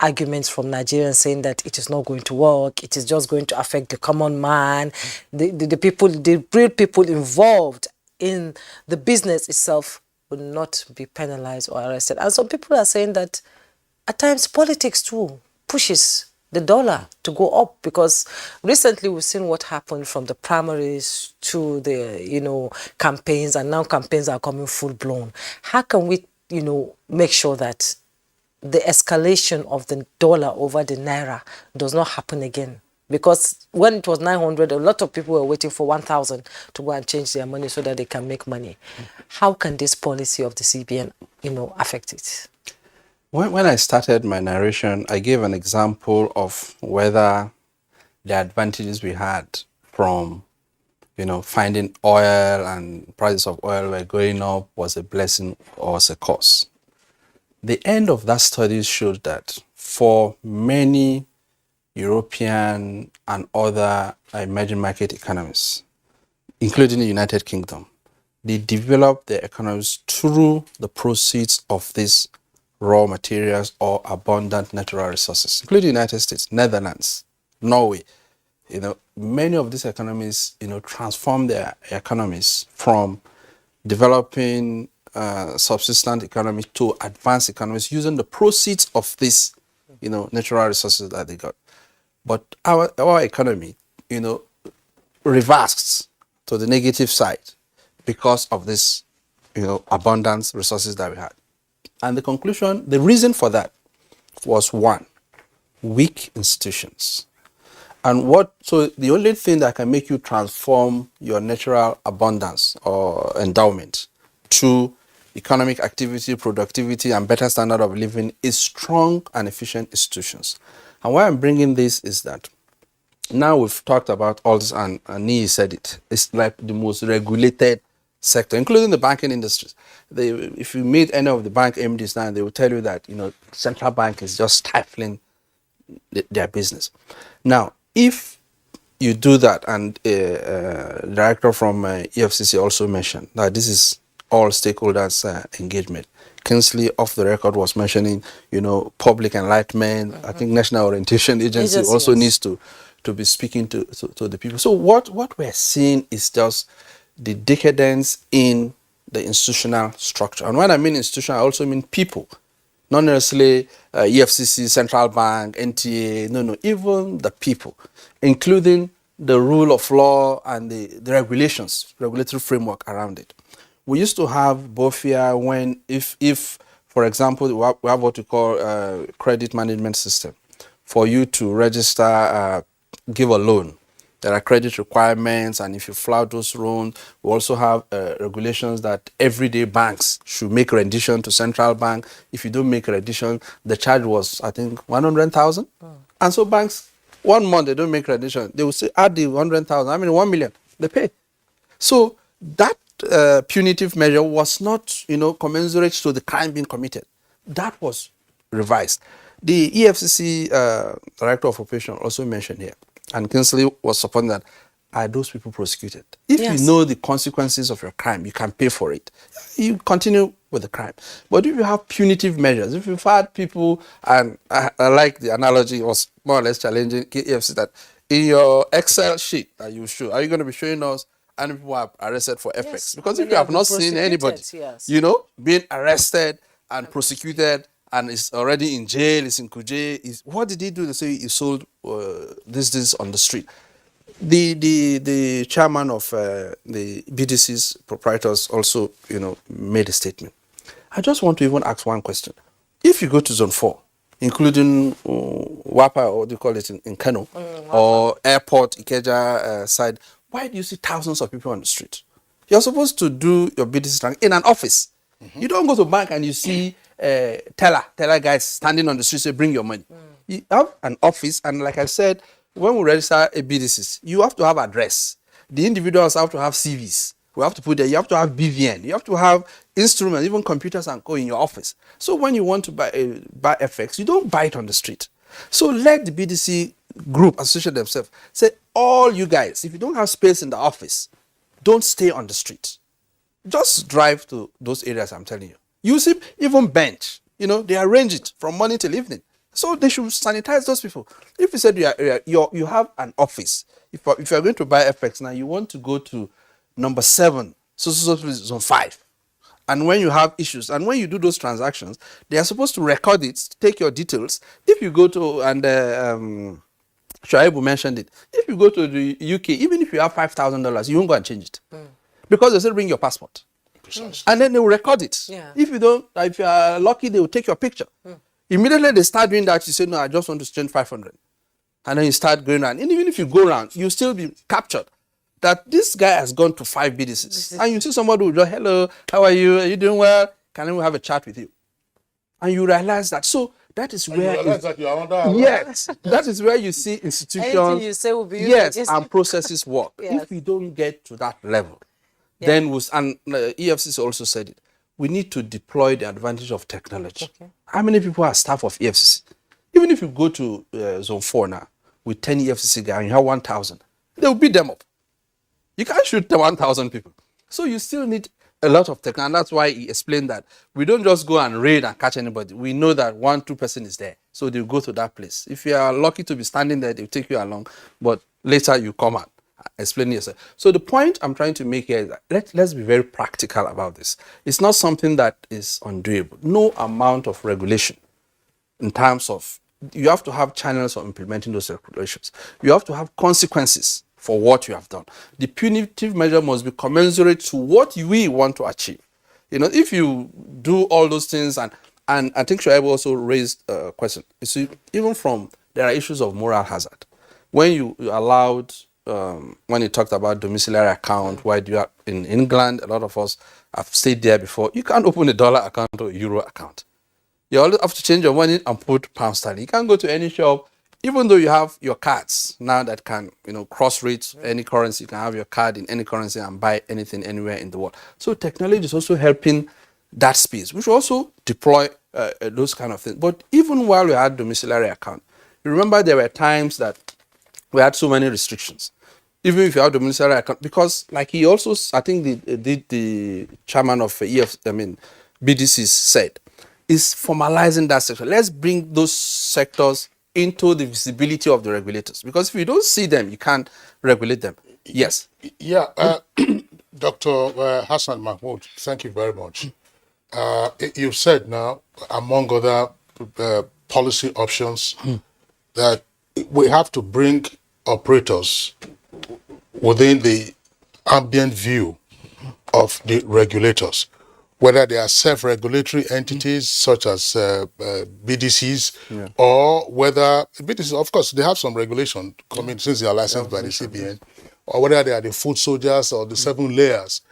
arguments from Nigerians saying that it is not going to work, it is just going to affect the common man, the people, the real people involved in the business itself will not be penalized or arrested. And some people are saying that at times politics too pushes the dollar to go up, because recently we've seen what happened from the primaries to the, campaigns, and now campaigns are coming full blown. How can we, make sure that the escalation of the dollar over the naira does not happen again? Because when it was 900, a lot of people were waiting for 1,000 to go and change their money so that they can make money. How can this policy of the CBN, affect it? When I started my narration, I gave an example of whether the advantages we had from, finding oil and prices of oil were going up was a blessing or was a curse. The end of that study showed that for many European and other emerging market economies, including the United Kingdom, they developed their economies through the proceeds of these raw materials or abundant natural resources, including the United States, Netherlands, Norway. Many of these economies, transformed their economies from developing subsistent economies to advanced economies using the proceeds of these, natural resources that they got. But our economy, reversed to the negative side because of this, abundant resources that we had. And the conclusion, the reason for that was one, weak institutions. And so the only thing that can make you transform your natural abundance or endowment to economic activity, productivity, and better standard of living is strong and efficient institutions. And why I'm bringing this is that now we've talked about all this, and Nii said it, it's like the most regulated sector, including the banking industry. If you meet any of the bank MDs now, they will tell you that, central bank is just stifling their business. Now, if you do that, and the director from EFCC also mentioned that this is all stakeholders engagement. Kingsley, off the record, was mentioning, public enlightenment. I think National Orientation Agency also needs to be speaking to the people. So what we're seeing is just the decadence in the institutional structure. And when I mean institutional, I also mean people. Not necessarily EFCC, Central Bank, NTA, no, even the people, including the rule of law and the regulations, regulatory framework around it. We used to have BOFIA when, if for example, we have what we call credit management system. For you to register, give a loan, there are credit requirements, and if you flout those loans, we also have regulations that everyday banks should make rendition to central bank. If you don't make rendition, the charge was, I think, 100,000. And so banks, 1 month they don't make rendition, they will say add the 100,000. 1 million they pay. So that punitive measure was not, commensurate to the crime being committed. That was revised. The EFCC Director of Operation also mentioned here, and Kingsley was supporting that, are those people prosecuted? If you know the consequences of your crime, you can pay for it. You continue with the crime. But if you have punitive measures, if you've had people, and I like the analogy, it was more or less challenging EFC, that in your Excel sheet that you show, are you going to be showing us and people are arrested for FX? Yes, Because if you have not seen anybody, yes, being arrested and prosecuted and is already in jail, is in Kuje, what did he do? They say he sold this on the street. The chairman of the BDC's proprietors also, made a statement. I just want to even ask one question. If you go to Zone 4, including Wapa, or what do you call it in Kano, or Airport, Ikeja side, why do you see thousands of people on the street? You're supposed to do your BDC in an office. You don't go to bank and you see teller guys standing on the street say, bring your money. You have an office, and like I said, when we register a BDCs, you have to have address. The individuals have to have CVs. We have to put there, you have to have BVN, you have to have instruments, even computers and co in your office. So when you want to buy FX, you don't buy it on the street. So let the BDC group associate themselves. Say, all you guys, if you don't have space in the office, don't stay on the street. Just drive to those areas I'm telling you. You see, even bench, they arrange it from morning till evening. So they should sanitize those people. If you said you have an office, if you're going to buy FX now, you want to go to number 7, so Zone 5. And when you have issues, and when you do those transactions, they are supposed to record it, take your details. If you go to, and Shuaibu mentioned it, if you go to the UK, even if you have $5,000, you won't go and change it. Because they say bring your passport. And then they will record it. Yeah. If you are lucky, they will take your picture. Immediately they start doing that, you say, no, I just want to spend 500. And then you start going around. And even if you go around, you'll still be captured that this guy has gone to 5 BDCs. And you see somebody who just, hello, how are you? Are you doing well? Can we have a chat with you? And you realize that. So that is where... Yes, that is where you see institutions... Anything you say will be... Yes, and processes work. Yes. If we don't get to that level, then EFCC also said it, we need to deploy the advantage of technology. Okay. How many people are staff of EFCC? Even if you go to Zone 4 now, with 10 EFCC guys and you have 1,000, they will beat them up. You can't shoot the 1,000 people. So you still need a lot of technology. And that's why he explained that we don't just go and raid and catch anybody. We know that 1-2 person is there. So they'll go to that place. If you are lucky to be standing there, they'll take you along. But later you come out, explain yourself. So the point I'm trying to make here is that let's be very practical about this. It's not something that is undoable. No amount of regulation in terms of, you have to have channels for implementing those regulations. You have to have consequences for what you have done. The punitive measure must be commensurate to what we want to achieve. If you do all those things, and I think Shoaib also raised a question. You see, even there are issues of moral hazard. When you allowed, when you talked about domiciliary account, why do you have, in England, a lot of us have stayed there before, you can't open a dollar account or a euro account. You always have to change your money and put pound sterling. You can't go to any shop, even though you have your cards now that can, cross-rate any currency. You can have your card in any currency and buy anything anywhere in the world. So technology is also helping that space. We should also deploy those kind of things. But even while we had domiciliary account, you remember there were times that we had so many restrictions. Even if you have domiciliary account, because like he also, I think the chairman of BDCs said, is formalizing that sector. Let's bring those sectors into the visibility of the regulators. Because if you don't see them, you can't regulate them. Yes. Yeah. Dr. Hassan Mahmoud, thank you very much. You've said now, among other policy options, that we have to bring operators within the ambient view of the regulators, whether they are self-regulatory entities such as BDCs, or whether BDCs, of course, they have some regulation coming since they are licensed by the CBN, or whether they are the foot soldiers or the 7 layers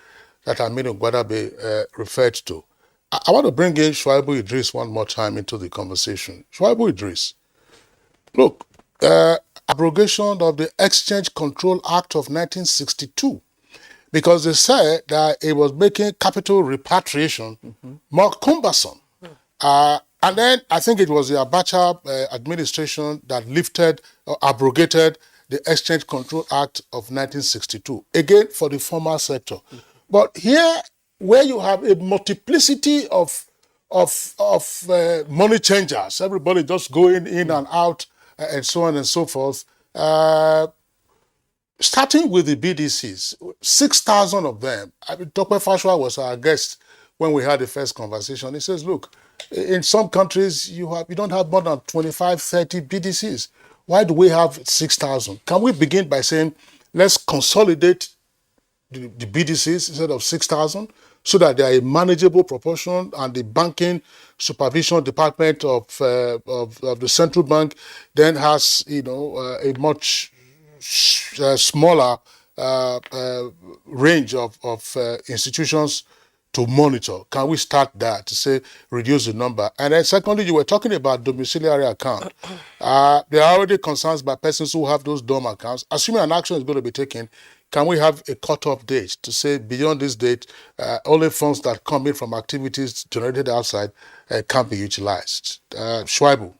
that Aminu Gwadabe referred to. I want to bring in Shuaibu Idris one more time into the conversation. Shuaibu Idris, look, abrogation of the Exchange Control Act of 1962, because they said that it was making capital repatriation more cumbersome. And then I think it was the Abacha administration that lifted or abrogated the Exchange Control Act of 1962, again for the formal sector. But here where you have a multiplicity of money changers, everybody just going in and out, and so on and so forth. Starting with the BDCs, 6,000 of them. Dr. Fashwa was our guest when we had the first conversation. He says, look, in some countries, you don't have more than 25, 30 BDCs. Why do we have 6,000? Can we begin by saying, let's consolidate the BDCs instead of 6,000 so that they are a manageable proportion, and the banking supervision department of the central bank then has, a much smaller range of institutions to monitor. Can we start that to say reduce the number? And then secondly, you were talking about domiciliary account. There are already concerns by persons who have those dorm accounts. Assuming an action is going to be taken, can we have a cut-off date to say beyond this date, only funds that come in from activities generated outside can be utilized? Schweibu.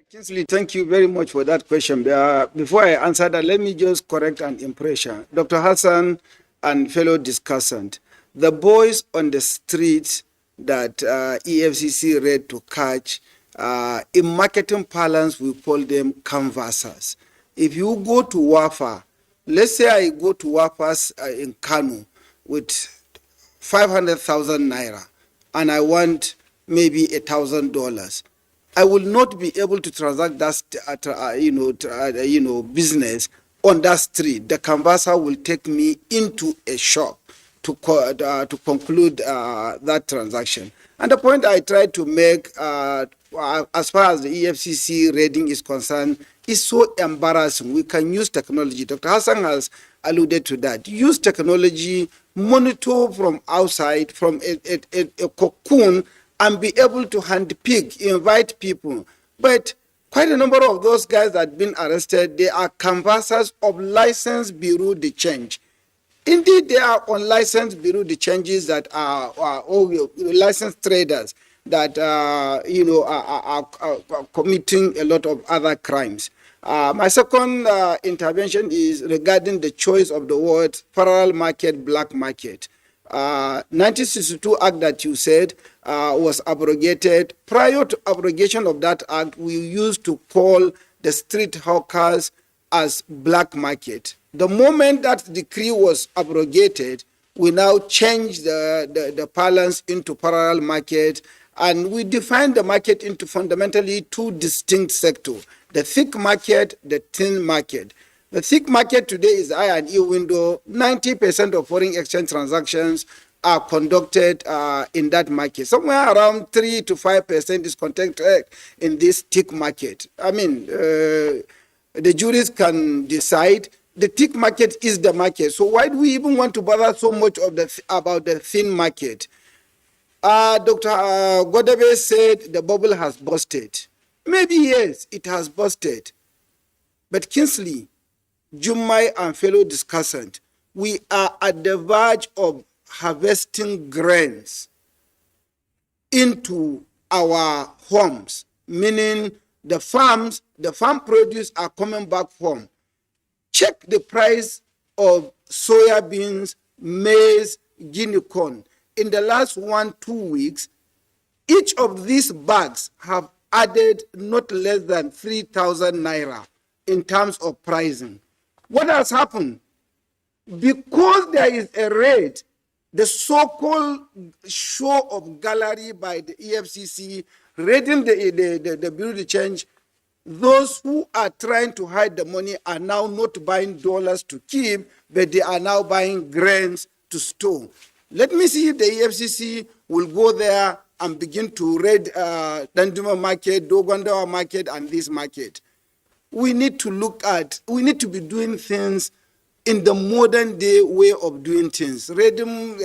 Kinsley, thank you very much for that question. Before I answer that, let me just correct an impression. Dr. Hassan and fellow discussant, the boys on the streets that EFCC read to catch, in marketing parlance, we call them canvassers. If you go to Wafa, let's say I go to Wafa's in Kano with 500,000 naira and I want maybe $1,000. I will not be able to transact that, business on that street. The canvasser will take me into a shop to conclude that transaction. And the point I tried to make, as far as the EFCC rating is concerned, is so embarrassing. We can use technology. Dr. Hassan has alluded to that. Use technology, monitor from outside, from a cocoon, and be able to handpick, invite people. But quite a number of those guys that have been arrested, they are canvassers of licensed bureau de change. Indeed, they are unlicensed bureau de changes that are licensed traders that are committing a lot of other crimes. My second intervention is regarding the choice of the word parallel market, black market. 1962 Act that you said was abrogated. Prior to abrogation of that act, we used to call the street hawkers as black market. The moment that decree was abrogated, we now changed the balance into parallel market, and we defined the market into fundamentally two distinct sectors, the thick market, the thin market. The thick market today is I&E window. 90% of foreign exchange transactions are conducted in that market. Somewhere around 3 to 5% is conducted in this thick market. I mean, the juries can decide. The thick market is the market. So why do we even want to bother so much about the thin market? Dr. Godebe said the bubble has busted. Maybe yes, it has busted. But Kinsley, Jumai and fellow discussant, we are at the verge of harvesting grains into our homes, meaning the farm produce are coming back home. Check the price of soya beans, maize, guinea corn. In the last 1-2 weeks, each of these bags have added not less than 3,000 naira in terms of pricing. What has happened? Because there is a raid, the so-called show of gallery by the EFCC raiding the Bureau de Change, those who are trying to hide the money are now not buying dollars to keep, but they are now buying grains to store. Let me see if the EFCC will go there and begin to raid Danduma market, Dogondawa market, and this market. We need to be doing things in the modern day way of doing things. Raiding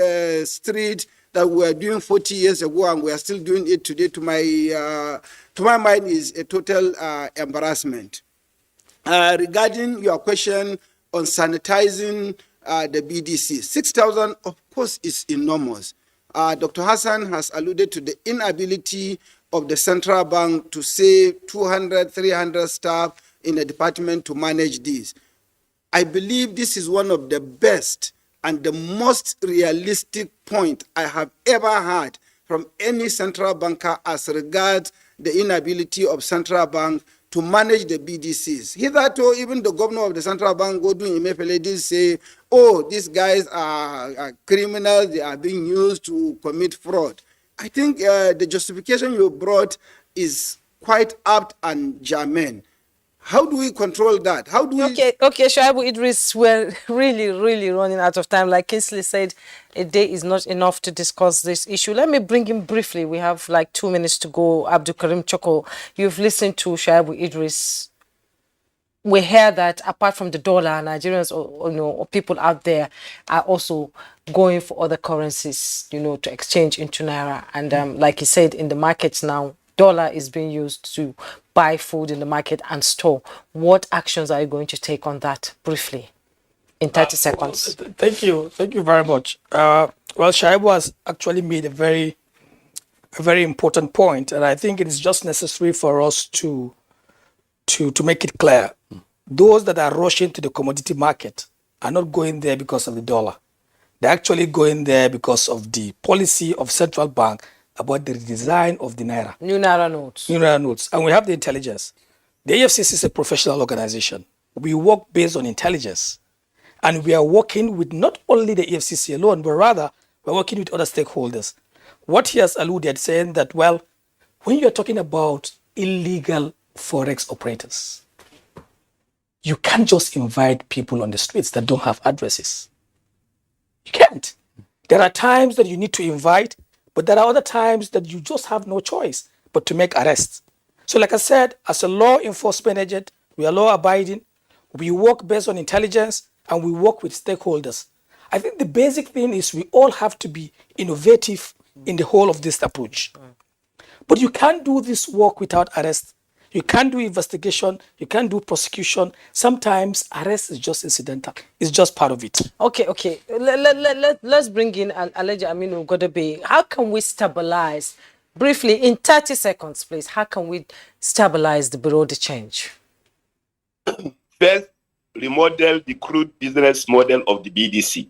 street that we were doing 40 years ago and we are still doing it today, to my mind, is a total embarrassment. Regarding your question on sanitizing the BDC, 6,000, of course, is enormous. Dr. Hassan has alluded to the inability of the central bank to save 200, 300 staff in the department to manage this. I believe this is one of the best and the most realistic point I have ever heard from any central banker as regards the inability of central bank to manage the BDCs. Hitherto, even the governor of the central bank, Godwin Emefiele, did say, oh, these guys are criminals, they are being used to commit fraud. I think the justification you brought is quite apt and germane. How do we control that? How do we... Okay, Shaibu Idris, we're really running out of time. Like Kingsley said, a day is not enough to discuss this issue. Let me bring him briefly. We have like 2 minutes to go. Abdul Karim Choko, you've listened to Shaibu Idris. We hear that apart from the dollar, Nigerians or people out there are also going for other currencies, to exchange into Naira. And like he said, in the markets now, dollar is being used to buy food in the market and store. What actions are you going to take on that briefly in 30 seconds? Thank you very much. Well, Shaibu has actually made a very important point, and I think it is just necessary for us to make it clear. Those that are rushing to the commodity market are not going there because of the dollar. They're actually going there because of the policy of central bank about the design of the Naira. New Naira notes. New Naira notes. And we have the intelligence. The AFCC is a professional organization. We work based on intelligence. And we are working with not only the AFCC alone, but rather we're working with other stakeholders. What he has alluded, saying that, well, when you're talking about illegal Forex operators, you can't just invite people on the streets that don't have addresses. You can't. There are times that you need to invite, but there are other times that you just have no choice but to make arrests. So like I said, as a law enforcement agent, we are law abiding, we work based on intelligence, and we work with stakeholders. I think the basic thing is we all have to be innovative in the whole of this approach. But you can't do this work without arrest. You can't do investigation. You can't do prosecution. Sometimes arrest is just incidental. It's just part of it. Okay. Let's bring in Alhaji Aminu Godebe. How can we stabilize, briefly, in 30 seconds, please, how can we stabilize the Bureau de Change? First, remodel the crude business model of the BDC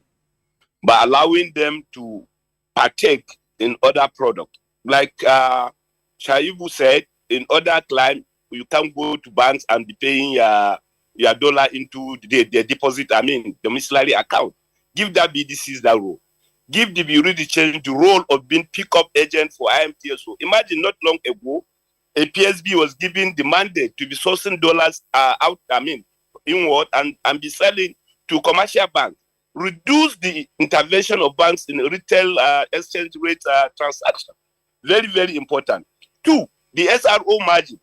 by allowing them to partake in other products. Like Shaibu said, in other climes, you can't go to banks and be paying your dollar into the deposit, domiciliary account. Give that BDCs that role. Give the Bureau de Change the role of being pick-up agent for IMTSO. Imagine not long ago, a PSB was given the mandate to be sourcing dollars inward and be selling to commercial banks. Reduce the intervention of banks in retail exchange rate transaction. Very important. 2, the SRO margin,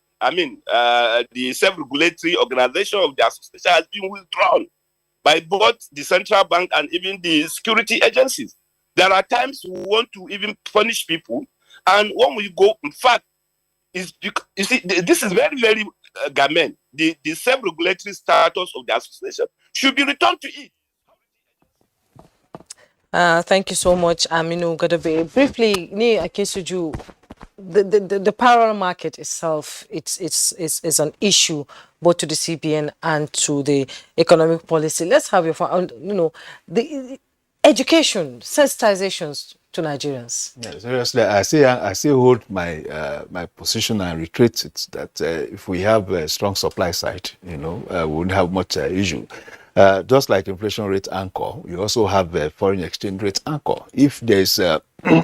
the self-regulatory organization of the association has been withdrawn by both the central bank and even the security agencies. There are times we want to even punish people, and when we go, in fact, you see, this is very germane. The self-regulatory status of the association should be returned to it. Thank you so much, Aminu Godebe. Briefly, Ni Akinsuju, the parallel market itself, it's an issue both to the CBN and to the economic policy. Let's have the education, sensitizations to Nigerians. Yeah, seriously, I still hold my position and reiterate it that if we have a strong supply side, we wouldn't have much issue. Just like inflation rate anchor, you also have a foreign exchange rate anchor. If there's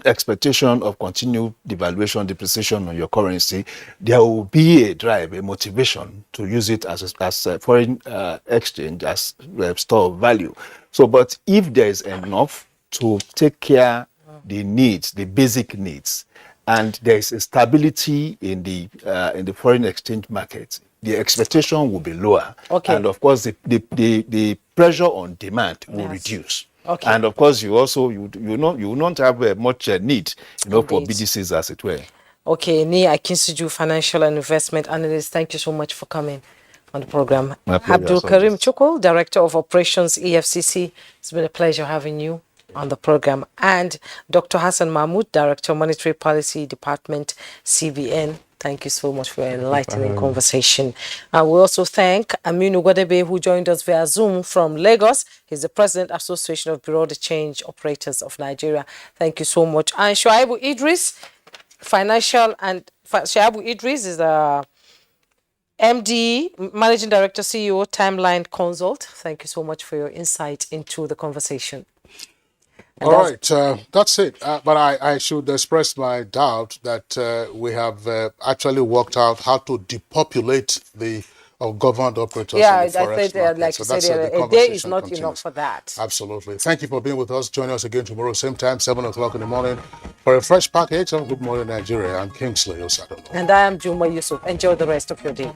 expectation of continued devaluation, depreciation on your currency, there will be a drive, a motivation to use it as a foreign exchange, as a store of value. So, but if there is enough to take care the needs, the basic needs, and there is a stability in the foreign exchange market, the expectation will be lower. Okay. And of course, the pressure on demand will reduce. Okay. And of course, you will not have much need, for BDCs, as it were. Okay, Ni Akinsuju, financial and investment analyst. Thank you so much for coming on the program. Abdul Karim Chukwu, Director of Operations, EFCC. It's been a pleasure having you. on the program, and Dr. Hassan Mahmoud, Director, Monetary Policy Department, CBN. Thank you so much for your enlightening conversation. We also thank Aminu Gwadebe, who joined us via Zoom from Lagos. He's the President, Association of Bureau de Change Operators of Nigeria. Thank you so much. And Shuaibu Idris, Shuaibu Idris is a MD, Managing Director, CEO, Timeline Consult. Thank you so much for your insight into the conversation. All right, that's it. But I should express my doubt that we have actually worked out how to depopulate the government operators in the Forex market. Like so you said, a day is not enough for that. Absolutely. Thank you for being with us. Join us again tomorrow, same time, 7 o'clock in the morning, for a fresh package of Good Morning Nigeria. I'm Kingsley Osadolo. And I am Juma Yusuf. Enjoy the rest of your day.